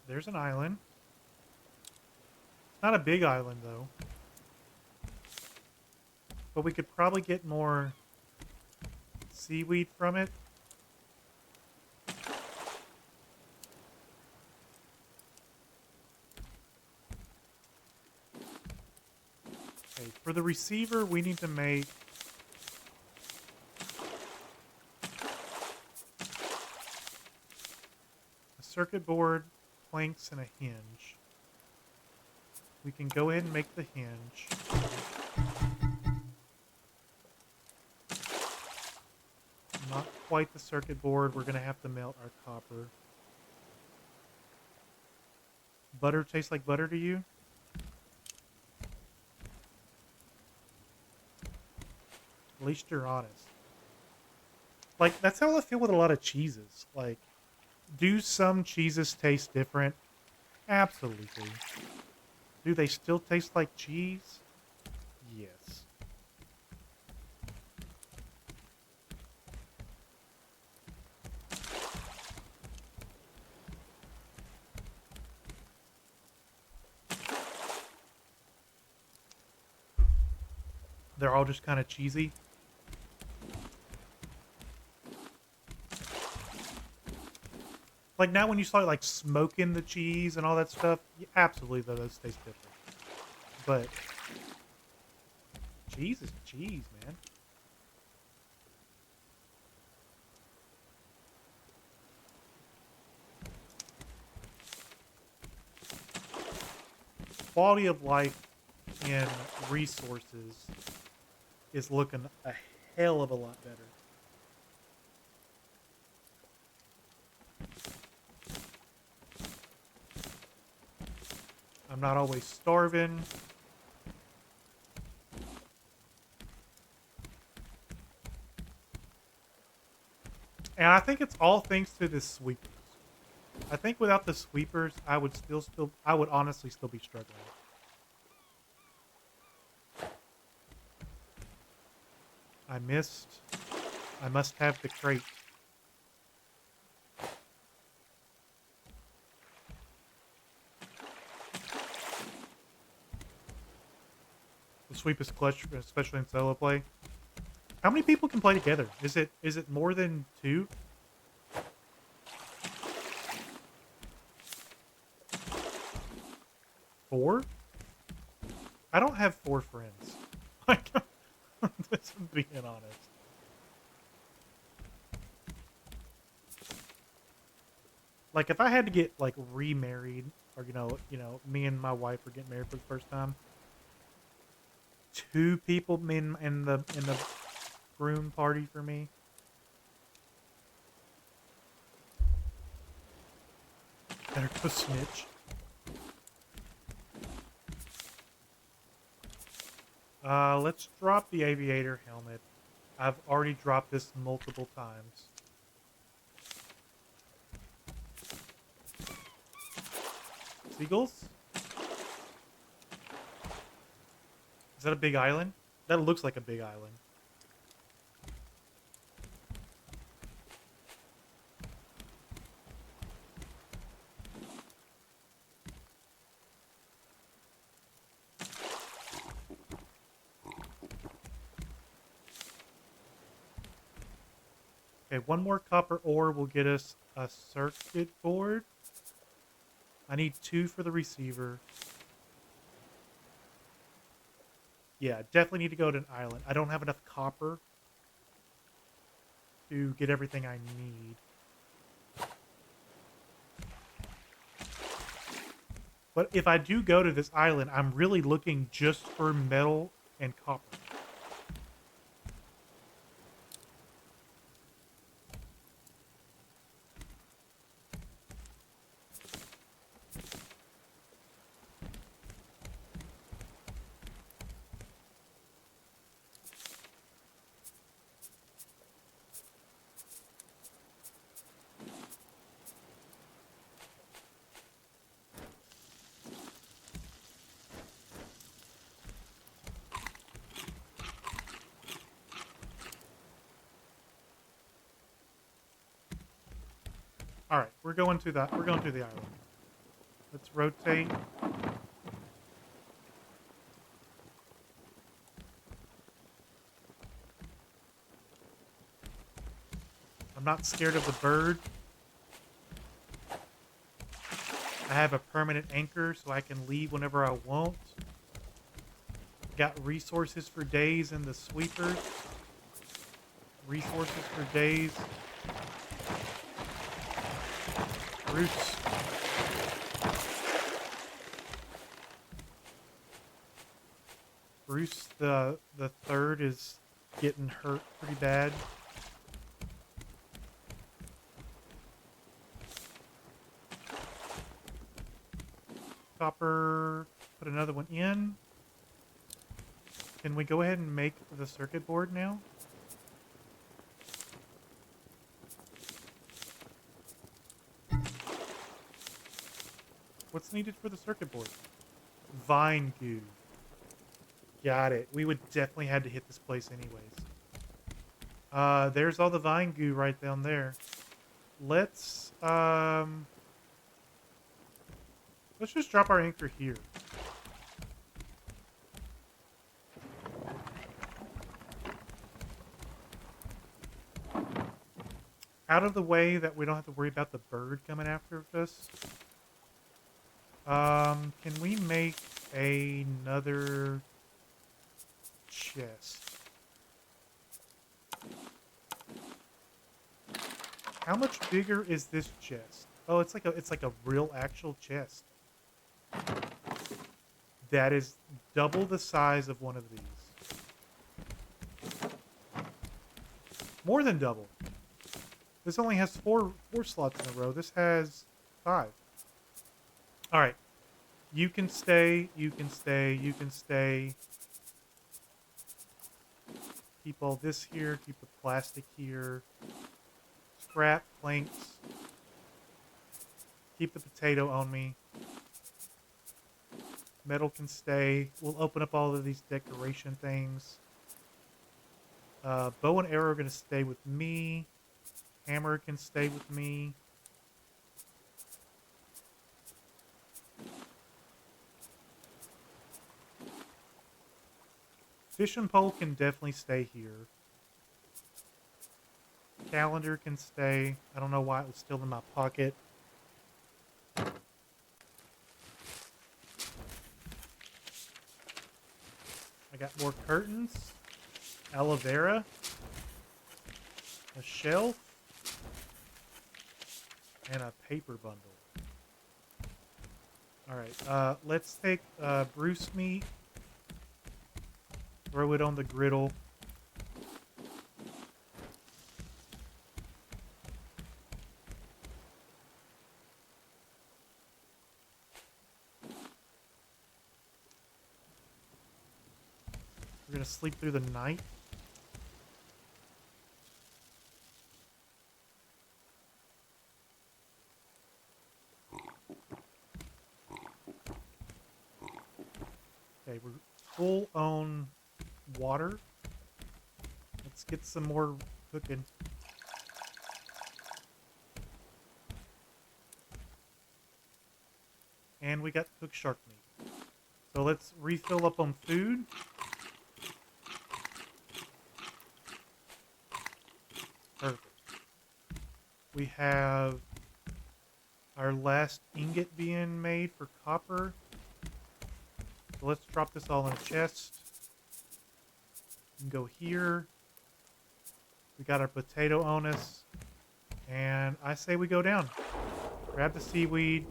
There's an island. Not a big island, though. But we could probably get more seaweed from it. Okay, for the receiver, we need to make a circuit board, planks, and a hinge. We can go ahead and make the hinge. Not quite the circuit board. We're going to have to melt our copper. Butter tastes like butter to you? At least you're honest. Like, that's how I feel with a lot of cheeses. Like, do some cheeses taste different? Absolutely. Do they still taste like cheese? Yes. They're all just kind of cheesy. Like now when you start like smoking the cheese and all that stuff, absolutely those taste different. But cheese is cheese, man. Quality of life in resources is looking a hell of a lot better. I'm not always starving. And I think it's all thanks to the sweepers. I think without the sweepers, I would honestly still be struggling. I must have the crate. The sweep is clutch, especially in solo play. How many people can play together? Is it more than 2? 4? I don't have 4 friends. Like, this is being honest. Like, if I had to get like remarried, or me and my wife are getting married for the first time, 2 people in the groom party for me. Better go snitch. Let's drop the aviator helmet. I've already dropped this multiple times. Seagulls? Is that a big island? That looks like a big island. Okay, 1 more copper ore will get us a circuit board. I need 2 for the receiver. Yeah, definitely need to go to an island. I don't have enough copper to get everything I need. But if I do go to this island, I'm really looking just for metal and copper. All right, we're going to the island. Let's rotate. I'm not scared of the bird. I have a permanent anchor so I can leave whenever I want. Got resources for days in the sweepers. Resources for days. Roots. Bruce the third is getting hurt pretty bad. Copper, put another one in. Can we go ahead and make the circuit board now? What's needed for the circuit board? Vine goo. Got it. We would definitely had to hit this place anyways. There's all the vine goo right down there. Let's just drop our anchor here. Out of the way that we don't have to worry about the bird coming after us. Can we make another chest? How much bigger is this chest? Oh, it's like a real actual chest. That is double the size of one of these. More than double. This only has four slots in a row. This has 5. All right. You can stay. You can stay. You can stay. Keep all this here. Keep the plastic here. Scrap planks. Keep the potato on me. Metal can stay. We'll open up all of these decoration things. Bow and arrow are going to stay with me. Hammer can stay with me. Fishing pole can definitely stay here. Calendar can stay. I don't know why it was still in my pocket. I got more curtains, aloe vera, a shelf, and a paper bundle. Alright, let's take Bruce meat, throw it on the griddle. We're gonna sleep through the night. Okay, we're full on water. Let's get some more cooking. And we got cooked shark meat. So let's refill up on food. Perfect. We have our last ingot being made for copper. So let's drop this all in a chest. We can go here. We got our potato on us. And I say we go down. Grab the seaweed.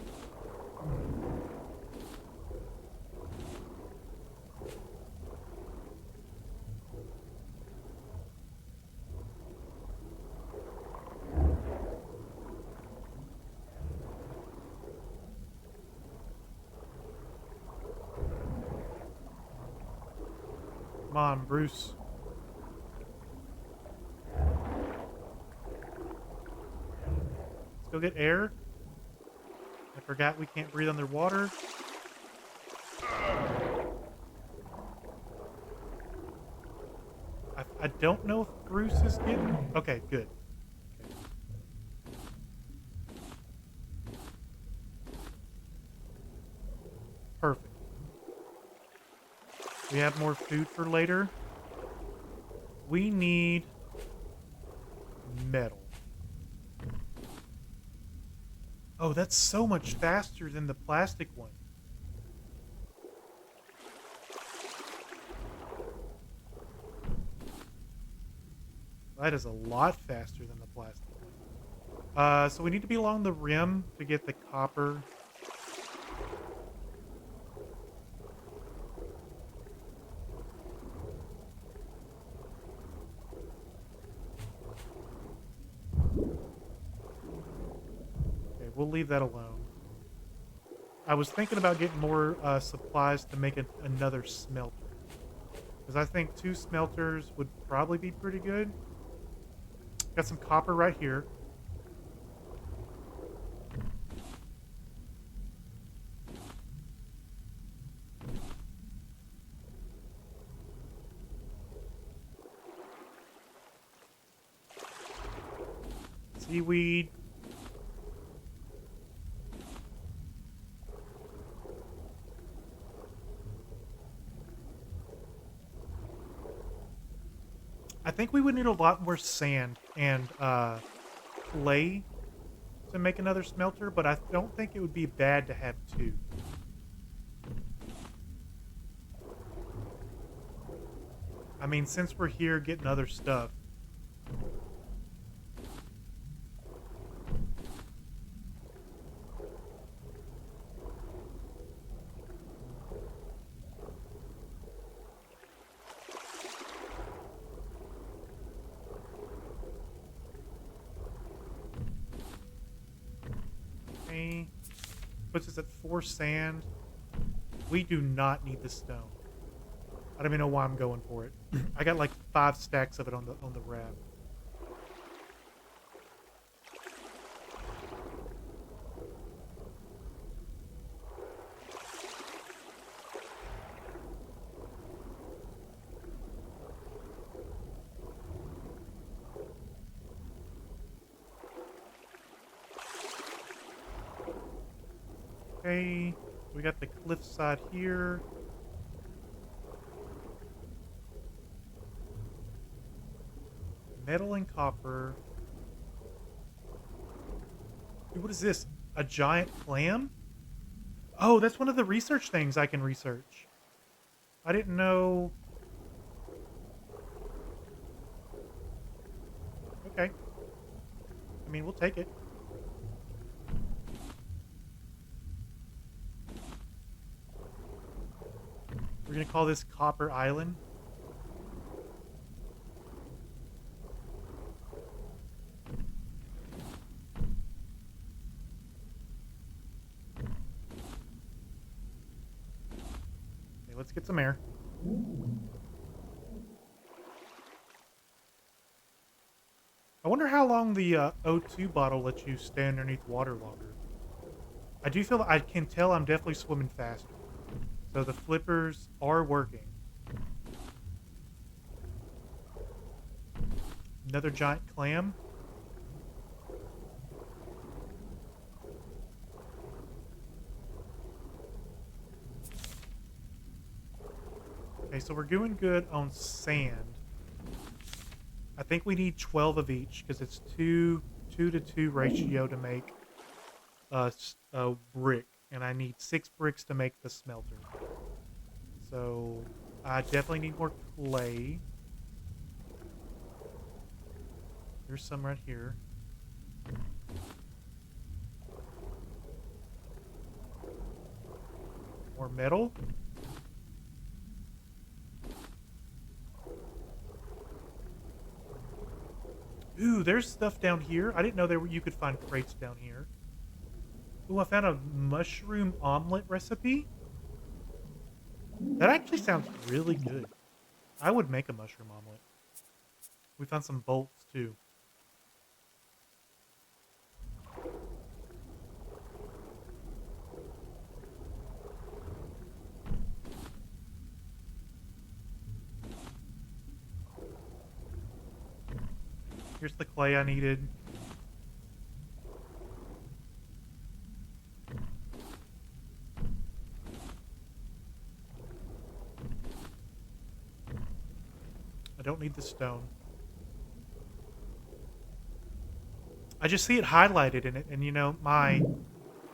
Come on, Bruce. Let's go get air. I forgot we can't breathe underwater. I don't know if Bruce is getting... Okay, good. Okay. Perfect. We have more food for later. We need metal. Oh, that's so much faster than the plastic one. That is a lot faster than the plastic one. So we need to be along the rim to get the copper. We'll leave that alone. I was thinking about getting more supplies to make another smelter. Because I think 2 smelters would probably be pretty good. Got some copper right here. Seaweed. I think we would need a lot more sand and clay to make another smelter, but I don't think it would be bad to have 2. I mean, since we're here getting other stuff. Puts us at 4 sand. We do not need the stone. I don't even know why I'm going for it. I got like 5 stacks of it on the raft. Okay, we got the cliffside here. Metal and copper. Dude, what is this? A giant clam? Oh, that's one of the research things I can research. I didn't know Okay. I mean, we'll take it. We're gonna call this Copper Island. Okay, let's get some air. I wonder how long the O2 bottle lets you stay underneath water longer. I do feel I can tell I'm definitely swimming faster. So the flippers are working. Another giant clam. Okay, so we're doing good on sand. I think we need 12 of each because it's 2 to 2 ratio to make a brick, and I need 6 bricks to make the smelter. So I definitely need more clay. There's some right here. More metal. Ooh, there's stuff down here. I didn't know you could find crates down here. Ooh, I found a mushroom omelet recipe. That actually sounds really good. I would make a mushroom omelet. We found some bolts too. Here's the clay I needed. I don't need the stone. I just see it highlighted in it, and you know, my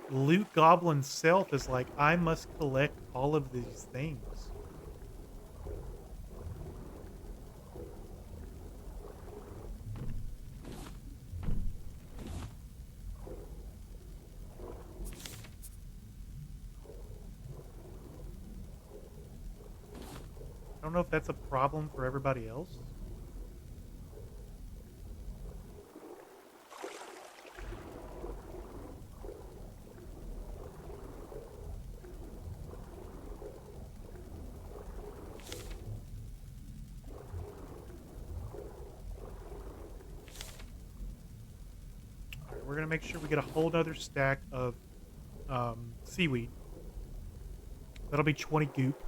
loot goblin self is like, I must collect all of these things. I don't know if that's a problem for everybody else. All right, we're gonna make sure we get a whole nother stack of seaweed. That'll be 20 goop.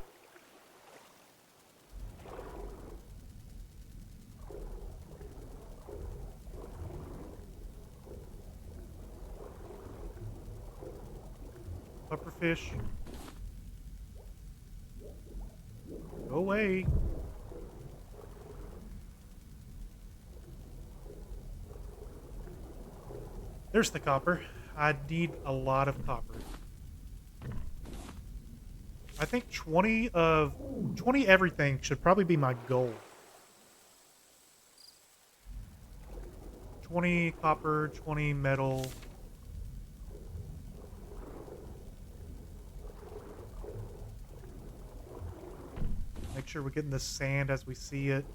Pufferfish. Go away. There's the copper. I need a lot of copper. I think 20 everything should probably be my goal. 20 copper, 20 metal. Make sure we're getting the sand as we see it.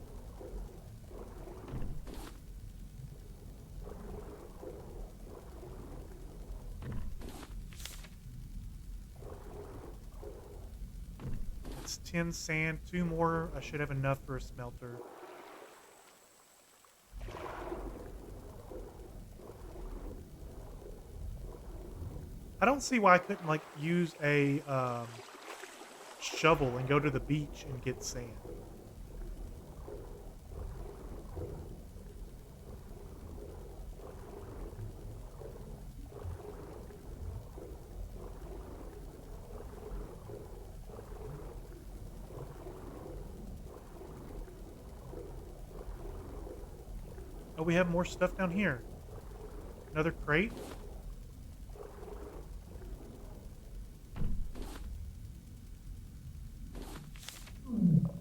It's 10 sand, 2 more. I should have enough for a smelter. I don't see why I couldn't like use a shovel and go to the beach and get sand. Oh, we have more stuff down here. Another crate.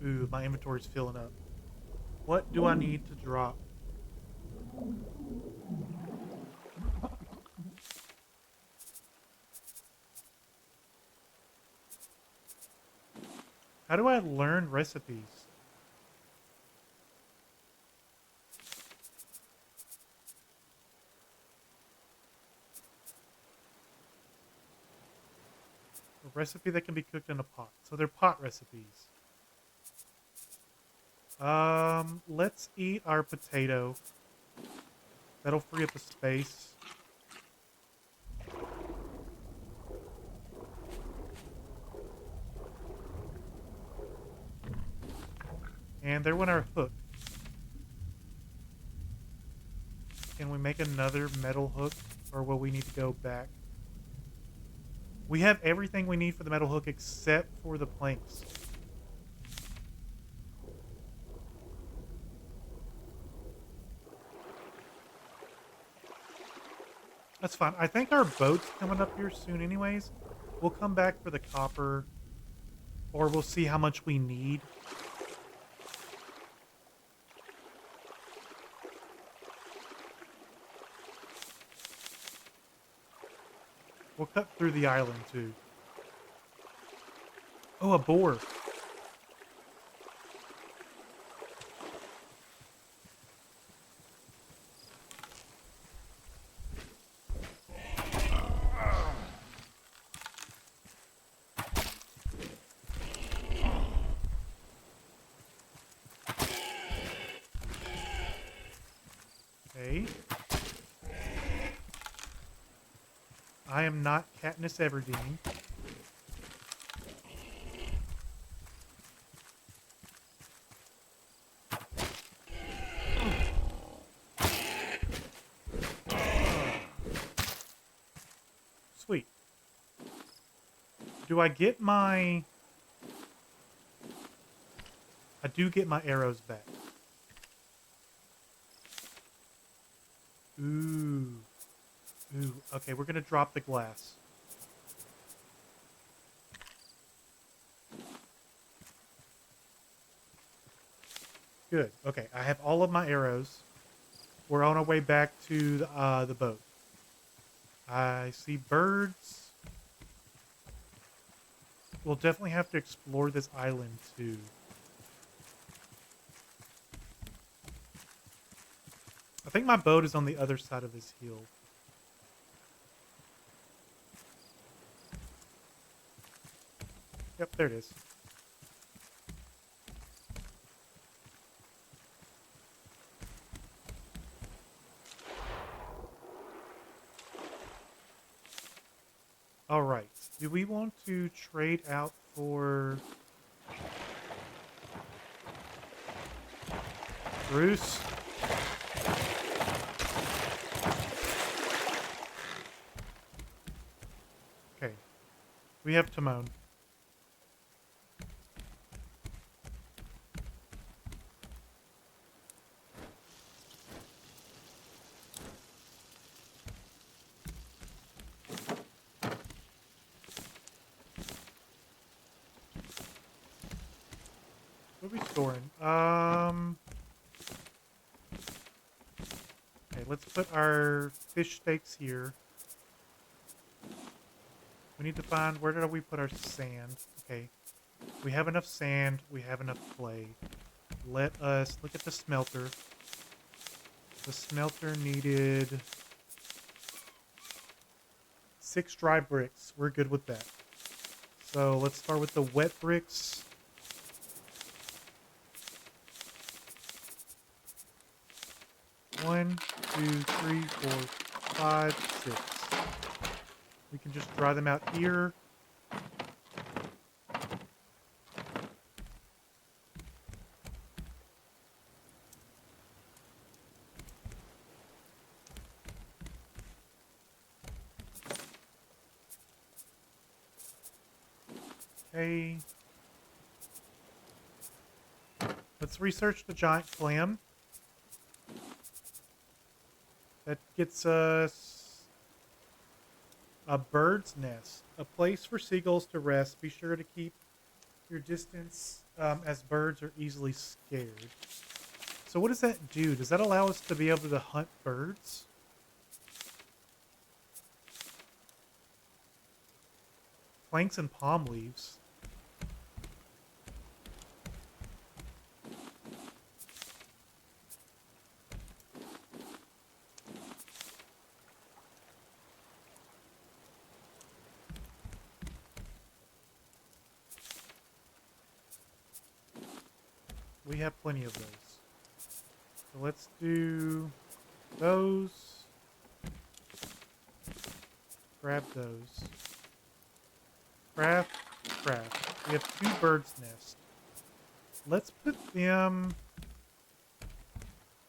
Ooh, my inventory's filling up. What do I need to drop? How do I learn recipes? A recipe that can be cooked in a pot. So they're pot recipes. Let's eat our potato. That'll free up the space. And there went our hook. Can we make another metal hook? Or will we need to go back? We have everything we need for the metal hook except for the planks. That's fine. I think our boat's coming up here soon anyways. We'll come back for the copper. Or we'll see how much we need. We'll cut through the island too. Oh, a boar. Okay. I am not Katniss Everdeen. Sweet. Do I get my... I do get my arrows back. Ooh. Ooh. Okay, we're going to drop the glass. Good. Okay, I have all of my arrows. We're on our way back to the boat. I see birds. We'll definitely have to explore this island too. I think my boat is on the other side of this hill. Yep, there it is. All right. Do we want to trade out for Bruce? Okay. We have Timon. What are we storing? Okay, let's put our fish steaks here. We need to find, where did we put our sand? Okay. We have enough sand. We have enough clay. Let us look at the smelter. The smelter needed 6 dry bricks. We're good with that. So let's start with the wet bricks. One, two, three, 4, 5, 6. We can just dry them out here. Okay. Let's research the giant clam. That gets us a bird's nest, a place for seagulls to rest. Be sure to keep your distance as birds are easily scared. So what does that do? Does that allow us to be able to hunt birds? Planks and palm leaves. We have plenty of those. So let's do those. Grab those. Craft, craft. We have 2 birds' nests. Let's put them,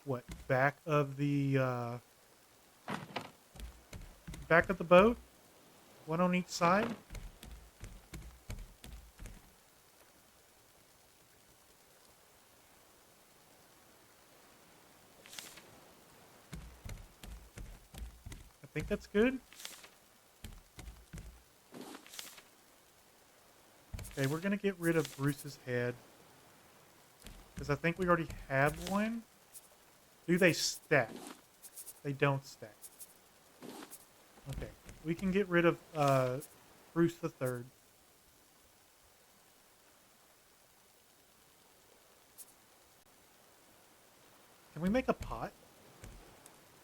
what, back of the boat? One on each side? I think that's good. Okay, we're going to get rid of Bruce's head. Because I think we already had one. Do they stack? They don't stack. Okay, we can get rid of Bruce the Third. Can we make a pot?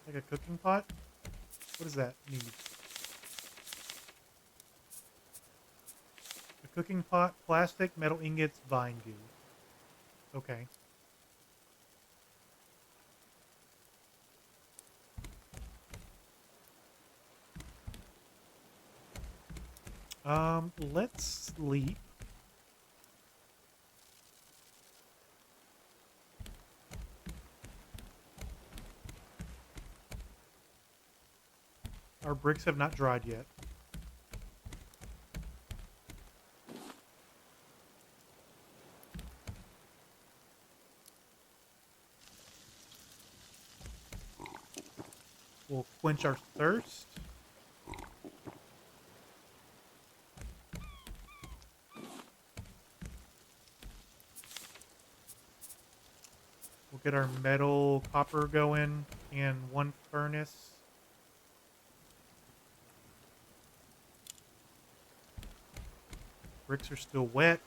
Like a cooking pot? What does that need? A cooking pot, plastic, metal ingots, vine goo. Okay. Let's sleep. Our bricks have not dried yet. We'll quench our thirst. We'll get our metal copper going in one furnace. Bricks are still wet.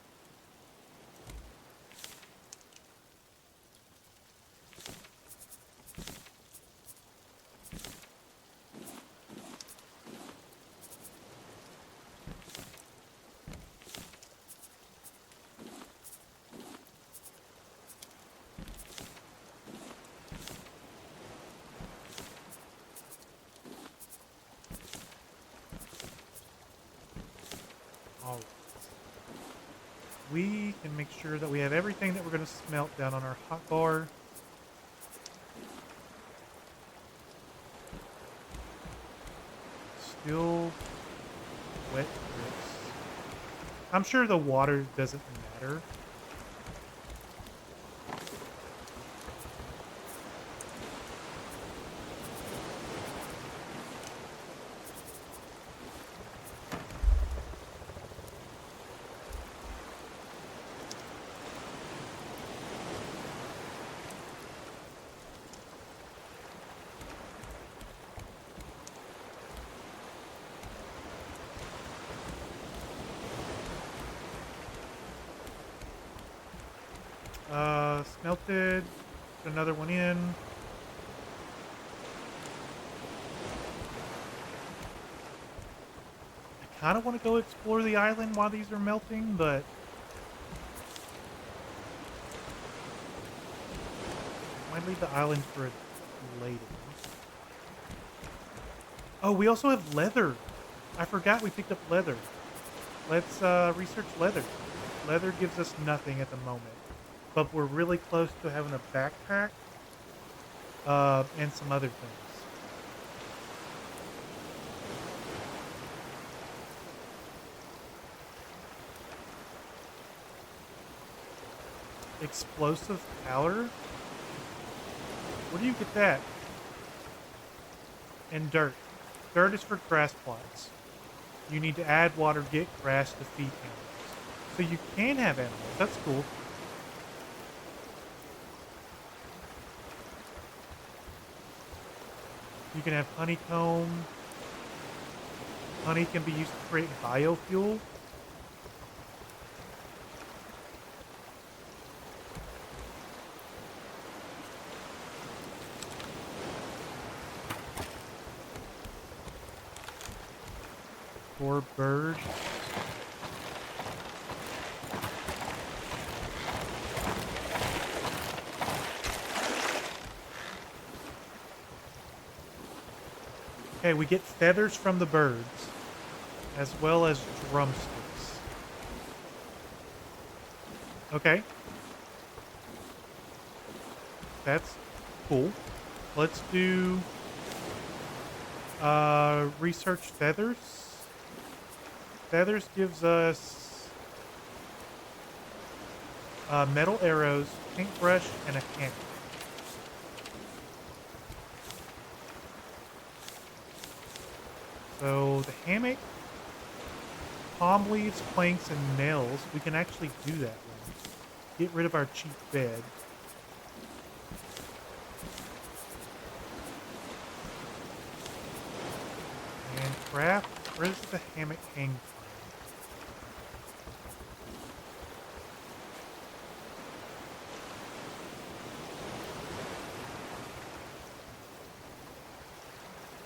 Alright. We can make sure that we have everything that we're going to smelt down on our hot bar. Still wet bricks. I'm sure the water doesn't matter. Smelted. Put another one in. I kind of want to go explore the island while these are melting, but might leave the island for later. Oh, we also have leather. I forgot we picked up leather. Let's research leather. Leather gives us nothing at the moment, but we're really close to having a backpack and some other things. Explosive powder? Where do you get that? And dirt. Dirt is for grass plots. You need to add water, get grass to feed animals. So you can have animals. That's cool. You can have honeycomb. Honey can be used to create biofuel. For birds. Okay, we get feathers from the birds, as well as drumsticks. Okay. That's cool. Let's do research feathers. Feathers gives us metal arrows, paintbrush, and a hammer. So the hammock, palm leaves, planks, and nails, we can actually do that one. Get rid of our cheap bed. And craft, where does the hammock hang from?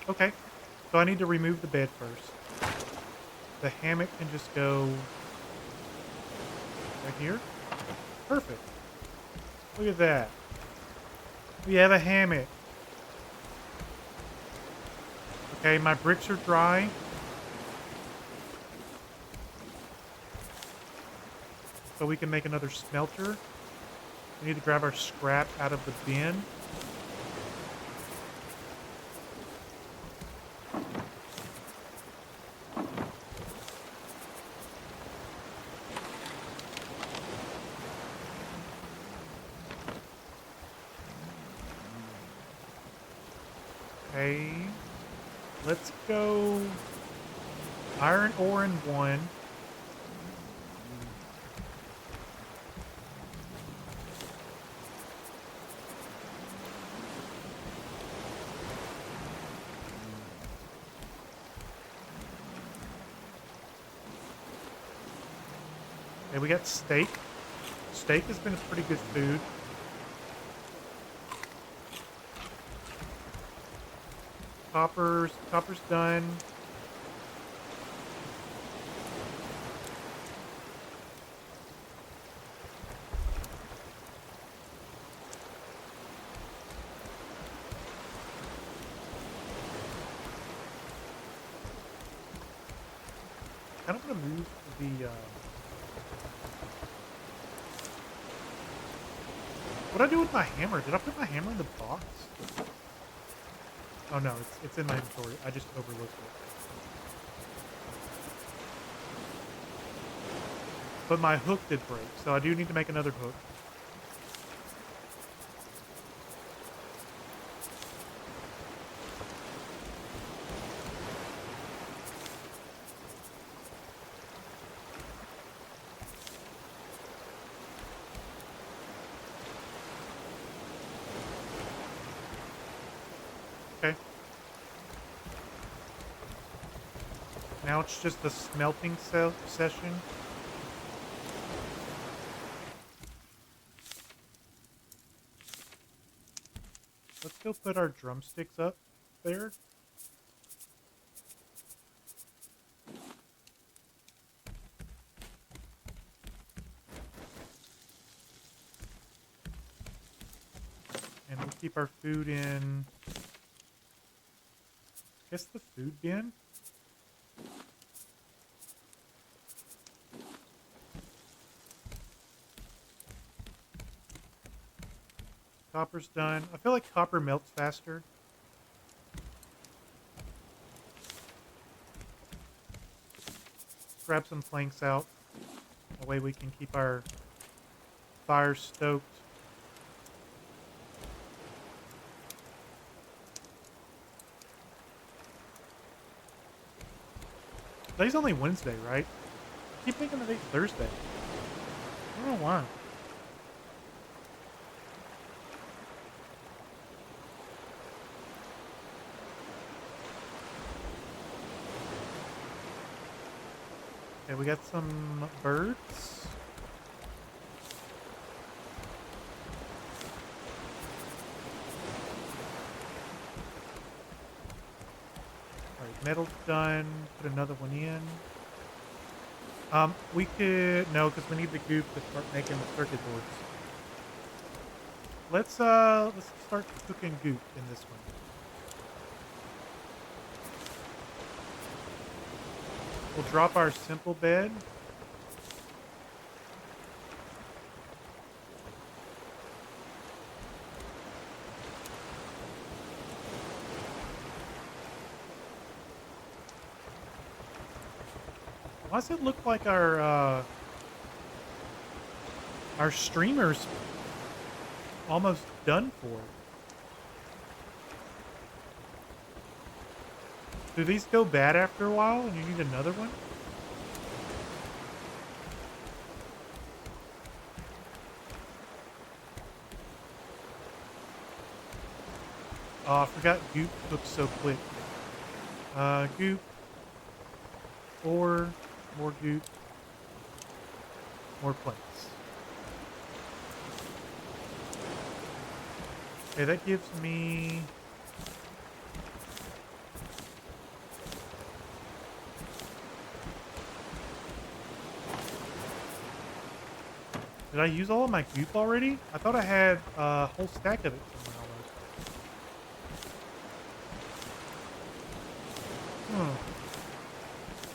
Okay, so I need to remove the bed first. The hammock can just go right here. Perfect. Look at that. We have a hammock. Okay, my bricks are dry. So we can make another smelter. We need to grab our scrap out of the bin. Okay. Let's go iron ore in one. Okay, we got steak. Steak has been a pretty good food. Copper's done. Kind of want to move the. What did I do with my hammer? Did I put my hammer in the box? Oh no, it's in my inventory. I just overlooked it. But my hook did break, so I do need to make another hook. Okay. Now it's just the smelting session. Let's go put our drumsticks up there. And we'll keep our food in, I guess, the food bin. Copper's done. I feel like copper melts faster. Grab some planks out. That way we can keep our fire stoked. Today's only Wednesday, right? I keep thinking today's Thursday. I don't know why. Okay, we got some birds. Alright, metal's done. Put another one in. We could no, because we need the goop to start making the circuit boards. Let's start cooking goop in this one. We'll drop our simple bed. Why does it look like our streamer's almost done for? Do these go bad after a while and you need another one? Oh, I forgot goop cooks so quick. Goop. 4 more goop. More plates. Okay, that gives me... Did I use all of my goop already? I thought I had a whole stack of it somewhere almost.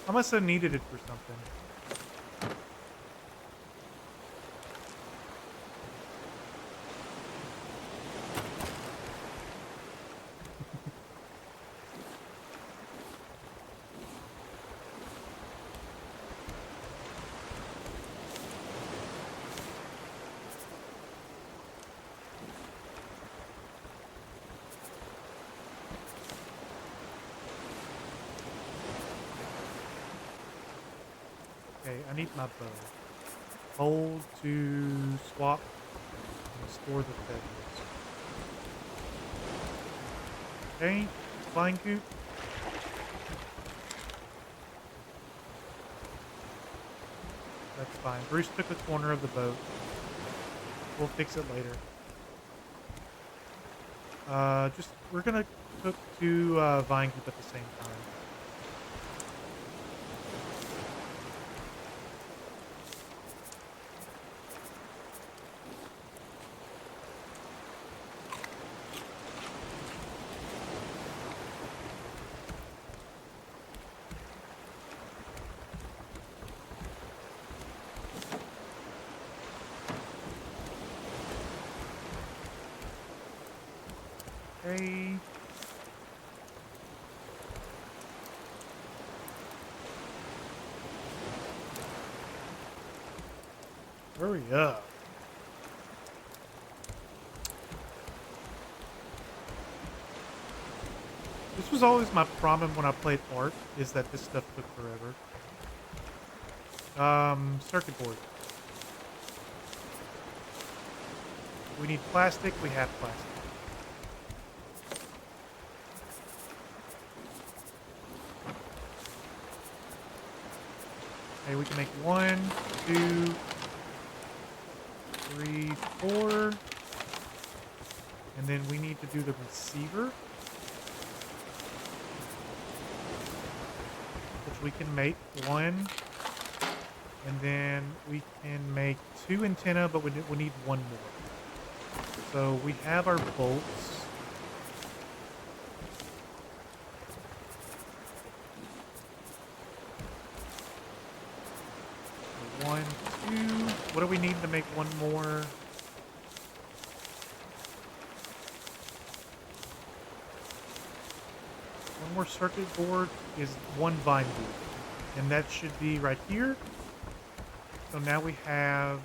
I must have needed it for something. Okay, I need my bow. Hold to swap and store the feathers. Okay, flying goop. That's fine. Bruce took a corner of the boat. We'll fix it later. We're gonna cook 2 vine goop at the same time. Okay. Hurry up. This was always my problem when I played Ark, is that this stuff took forever. Circuit board. We need plastic, we have plastic. Okay, we can make 1, 2, 3, 4. And then we need to do the receiver, which we can make 1. And then we can make 2 antenna, but we need 1 more. So we have our bolts. One, 2. What do we need to make 1 more? One more circuit board is 1 vine loop. And that should be right here. So now we have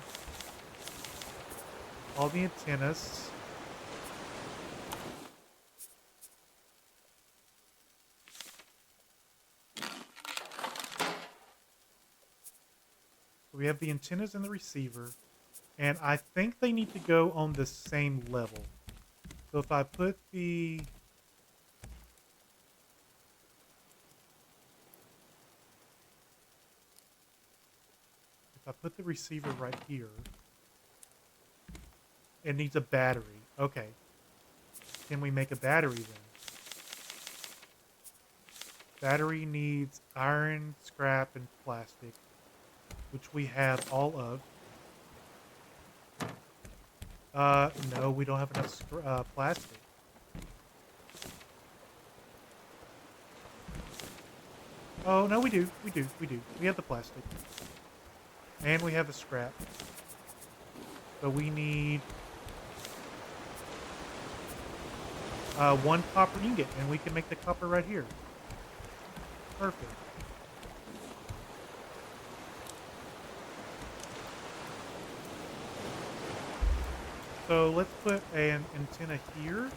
all the antennas. So we have the antennas and the receiver. And I think they need to go on the same level. So if I put the... put the receiver right here. It needs a battery. Okay. Can we make a battery then? Battery needs iron, scrap, and plastic, which we have all of. No, we don't have enough plastic. Oh, no, we do. We do. We do. We have the plastic. And we have the scrap. So we need one copper ingot, and we can make the copper right here. Perfect. So let's put an antenna here.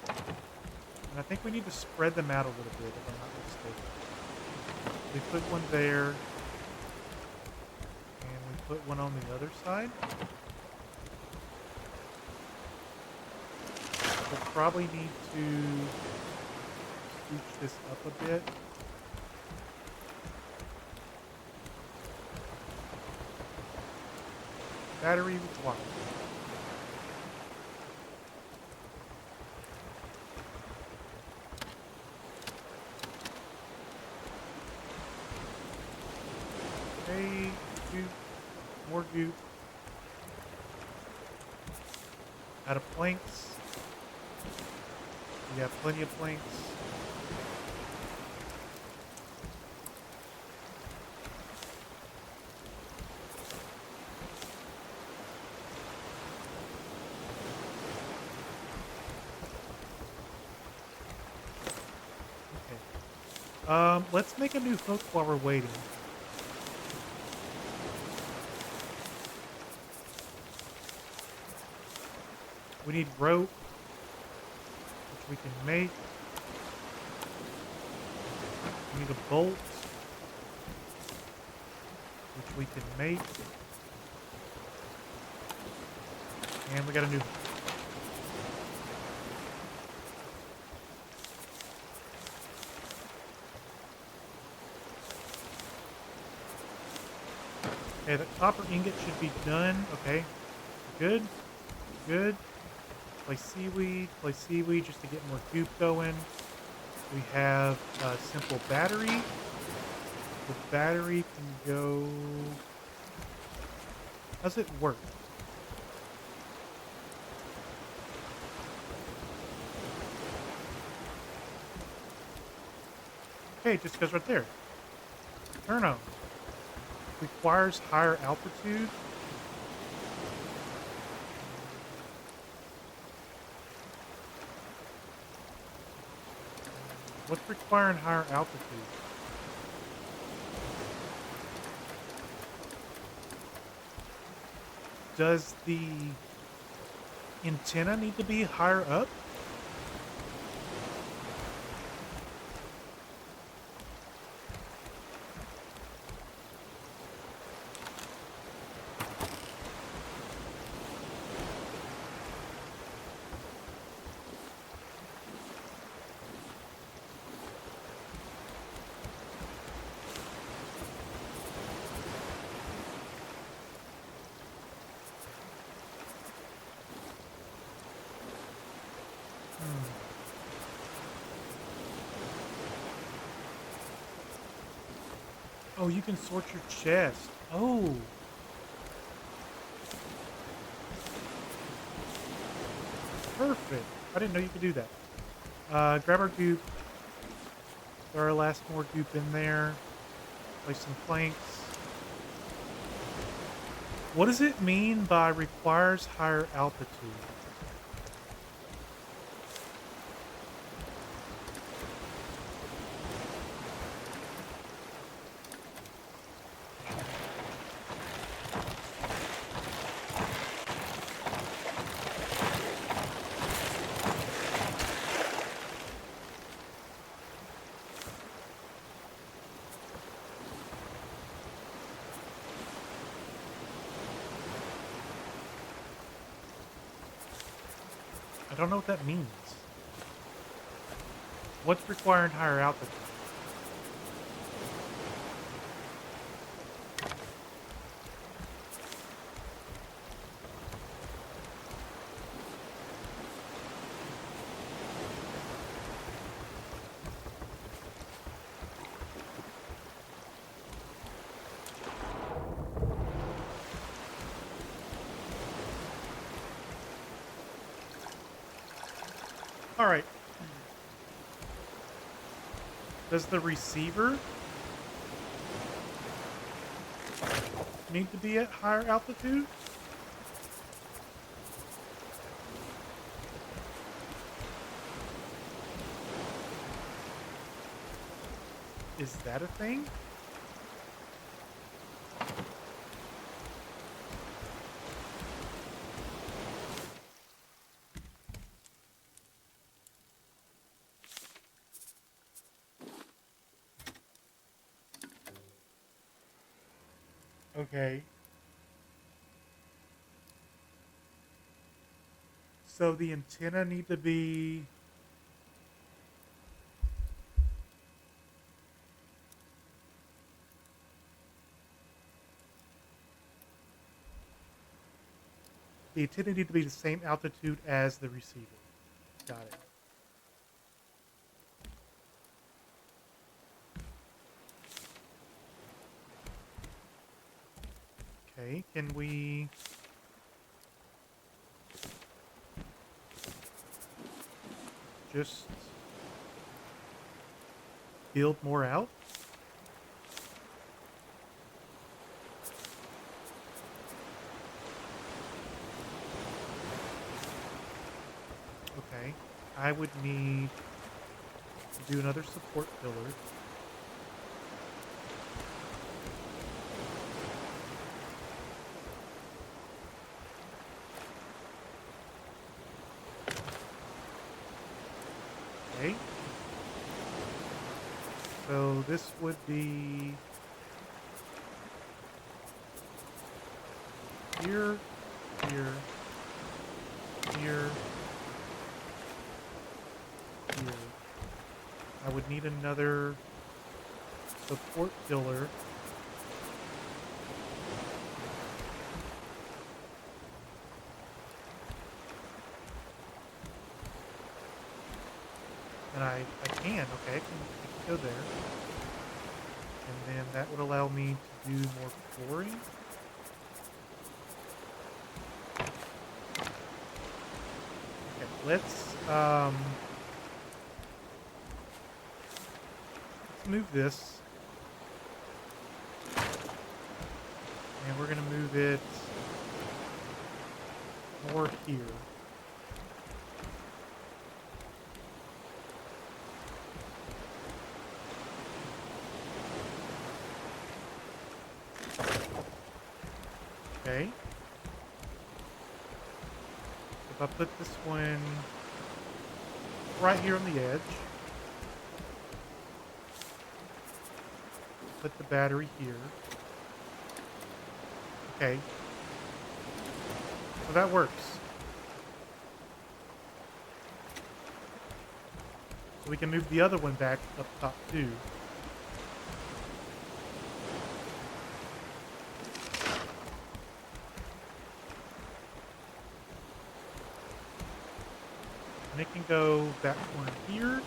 And I think we need to spread them out a little bit, if I'm not mistaken. We put one there. And we put one on the other side. We'll probably need to scooch this up a bit. Battery required. Hey, goop. More goop. Out of planks. We have plenty of planks. Okay. Let's make a new hook while we're waiting. We need rope, which we can make. We need a bolt, which we can make. And we got a new hook. Okay, the copper ingot should be done. Okay, good, good. Place seaweed just to get more goop going. We have a simple battery. The battery can go... How's it work? Okay, it just goes right there. Turn on. Requires higher altitude. What's requiring higher altitude? Does the antenna need to be higher up? Oh, you can sort your chest. Oh. Perfect. I didn't know you could do that. Grab our goop. Throw our last more goop in there. Place some planks. What does it mean by requires higher altitude? I don't know what that means. What's requiring higher altitude? All right. Does the receiver need to be at higher altitude? Is that a thing? Okay. So the antenna need to be the same altitude as the receiver. Got it. Okay, can we just build more out? Okay, I would need to do another support pillar. Okay. So this would be here, here, here, here. I would need another support pillar. And I can, okay, I can go there. And then that would allow me to do more flooring. Okay, let's move this. And we're gonna move it more here. Okay. If I put this one right here on the edge, put the battery here. Okay. So that works. So we can move the other one back up top too. And it can go that corner here.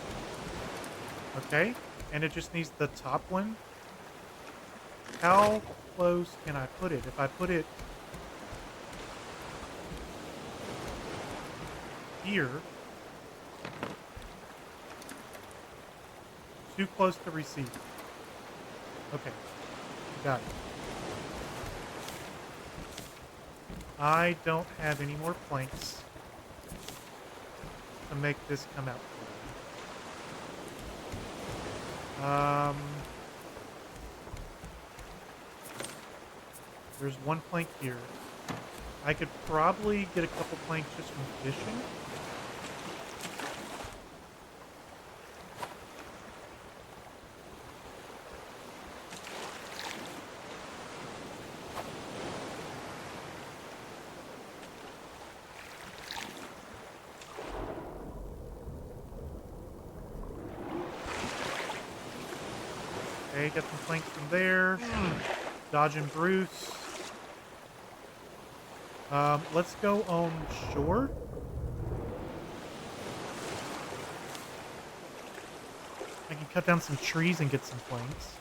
Okay. And it just needs the top one. How close can I put it? If I put it here, too close to receive. Okay. Got it. I don't have any more planks to make this come out for me. There's one plank here. I could probably get a couple planks just from fishing. Okay, got some planks from there. Dodging Bruce. Let's go on shore. I can cut down some trees and get some planks.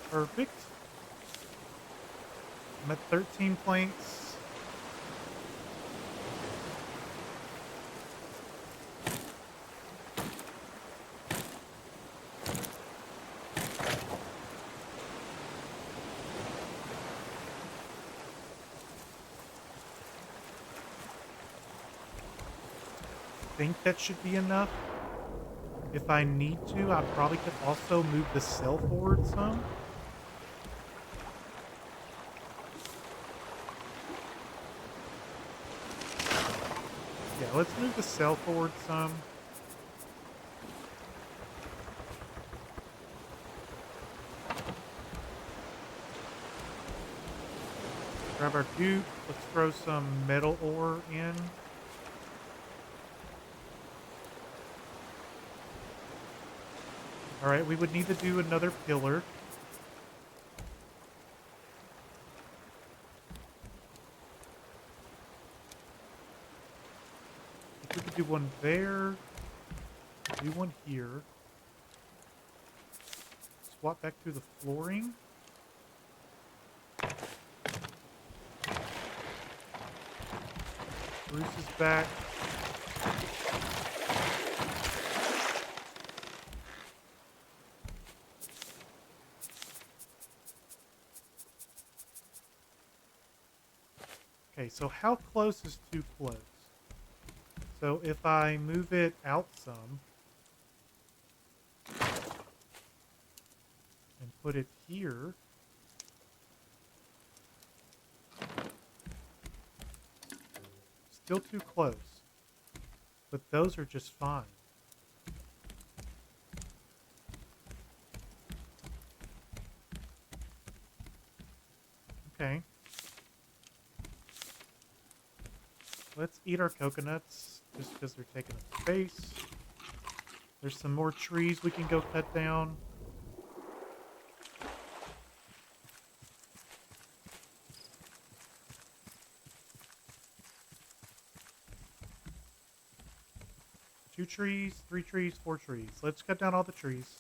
Perfect. I'm at 13 planks. I think that should be enough. If I need to, I probably could also move the sail forward some. Yeah, let's move the sail forward some. Grab our goop. Let's throw some metal ore in. Alright, we would need to do another pillar. If we could do one there, do one here. Swap back through the flooring. Bruce is back. Okay, so how close is too close? So if I move it out some and put it here, still too close. But those are just fine. Okay. Let's eat our coconuts just because they're taking up space. There's some more trees we can go cut down. Two trees, three trees, four trees. Let's cut down all the trees.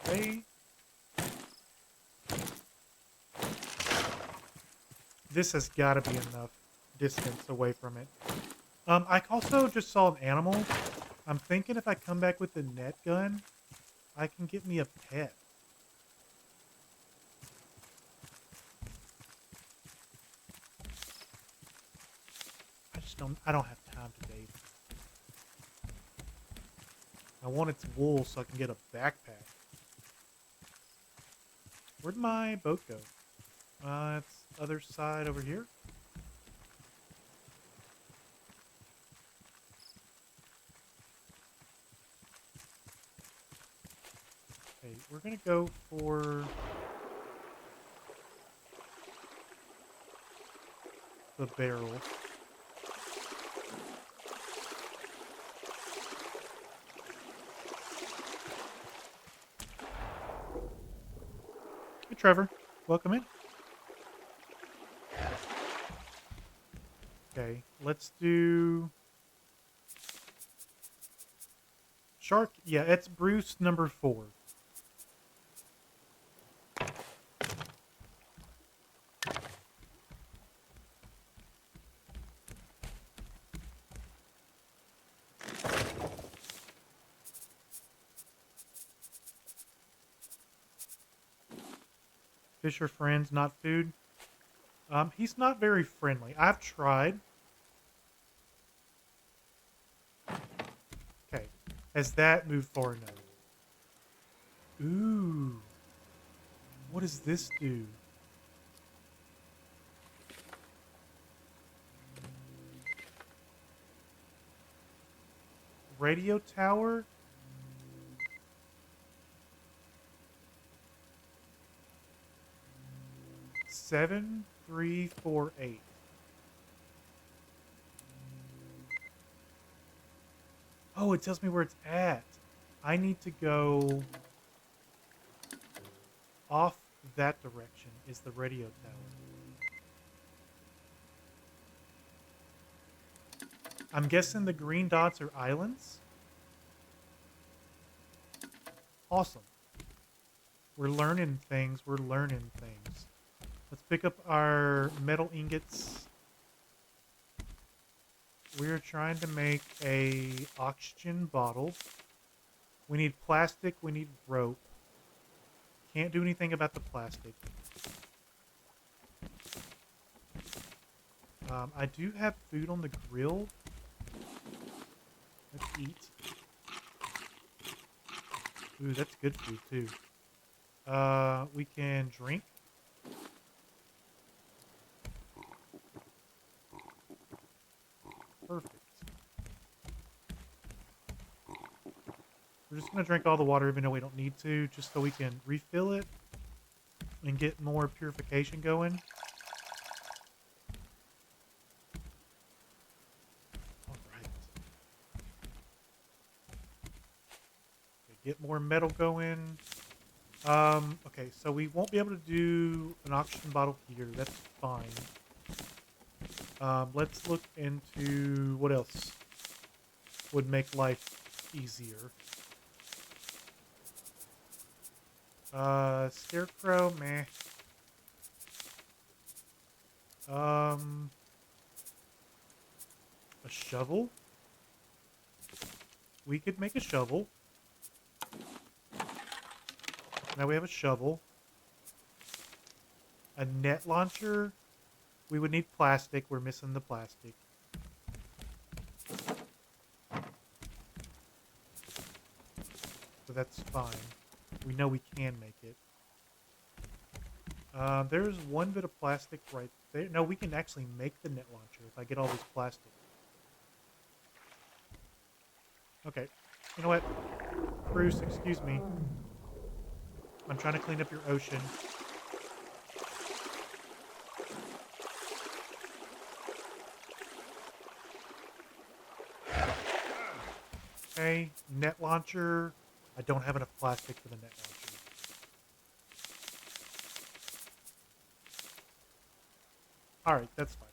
Okay. This has got to be enough distance away from it. I also just saw an animal. I'm thinking if I come back with the net gun, I can get me a pet. I don't have time today. I want its wool so I can get a backpack. Where'd my boat go? It's other side over here. Okay, we're gonna go for the barrel. Hey, Trevor. Welcome in. Okay, let's do... Shark? Yeah, it's Bruce number 4. Fish are friends, not food. He's not very friendly. I've tried. Okay. Has that moved forward now? Ooh. What does this do? Radio tower? 7348. Oh, it tells me where it's at. I need to go off that direction is the radio tower. I'm guessing the green dots are islands. Awesome. We're learning things. We're learning things. Let's pick up our metal ingots. We're trying to make a oxygen bottle. We need plastic. We need rope. Can't do anything about the plastic. I do have food on the grill. Let's eat. Ooh, that's good food too. We can drink. Perfect. We're just going to drink all the water even though we don't need to, just so we can refill it and get more purification going. All right. Okay, get more metal going. Okay, so we won't be able to do an oxygen bottle here. That's fine. Let's look into what else would make life easier. Scarecrow, meh. A shovel? We could make a shovel. Now we have a shovel. A net launcher. We would need plastic. We're missing the plastic. So that's fine. We know we can make it. There's one bit of plastic right there. No, we can actually make the net launcher if I get all this plastic. Okay. You know what? Bruce, excuse me. I'm trying to clean up your ocean. Okay, net launcher. I don't have enough plastic for the net launcher. Alright, that's fine.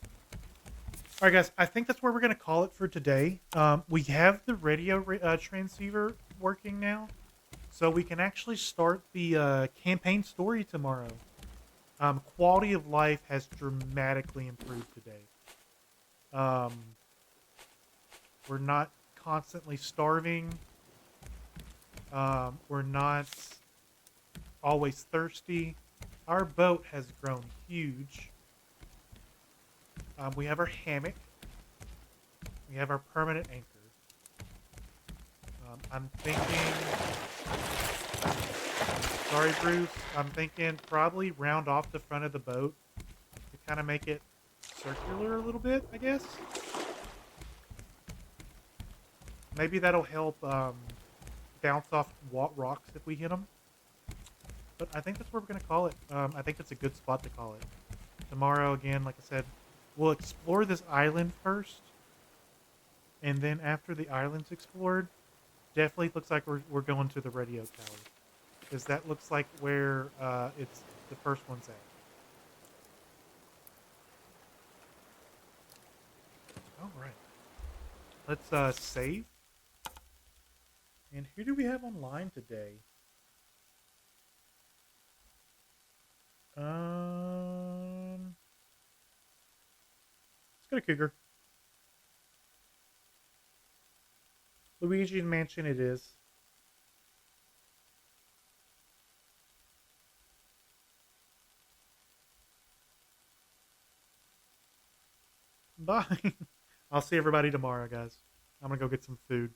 Alright guys, I think that's where we're going to call it for today. We have the radio transceiver working now. So we can actually start the campaign story tomorrow. Quality of life has dramatically improved today. We're not constantly starving. We're not always thirsty. Our boat has grown huge. We have our hammock. We have our permanent anchor. I'm thinking... Sorry, Bruce. I'm thinking probably round off the front of the boat to kind of make it circular a little bit, I guess. Maybe that'll help bounce off rocks if we hit them. But I think that's where we're going to call it. I think it's a good spot to call it. Tomorrow, again, like I said, we'll explore this island first. And then after the island's explored, definitely looks like we're going to the radio tower. Because that looks like where it's the first one's at. All right. Let's save. And who do we have online today? Let's go to Cougar. Luigi Mansion it is. Bye. I'll see everybody tomorrow, guys. I'm going to go get some food.